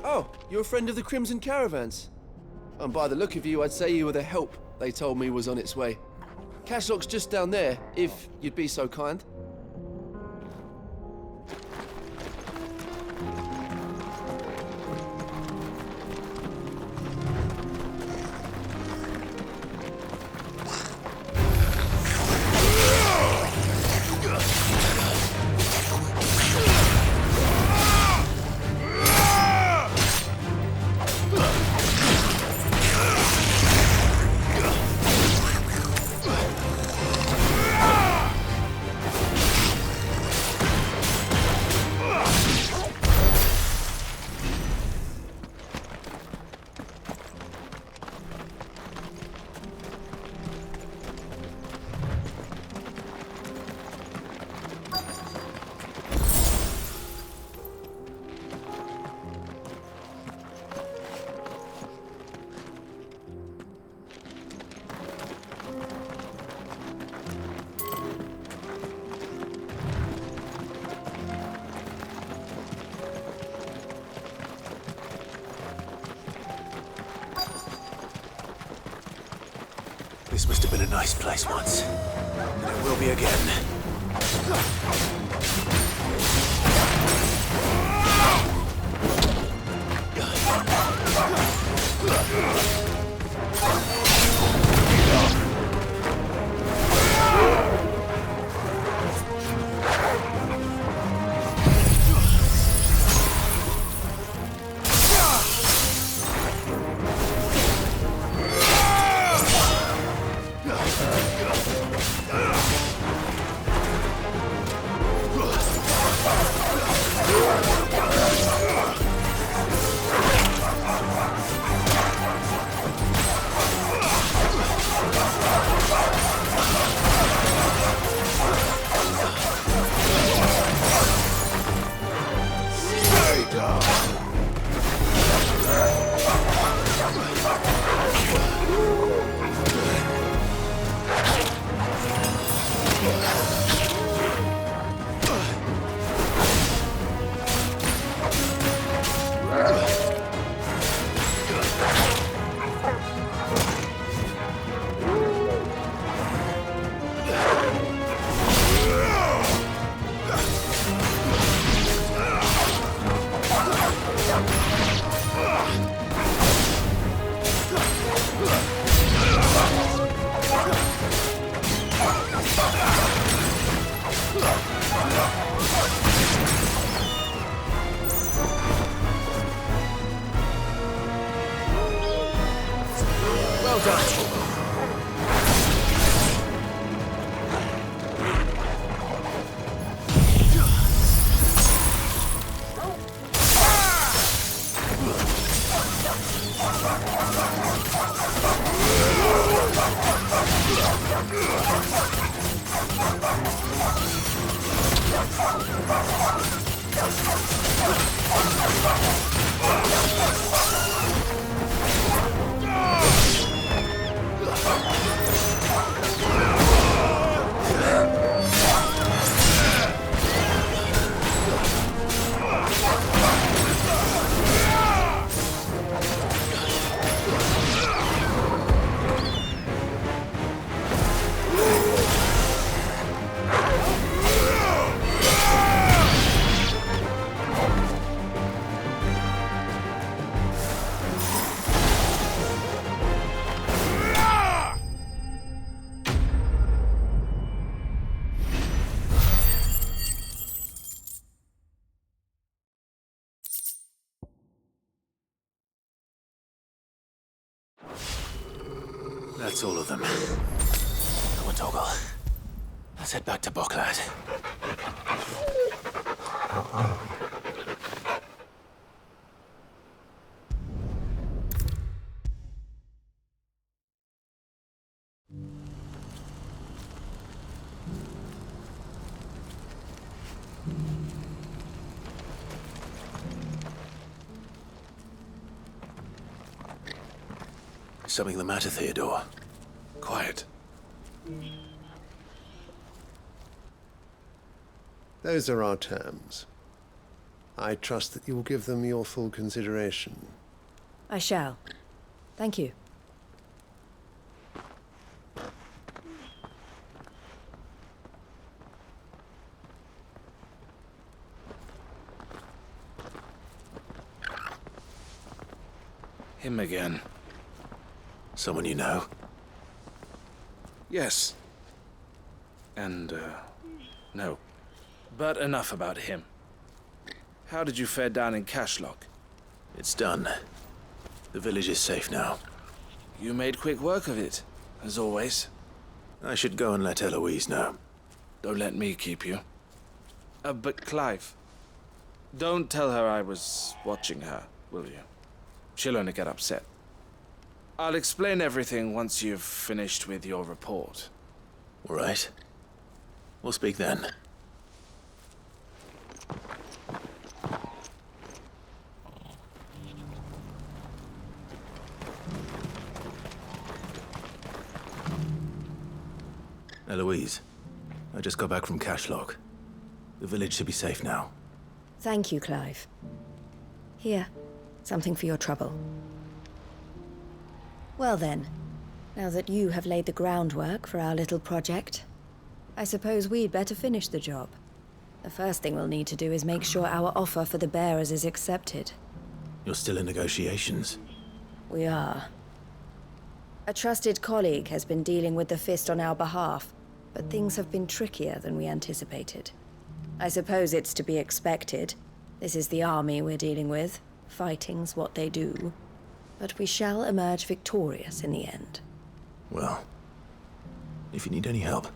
Oh, you're a friend of the Crimson Caravans. And by the look of you, I'd say you were the help they told me was on its way. Cashlock's just down there, if you'd be so kind. This must have been a nice place once. And it will be again. Well done. That's all of them. Come on, Toggle. Let's head back to Boklad. Something the matter, Theodore? Quiet. Those are our terms. I trust that you will give them your full consideration. I shall. Thank you. Him again. Someone you know? Yes. And, no. But enough about him. How did you fare down in Cashlock? It's done. The village is safe now. You made quick work of it, as always. I should go and let Eloise know. Don't let me keep you. But Clive, don't tell her I was watching her, will you? She'll only get upset. I'll explain everything once you've finished with your report. All right. We'll speak then. Eloise, I just got back from Cashlock. The village should be safe now. Thank you, Clive. Here, something for your trouble. Well then, now that you have laid the groundwork for our little project, I suppose we'd better finish the job. The first thing we'll need to do is make sure our offer for the bearers is accepted. You're still in negotiations? We are. A trusted colleague has been dealing with the Fist on our behalf, but things have been trickier than we anticipated. I suppose it's to be expected. This is the army we're dealing with. Fighting's what they do. But we shall emerge victorious in the end. Well, if you need any help,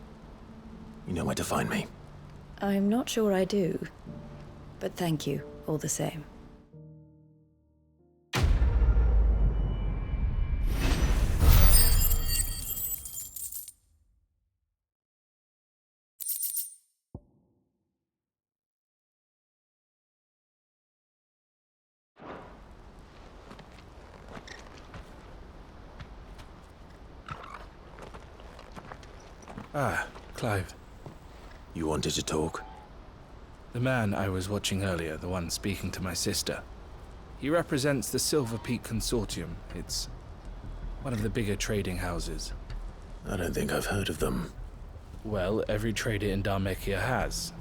you know where to find me. I'm not sure I do, but thank you all the same. Ah, Clive. You wanted to talk? The man I was watching earlier, the one speaking to my sister. He represents the Silver Peak Consortium. It's one of the bigger trading houses. I don't think I've heard of them. Well, every trader in Dharmekia has.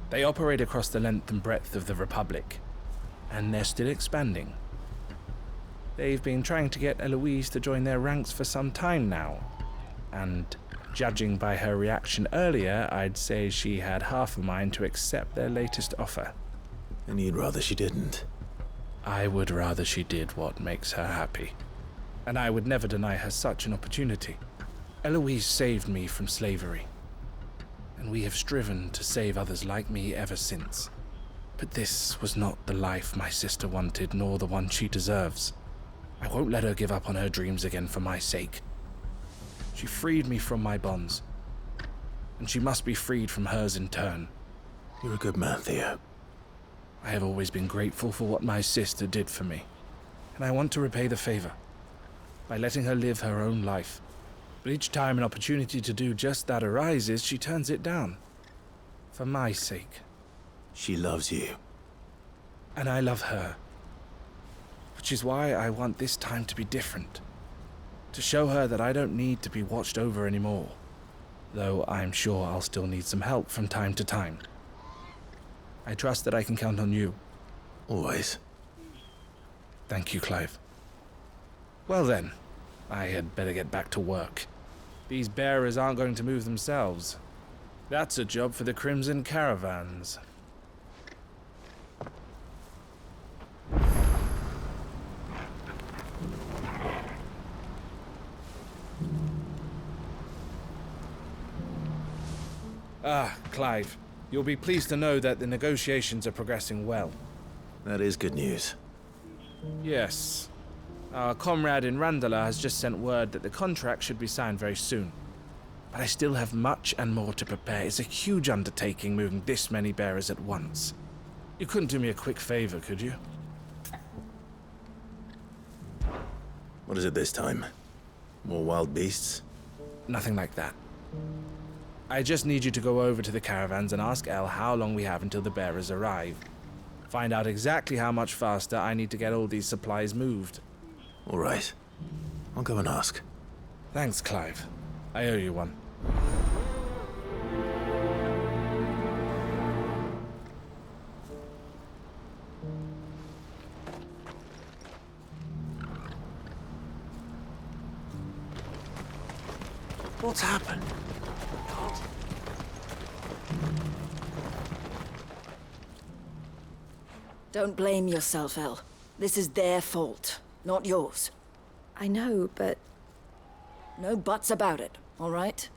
They operate across the length and breadth of the Republic, and they're still expanding. They've been trying to get Eloise to join their ranks for some time now, and judging by her reaction earlier, I'd say she had half a mind to accept their latest offer. And you'd rather she didn't? I would rather she did what makes her happy. And I would never deny her such an opportunity. Eloise saved me from slavery. And we have striven to save others like me ever since. But this was not the life my sister wanted, nor the one she deserves. I won't let her give up on her dreams again for my sake. She freed me from my bonds, and she must be freed from hers in turn. You're a good man, Theo. I have always been grateful for what my sister did for me, and I want to repay the favor by letting her live her own life. But each time an opportunity to do just that arises, she turns it down. For my sake. She loves you. And I love her. Which is why I want this time to be different. To show her that I don't need to be watched over anymore. Though I'm sure I'll still need some help from time to time. I trust that I can count on you. Always. Thank you, Clive. Well then, I had better get back to work. These bearers aren't going to move themselves. That's a job for the Crimson Caravans. Clive, you'll be pleased to know that the negotiations are progressing well. That is good news. Yes. Our comrade in Randala has just sent word that the contract should be signed very soon. But I still have much and more to prepare. It's a huge undertaking moving this many bearers at once. You couldn't do me a quick favor, could you? What is it this time? More wild beasts? Nothing like that. I just need you to go over to the caravans and ask El how long we have until the bearers arrive. Find out exactly how much faster I need to get all these supplies moved. All right. I'll go and ask. Thanks, Clive. I owe you one. What's happened? Don't blame yourself, El. This is their fault, not yours. I know, but... No buts about it, all right?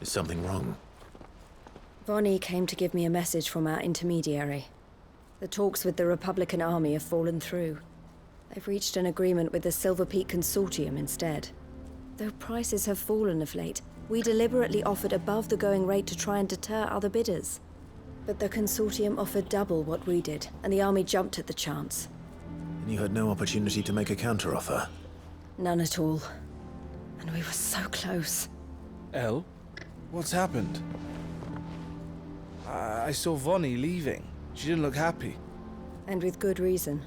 Is something wrong? Vonnie came to give me a message from our intermediary. The talks with the Republican army have fallen through. They've reached an agreement with the Silver Peak Consortium instead. Though prices have fallen of late, we deliberately offered above the going rate to try and deter other bidders. But the Consortium offered double what we did, and the army jumped at the chance. And you had no opportunity to make a counteroffer? None at all. And we were so close. El? What's happened? I saw Vonnie leaving. She didn't look happy. And with good reason.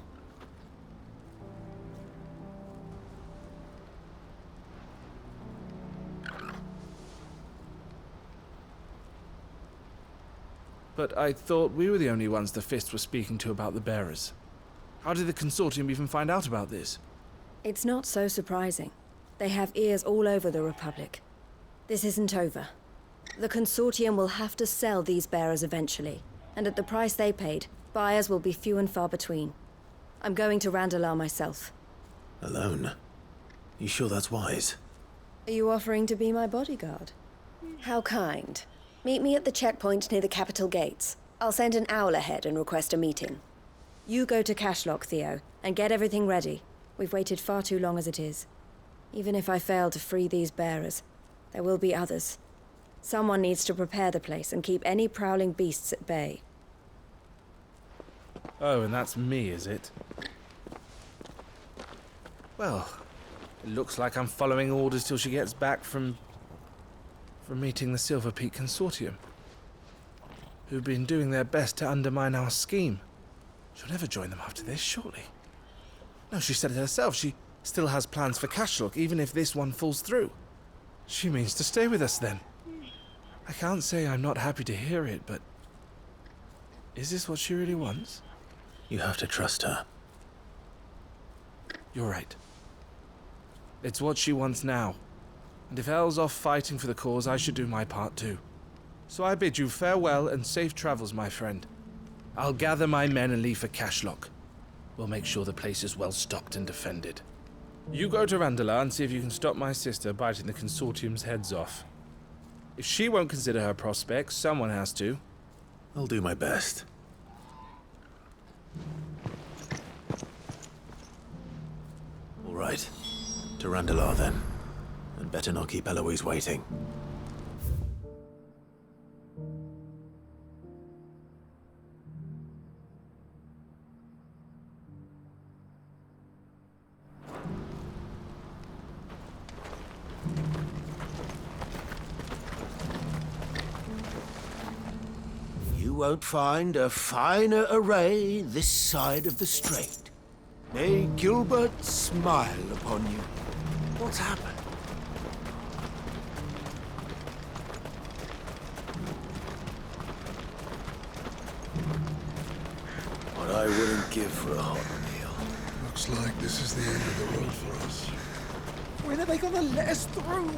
But I thought we were the only ones the Fist were speaking to about the bearers. How did the Consortium even find out about this? It's not so surprising. They have ears all over the Republic. This isn't over. The Consortium will have to sell these bearers eventually, and at the price they paid, buyers will be few and far between. I'm going to Randalar myself. Alone? You sure that's wise? Are you offering to be my bodyguard? How kind. Meet me at the checkpoint near the capital gates. I'll send an owl ahead and request a meeting. You go to Cashlock, Theo, and get everything ready. We've waited far too long as it is. Even if I fail to free these bearers, there will be others. Someone needs to prepare the place and keep any prowling beasts at bay. Oh, and that's me, is it? Well, it looks like I'm following orders till she gets back from meeting the Silver Peak Consortium, who've been doing their best to undermine our scheme. She'll never join them after this, surely. No, she said it herself. She still has plans for Cashlock, even if this one falls through. She means to stay with us, then. I can't say I'm not happy to hear it, but... is this what she really wants? You have to trust her. You're right. It's what she wants now. And if El's off fighting for the cause, I should do my part too. So I bid you farewell and safe travels, my friend. I'll gather my men and leave for Cashlock. We'll make sure the place is well stocked and defended. You go to Randalar and see if you can stop my sister biting the Consortium's heads off. If she won't consider her prospects, someone has to. I'll do my best. All right. To Randalar, then. And better not keep Eloise waiting. You won't find a finer array this side of the strait. May Gilbert smile upon you. What's happened? What I wouldn't give for a hot meal. Looks like this is the end of the road for us. When are they gonna let us through?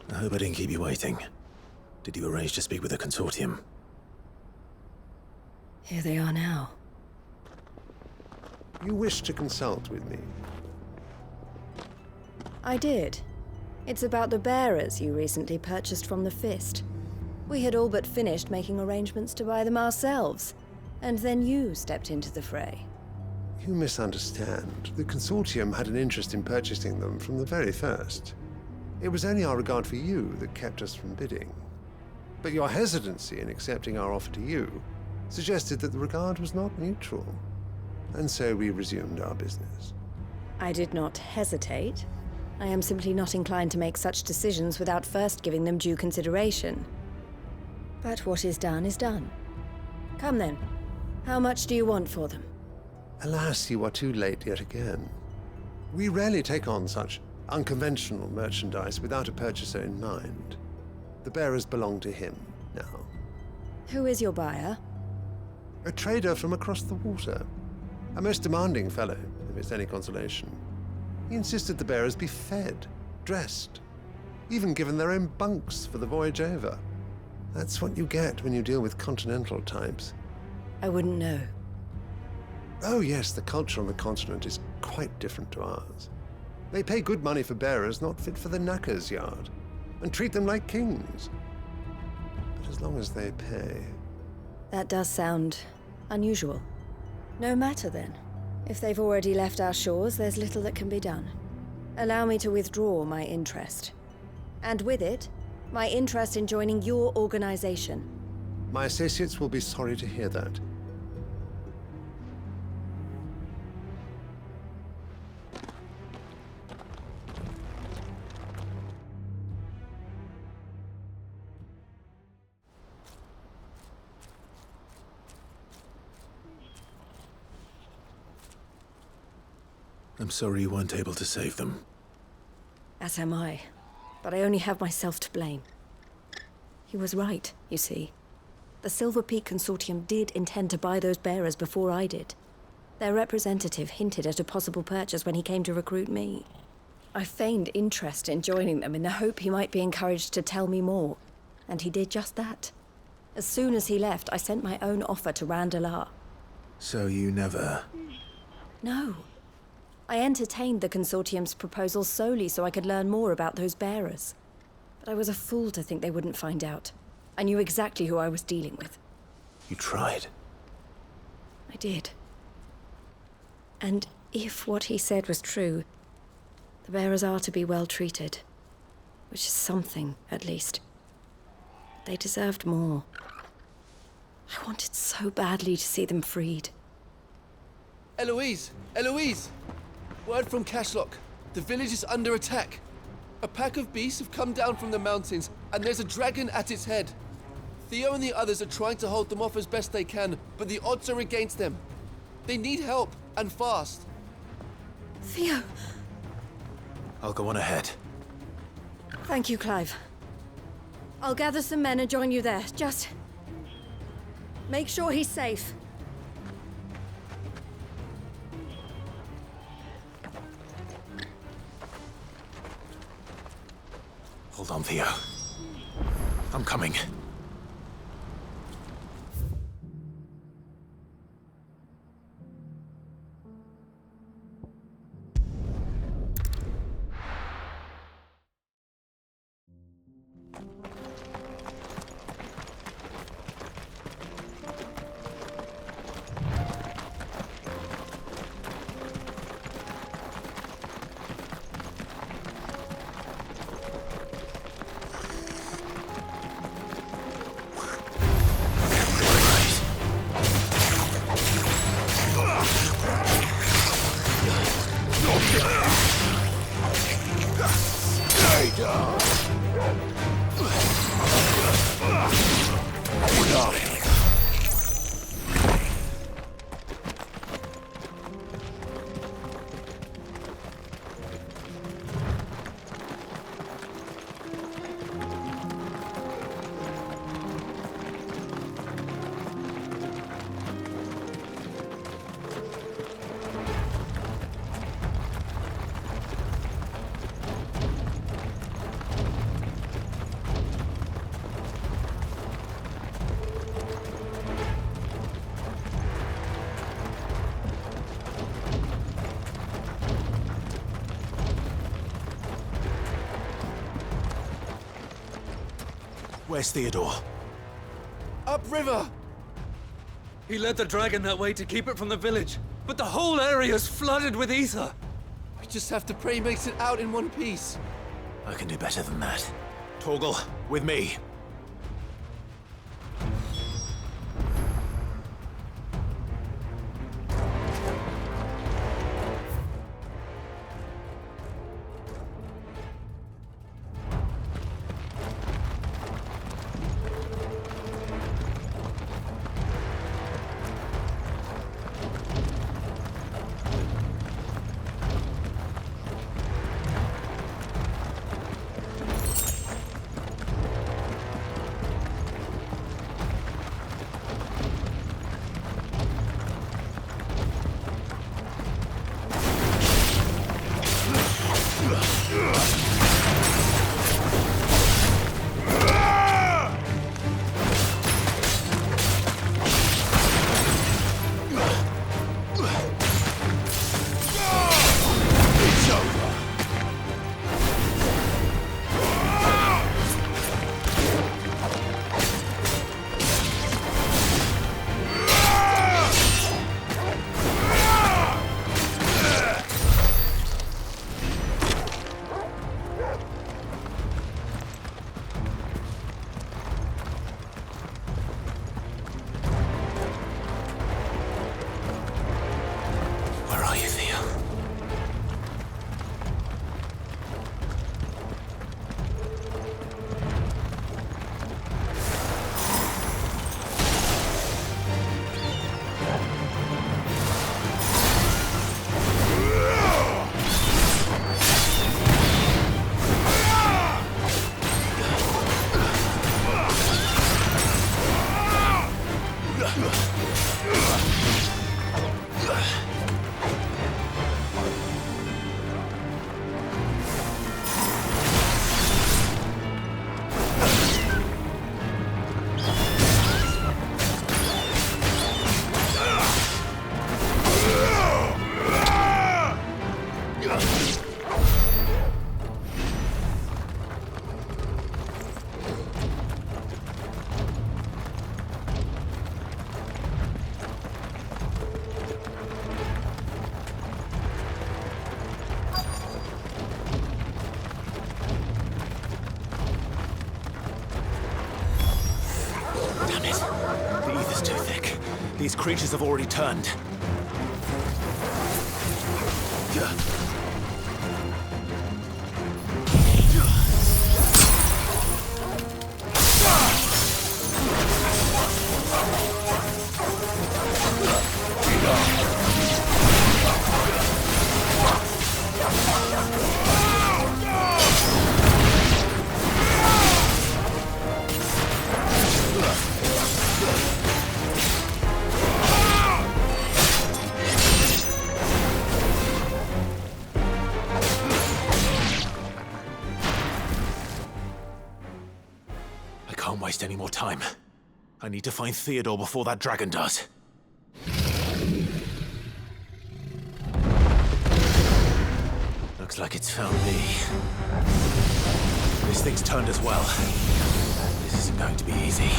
I hope I didn't keep you waiting. Did you arrange to speak with the consortium? Here they are now. You wish to consult with me? I did. It's about the bearers you recently purchased from the Fist. We had all but finished making arrangements to buy them ourselves, and then you stepped into the fray. You misunderstand. The consortium had an interest in purchasing them from the very first. It was only our regard for you that kept us from bidding. But your hesitancy in accepting our offer to you suggested that the regard was not mutual. And so we resumed our business. I did not hesitate. I am simply not inclined to make such decisions without first giving them due consideration. But what is done is done. Come then. How much do you want for them? Alas, you are too late yet again. We rarely take on such unconventional merchandise without a purchaser in mind. The bearers belong to him now. Who is your buyer? A trader from across the water. A most demanding fellow, if it's any consolation. He insisted the bearers be fed, dressed, even given their own bunks for the voyage over. That's what you get when you deal with continental types. I wouldn't know. Oh yes, the culture on the continent is quite different to ours. They pay good money for bearers not fit for the knacker's yard, and treat them like kings. But as long as they pay... That does sound unusual. No matter then. If they've already left our shores, there's little that can be done. Allow me to withdraw my interest. And with it, my interest in joining your organization. My associates will be sorry to hear that. I'm sorry you weren't able to save them. As am I. But I only have myself to blame. He was right, you see. The Silver Peak Consortium did intend to buy those bearers before I did. Their representative hinted at a possible purchase when he came to recruit me. I feigned interest in joining them in the hope he might be encouraged to tell me more, and he did just that. As soon as he left, I sent my own offer to Randalar. So you never... No. I entertained the Consortium's proposal solely so I could learn more about those bearers. But I was a fool to think they wouldn't find out. I knew exactly who I was dealing with. You tried. I did. And if what he said was true, the bearers are to be well treated. Which is something, at least. They deserved more. I wanted so badly to see them freed. Eloise! Eloise! Word from Cashlock. The village is under attack. A pack of beasts have come down from the mountains, and there's a dragon at its head. Theo and the others are trying to hold them off as best they can, but the odds are against them. They need help, and fast. Theo! I'll go on ahead. Thank you, Clive. I'll gather some men and join you there. Just... make sure he's safe. Hold on, Theo. I'm coming. Where's Theodore? Upriver! He led the dragon that way to keep it from the village, but the whole area's flooded with ether. We just have to pray he makes it out in one piece. I can do better than that. Torgal, with me. These creatures have already turned. Waste any more time. I need to find Theodore before that dragon does. Looks like it's found me. This thing's turned as well. This isn't going to be easy.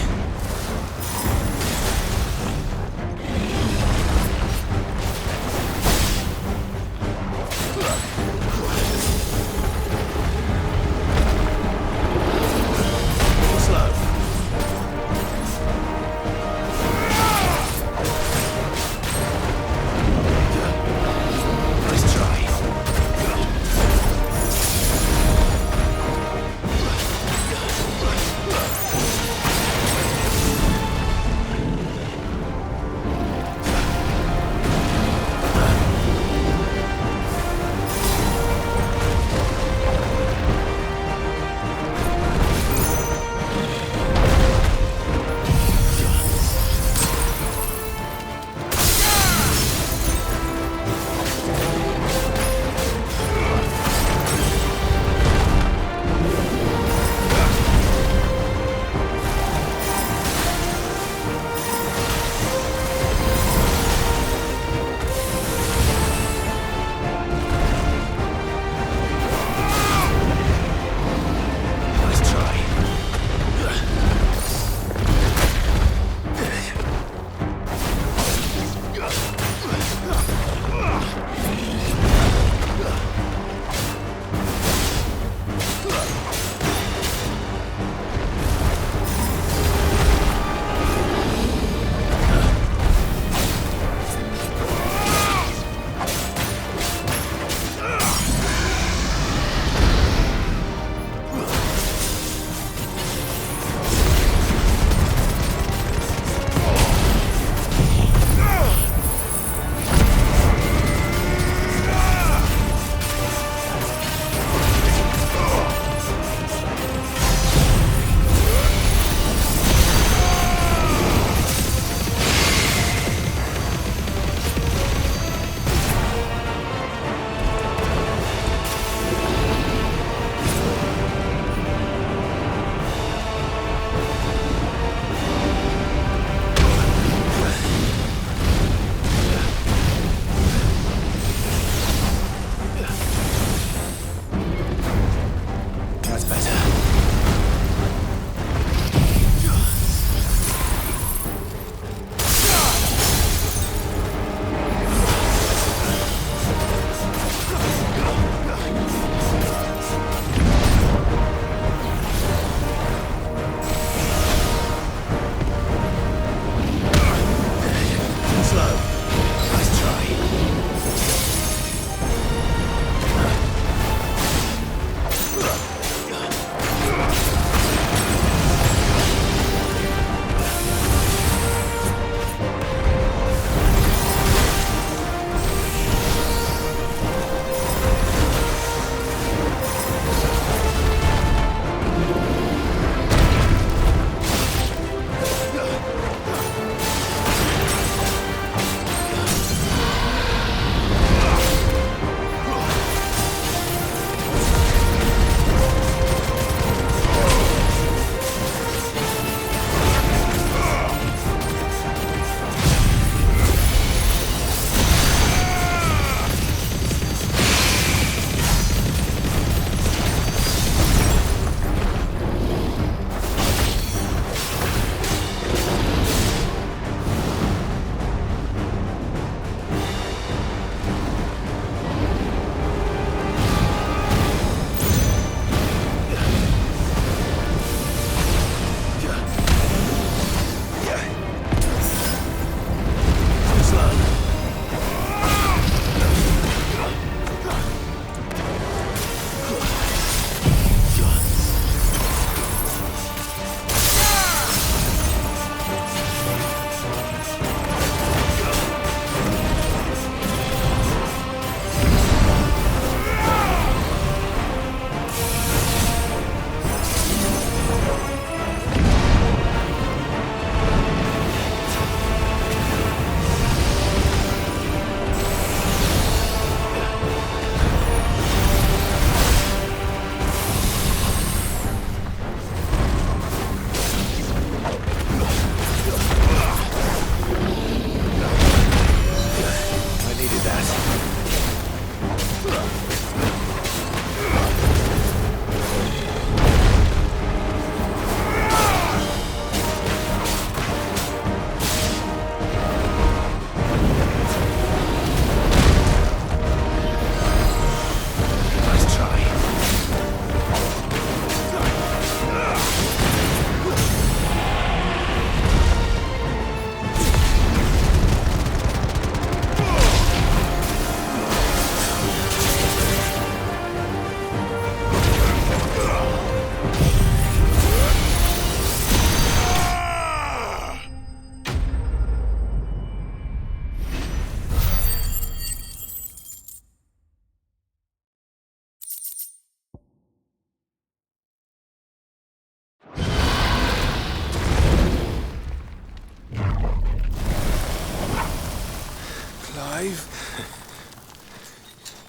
Clive?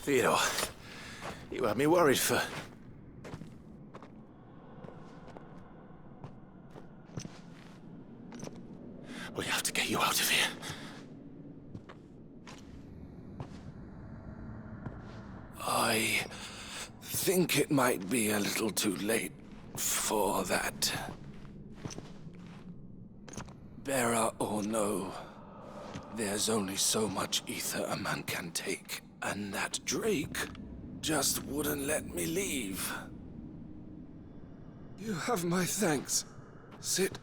Theodore, you had me worried for... We have to get you out of here. I think it might be a little too late for that. Bearer or no, there's only so much ether a man can take, and that Drake just wouldn't let me leave. You have my thanks, Sid,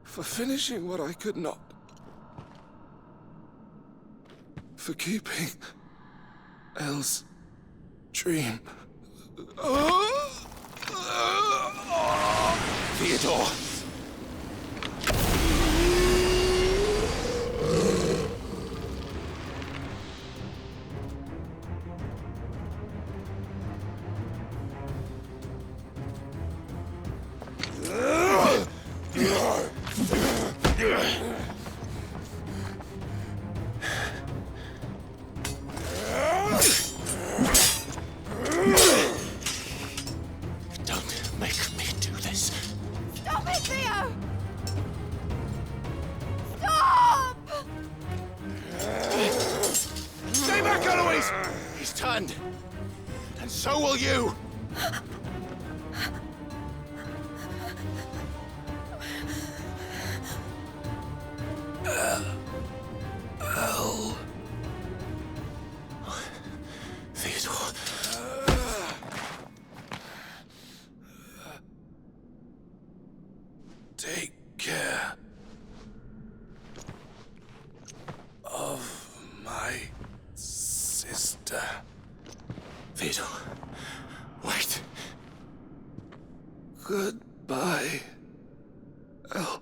for finishing what I could not. For keeping Elle's dream. Theodore! Don't make me do this. Stop it, Theo! Stop! Stay back, Eloise! He's turned. And so will you! Elle. Theodore. Take care of my sister. Theodore, wait. Goodbye, Elle.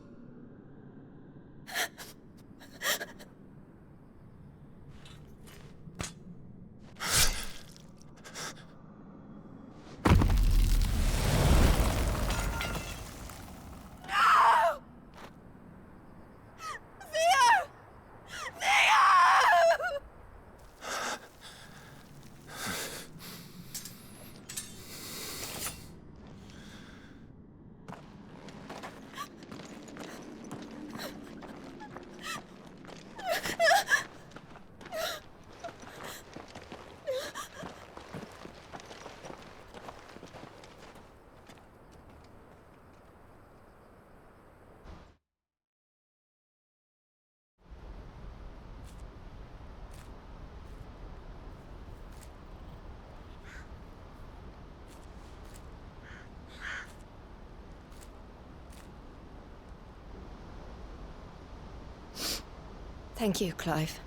Thank you, Clive.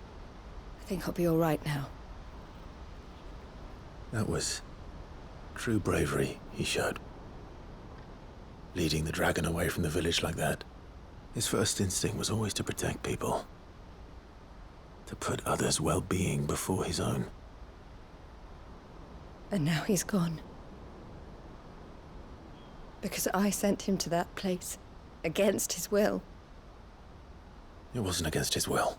I think I'll be all right now. That was true bravery he showed. Leading the dragon away from the village like that. His first instinct was always to protect people. To put others' well-being before his own. And now he's gone. Because I sent him to that place, against his will. It wasn't against his will.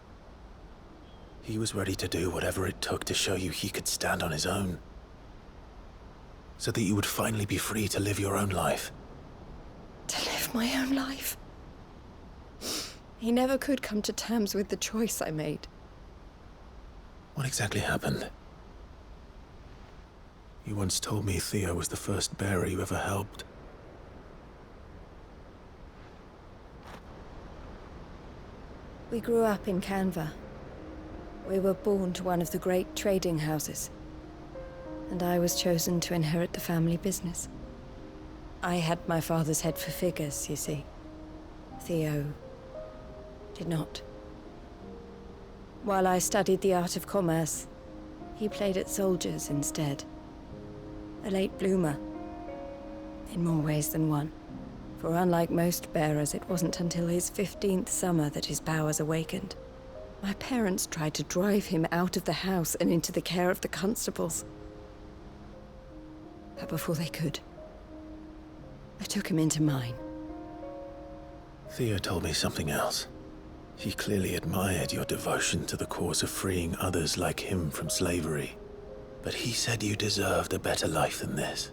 He was ready to do whatever it took to show you he could stand on his own. So that you would finally be free to live your own life. To live my own life? He never could come to terms with the choice I made. What exactly happened? You once told me Theo was the first bearer you ever helped. We grew up in Canva. We were born to one of the great trading houses. And I was chosen to inherit the family business. I had my father's head for figures, you see. Theo did not. While I studied the art of commerce, he played at soldiers instead. A late bloomer. In more ways than one. For unlike most bearers, it wasn't until his 15th summer that his powers awakened. My parents tried to drive him out of the house and into the care of the constables. But before they could, I took him into mine. Theo told me something else. He clearly admired your devotion to the cause of freeing others like him from slavery. But he said you deserved a better life than this.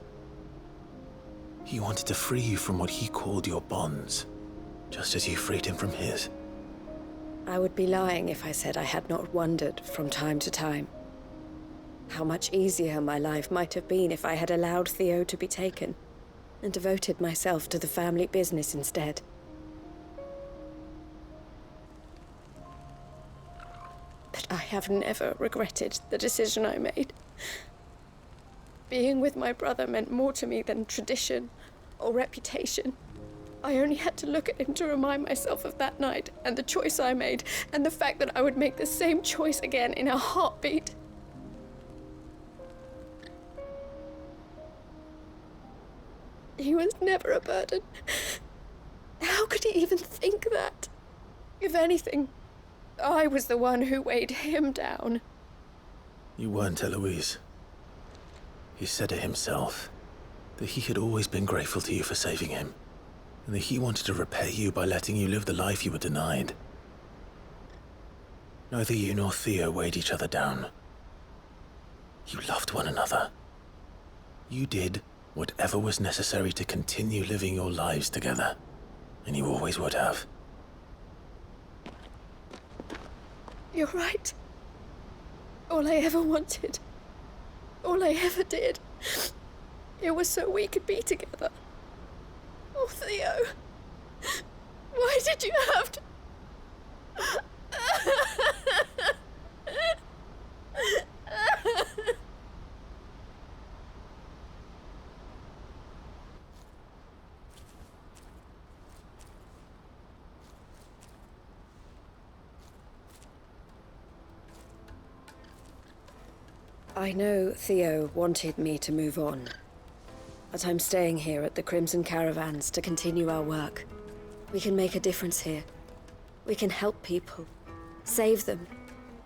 He wanted to free you from what he called your bonds, just as you freed him from his. I would be lying if I said I had not wondered from time to time how much easier my life might have been if I had allowed Theo to be taken and devoted myself to the family business instead. But I have never regretted the decision I made. Being with my brother meant more to me than tradition or reputation. I only had to look at him to remind myself of that night and the choice I made, and the fact that I would make the same choice again in a heartbeat. He was never a burden. How could he even think that? If anything, I was the one who weighed him down. You weren't, Eloise. He said it himself, that he had always been grateful to you for saving him, and that he wanted to repay you by letting you live the life you were denied. Neither you nor Theo weighed each other down. You loved one another. You did whatever was necessary to continue living your lives together, and you always would have. You're right. All I ever wanted, all I ever did, it was so we could be together. Oh, Theo, why did you have to... I know Theo wanted me to move on, but I'm staying here at the Crimson Caravans to continue our work. We can make a difference here. We can help people, save them.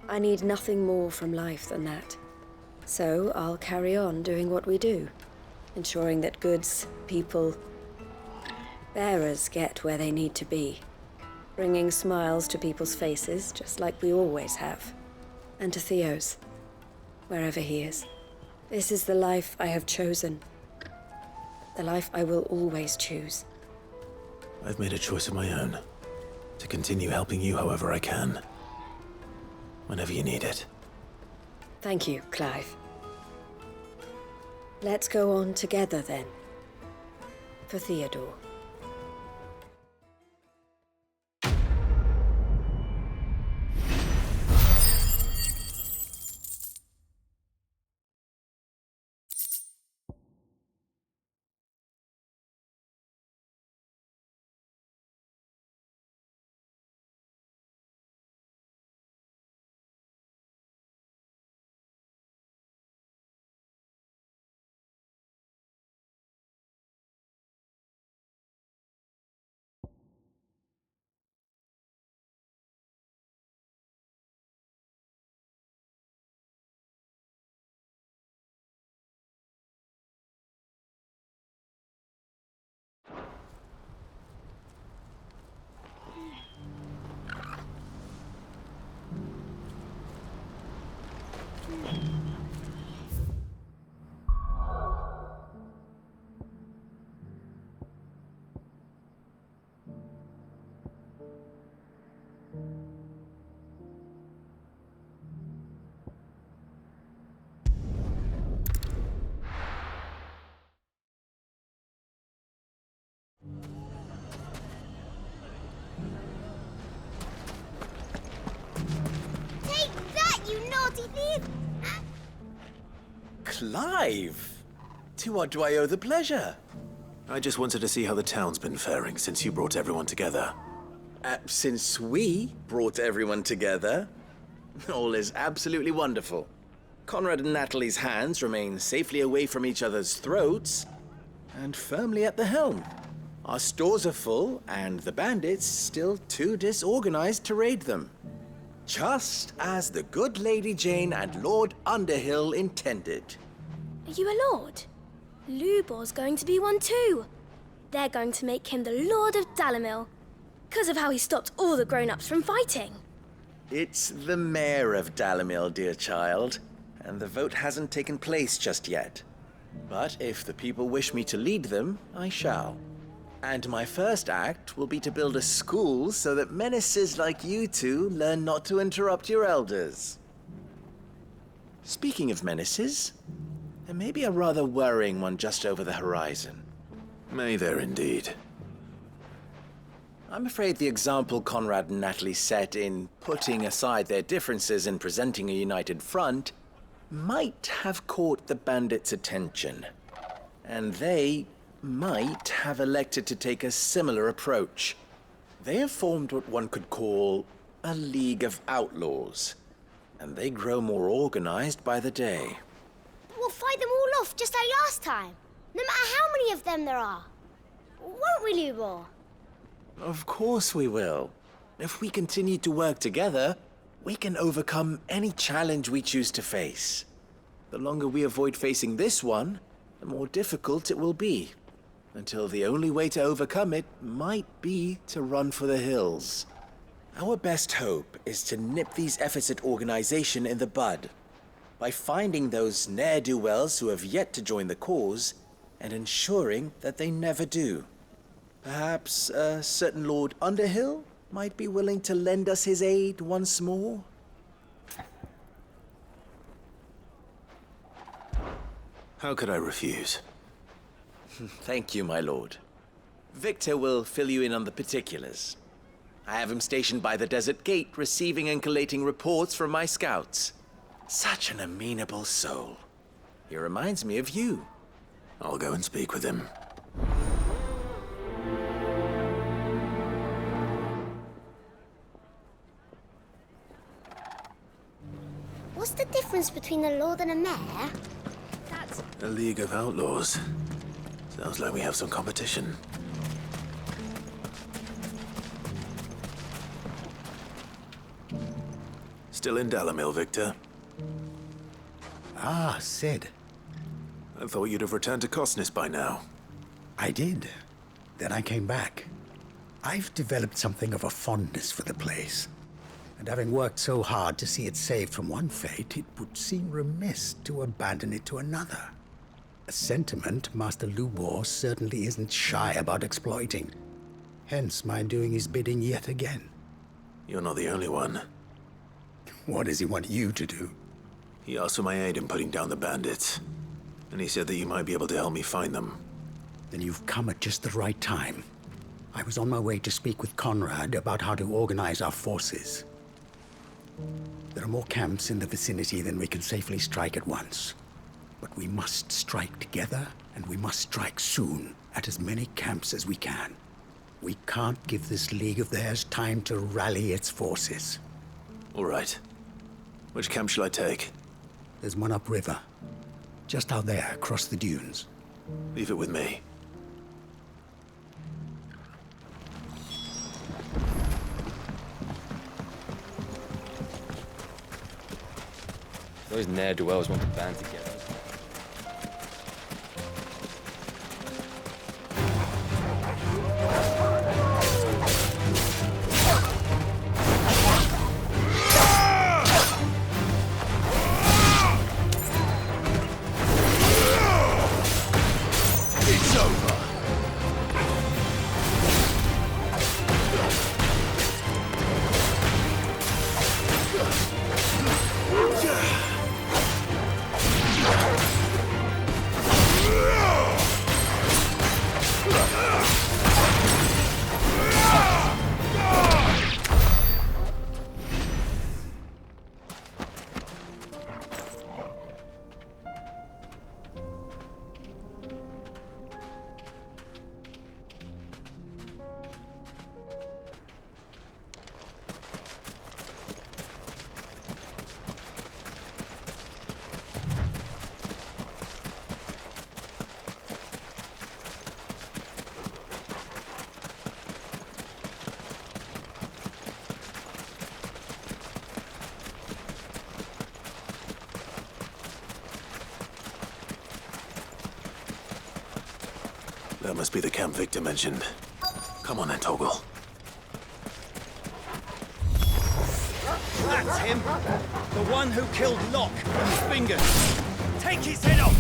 I need nothing more from life than that. So I'll carry on doing what we do, ensuring that goods, people, bearers get where they need to be, bringing smiles to people's faces, just like we always have, and to Theo's, wherever he is. This is the life I have chosen, the life I will always choose. I've made a choice of my own, to continue helping you however I can, whenever you need it. Thank you, Clive. Let's go on together then, for Theodore. Take that, you naughty thief! Clive! To what do I owe the pleasure? I just wanted to see how the town's been faring since you brought everyone together. Since we brought everyone together, all is absolutely wonderful. Conrad and Natalie's hands remain safely away from each other's throats and firmly at the helm. Our stores are full, and the bandits still too disorganized to raid them. Just as the good Lady Jane and Lord Underhill intended. Are you a lord? Lubor's going to be one too. They're going to make him the Lord of Dalamil. Because of how he stopped all the grown-ups from fighting. It's the mayor of Dalimil, dear child, and the vote hasn't taken place just yet. But if the people wish me to lead them, I shall. And my first act will be to build a school so that menaces like you two learn not to interrupt your elders. Speaking of menaces, there may be a rather worrying one just over the horizon. May there indeed. I'm afraid the example Conrad and Natalie set in putting aside their differences and presenting a united front might have caught the bandits' attention. And they might have elected to take a similar approach. They have formed what one could call a League of Outlaws, and they grow more organized by the day. We'll fight them all off just like last time, no matter how many of them there are. Won't we, Lubor? Of course we will. If we continue to work together, we can overcome any challenge we choose to face. The longer we avoid facing this one, the more difficult it will be, until the only way to overcome it might be to run for the hills. Our best hope is to nip these efforts at organization in the bud, by finding those ne'er-do-wells who have yet to join the cause, and ensuring that they never do. Perhaps a certain Lord Underhill might be willing to lend us his aid once more? How could I refuse? Thank you, my lord. Victor will fill you in on the particulars. I have him stationed by the desert gate, receiving and collating reports from my scouts. Such an amenable soul. He reminds me of you. I'll go and speak with him. What's the difference between a lord and a mayor? That's... A League of Outlaws. Sounds like we have some competition. Still in Dalimil, Victor? Ah, Sid. I thought you'd have returned to Cosnis by now. I did. Then I came back. I've developed something of a fondness for the place. And having worked so hard to see it saved from one fate, it would seem remiss to abandon it to another. A sentiment Master Lubor certainly isn't shy about exploiting. Hence my doing his bidding yet again. You're not the only one. What does he want you to do? He asked for my aid in putting down the bandits. And he said that you might be able to help me find them. Then you've come at just the right time. I was on my way to speak with Conrad about how to organize our forces. There are more camps in the vicinity than we can safely strike at once. But we must strike together, and we must strike soon at as many camps as we can. We can't give this league of theirs time to rally its forces. All right. Which camp shall I take? There's one upriver. Just out there, across the dunes. Leave it with me. Those ne'er-do-wells want to band together. It's over. That must be the camp Victor mentioned. Come on then, Toggle. That's him! The one who killed Locke and his fingers! Take his head off!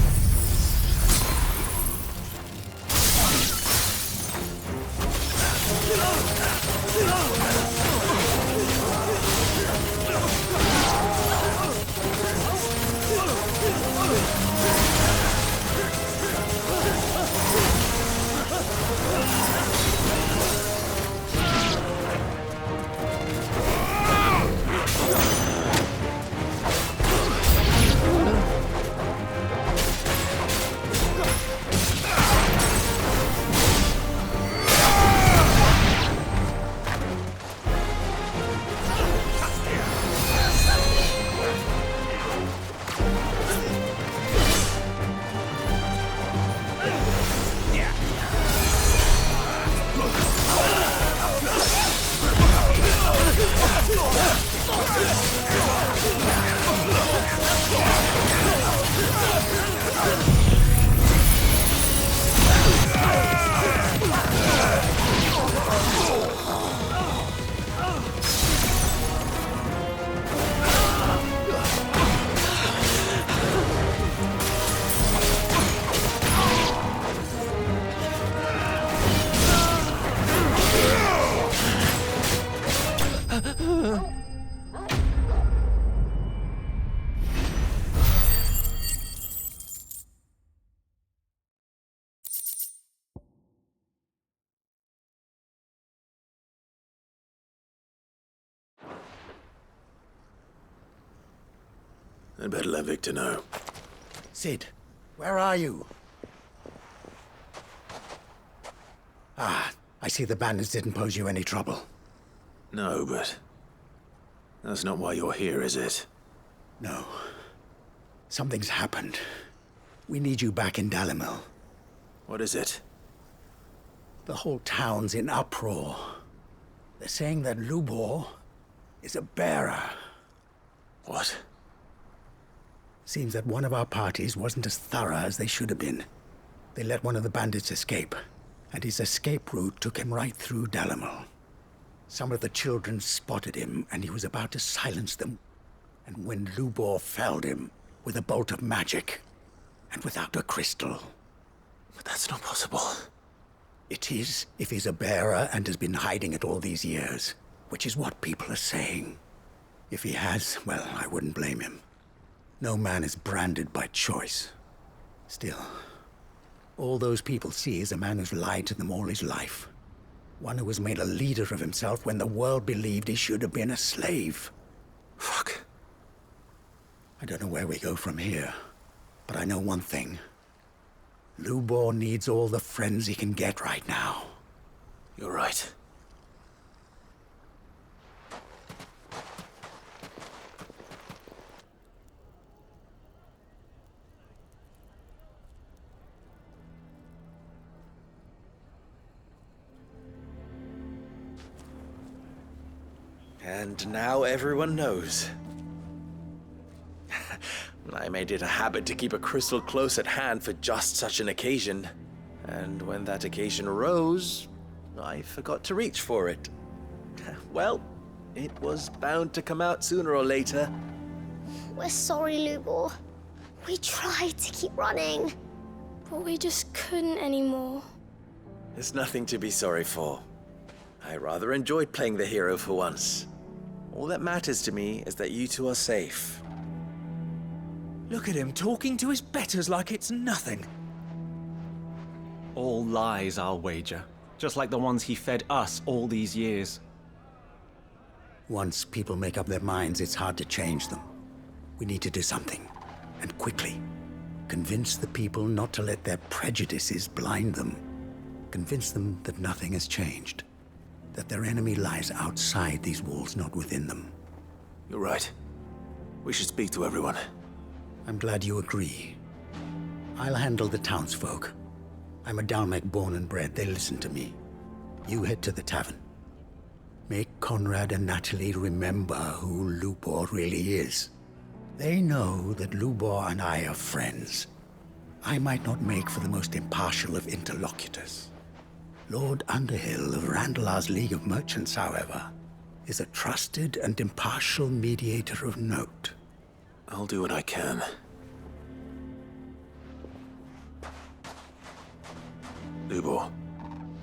I'd better let Victor know. Sid, where are you? Ah, I see the bandits didn't pose you any trouble. No, but that's not why you're here, is it? No. Something's happened. We need you back in Dalimil. What is it? The whole town's in uproar. They're saying that Lubor is a bearer. What? Seems that one of our parties wasn't as thorough as they should have been. They let one of the bandits escape, and his escape route took him right through Dalimil. Some of the children spotted him, and he was about to silence them. And when Lubor felled him with a bolt of magic, and without a crystal. But that's not possible. It is, if he's a bearer and has been hiding it all these years, which is what people are saying. If he has, well, I wouldn't blame him. No man is branded by choice. Still, all those people see is a man who's lied to them all his life. One who was made a leader of himself when the world believed he should have been a slave. Fuck. I don't know where we go from here, but I know one thing. Lubor needs all the friends he can get right now. You're right. And now everyone knows. I made it a habit to keep a crystal close at hand for just such an occasion. And when that occasion arose, I forgot to reach for it. Well, it was bound to come out sooner or later. We're sorry, Lubor. We tried to keep running, but we just couldn't anymore. There's nothing to be sorry for. I rather enjoyed playing the hero for once. All that matters to me is that you two are safe. Look at him talking to his betters like it's nothing. All lies, I'll wager. Just like the ones he fed us all these years. Once people make up their minds, it's hard to change them. We need to do something, and quickly. Convince the people not to let their prejudices blind them. Convince them that nothing has changed. That their enemy lies outside these walls, not within them. You're right. We should speak to everyone. I'm glad you agree. I'll handle the townsfolk. I'm a Dalmec born and bred. They listen to me. You head to the tavern. Make Conrad and Natalie remember who Lubor really is. They know that Lubor and I are friends. I might not make for the most impartial of interlocutors. Lord Underhill of Randalar's League of Merchants, however, is a trusted and impartial mediator of note. I'll do what I can. Lubor,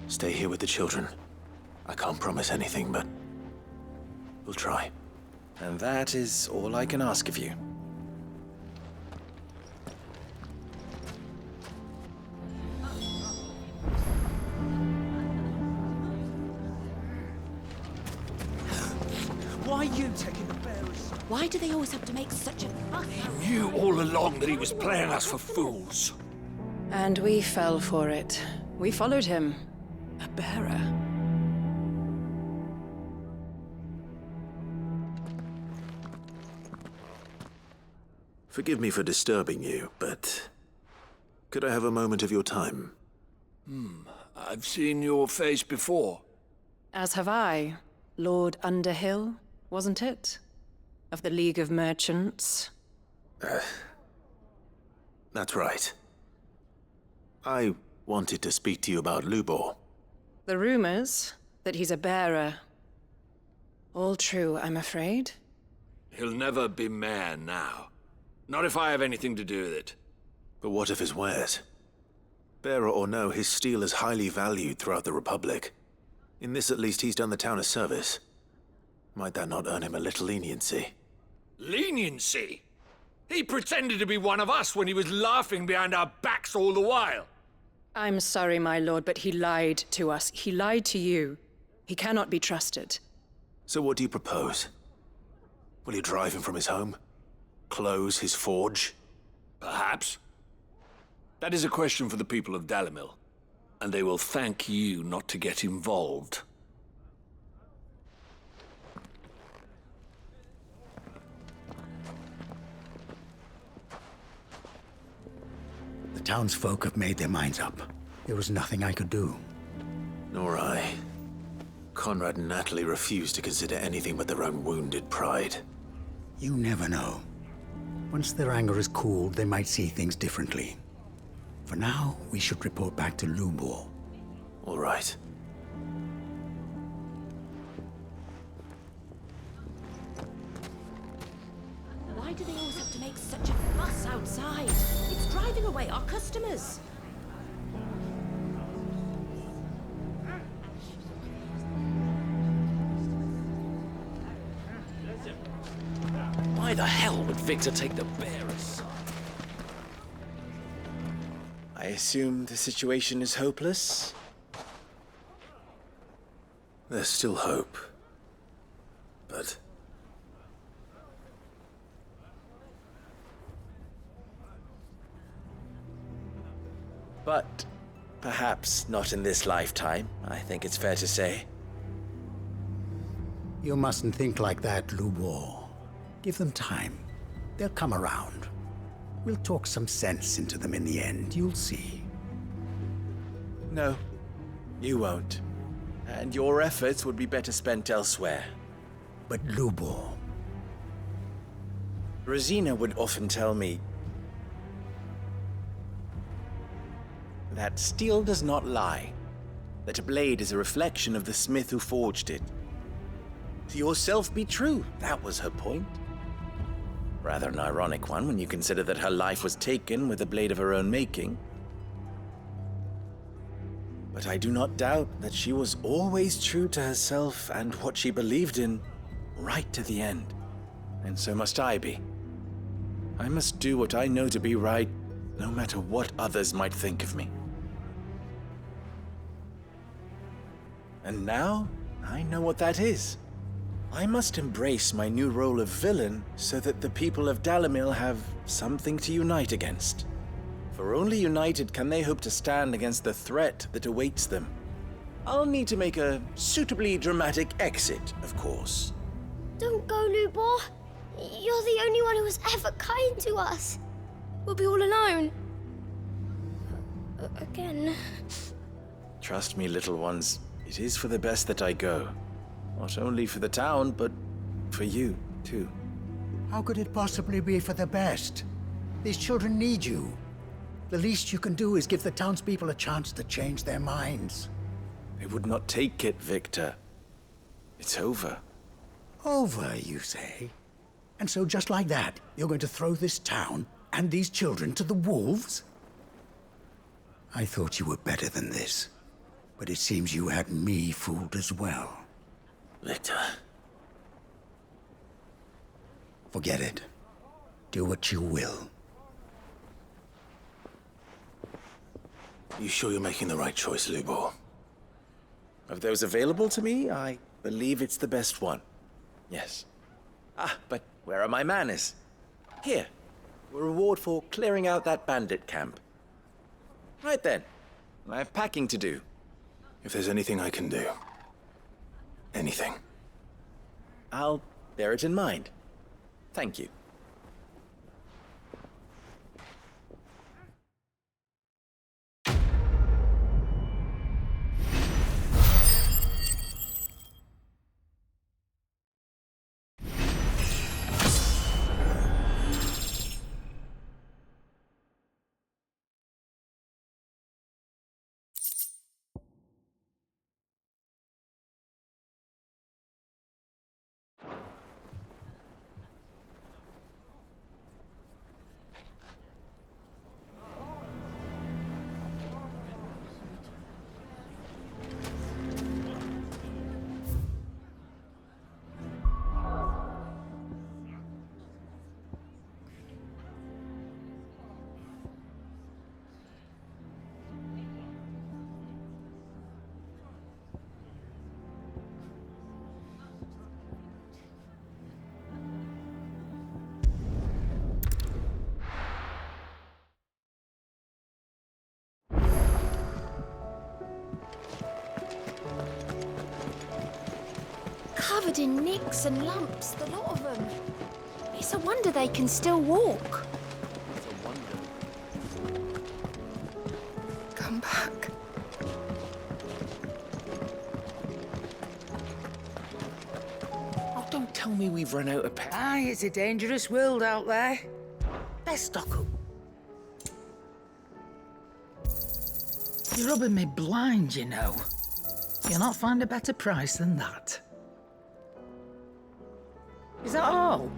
stay here with the children. I can't promise anything, but we'll try. And that is all I can ask of you. Why are you taking the bearers? Why do they always have to make such a fuss? Knew all along that he was playing us for fools. And we fell for it. We followed him. A bearer. Forgive me for disturbing you, but could I have a moment of your time? I've seen your face before. As have I. Lord Underhill, wasn't it? Of the League of Merchants. That's right. I wanted to speak to you about Lubor. The rumors that he's a bearer. All true, I'm afraid. He'll never be mayor now. Not if I have anything to do with it. But what of his wares? Bearer or no, his steel is highly valued throughout the Republic. In this, at least, he's done the town a service. Might that not earn him a little leniency? Leniency? He pretended to be one of us when he was laughing behind our backs all the while. I'm sorry, my lord, but he lied to us. He lied to you. He cannot be trusted. So what do you propose? Will you drive him from his home? Close his forge? Perhaps. That is a question for the people of Dalimil. And they will thank you not to get involved. The townsfolk have made their minds up. There was nothing I could do. Nor I. Conrad and Natalie refused to consider anything but their own wounded pride. You never know. Once their anger is cooled, they might see things differently. For now, we should report back to Lubor. All right. Why do they always have to make such a fuss outside? It's driving away our customers. Why the hell would Victor take the bearer's side? I assume the situation is hopeless? There's still hope. But perhaps not in this lifetime, I think it's fair to say. You mustn't think like that, Lubor. Give them time. They'll come around. We'll talk some sense into them in the end, you'll see. No, you won't. And your efforts would be better spent elsewhere. But Lubor... Rosina would often tell me that steel does not lie, that a blade is a reflection of the smith who forged it. To yourself be true, that was her point. Rather an ironic one when you consider that her life was taken with a blade of her own making. But I do not doubt that she was always true to herself and what she believed in, right to the end. And so must I be. I must do what I know to be right, no matter what others might think of me. And now, I know what that is. I must embrace my new role of villain so that the people of Dalimil have something to unite against. For only united can they hope to stand against the threat that awaits them. I'll need to make a suitably dramatic exit, of course. Don't go, Lubor. You're the only one who was ever kind to us. We'll be all alone. Again. Trust me, little ones. It is for the best that I go. Not only for the town, but for you, too. How could it possibly be for the best? These children need you. The least you can do is give the townspeople a chance to change their minds. They would not take it, Victor. It's over. Over, you say? And so just like that, you're going to throw this town and these children to the wolves? I thought you were better than this, but it seems you had me fooled as well. Victor. Forget it. Do what you will. You sure you're making the right choice, Lubor? Of those available to me, I believe it's the best one. Yes. Ah, but where are my manners? Here. A reward for clearing out that bandit camp. Right then. I have packing to do. If there's anything I can do. Anything. I'll bear it in mind. Thank you. Covered in nicks and lumps, the lot of them. It's a wonder they can still walk. Come back. Oh, don't tell me we've run out of Aye, it's a dangerous world out there. Let's stock up. You're rubbing me blind, you know. You'll not find a better price than that. Is that all?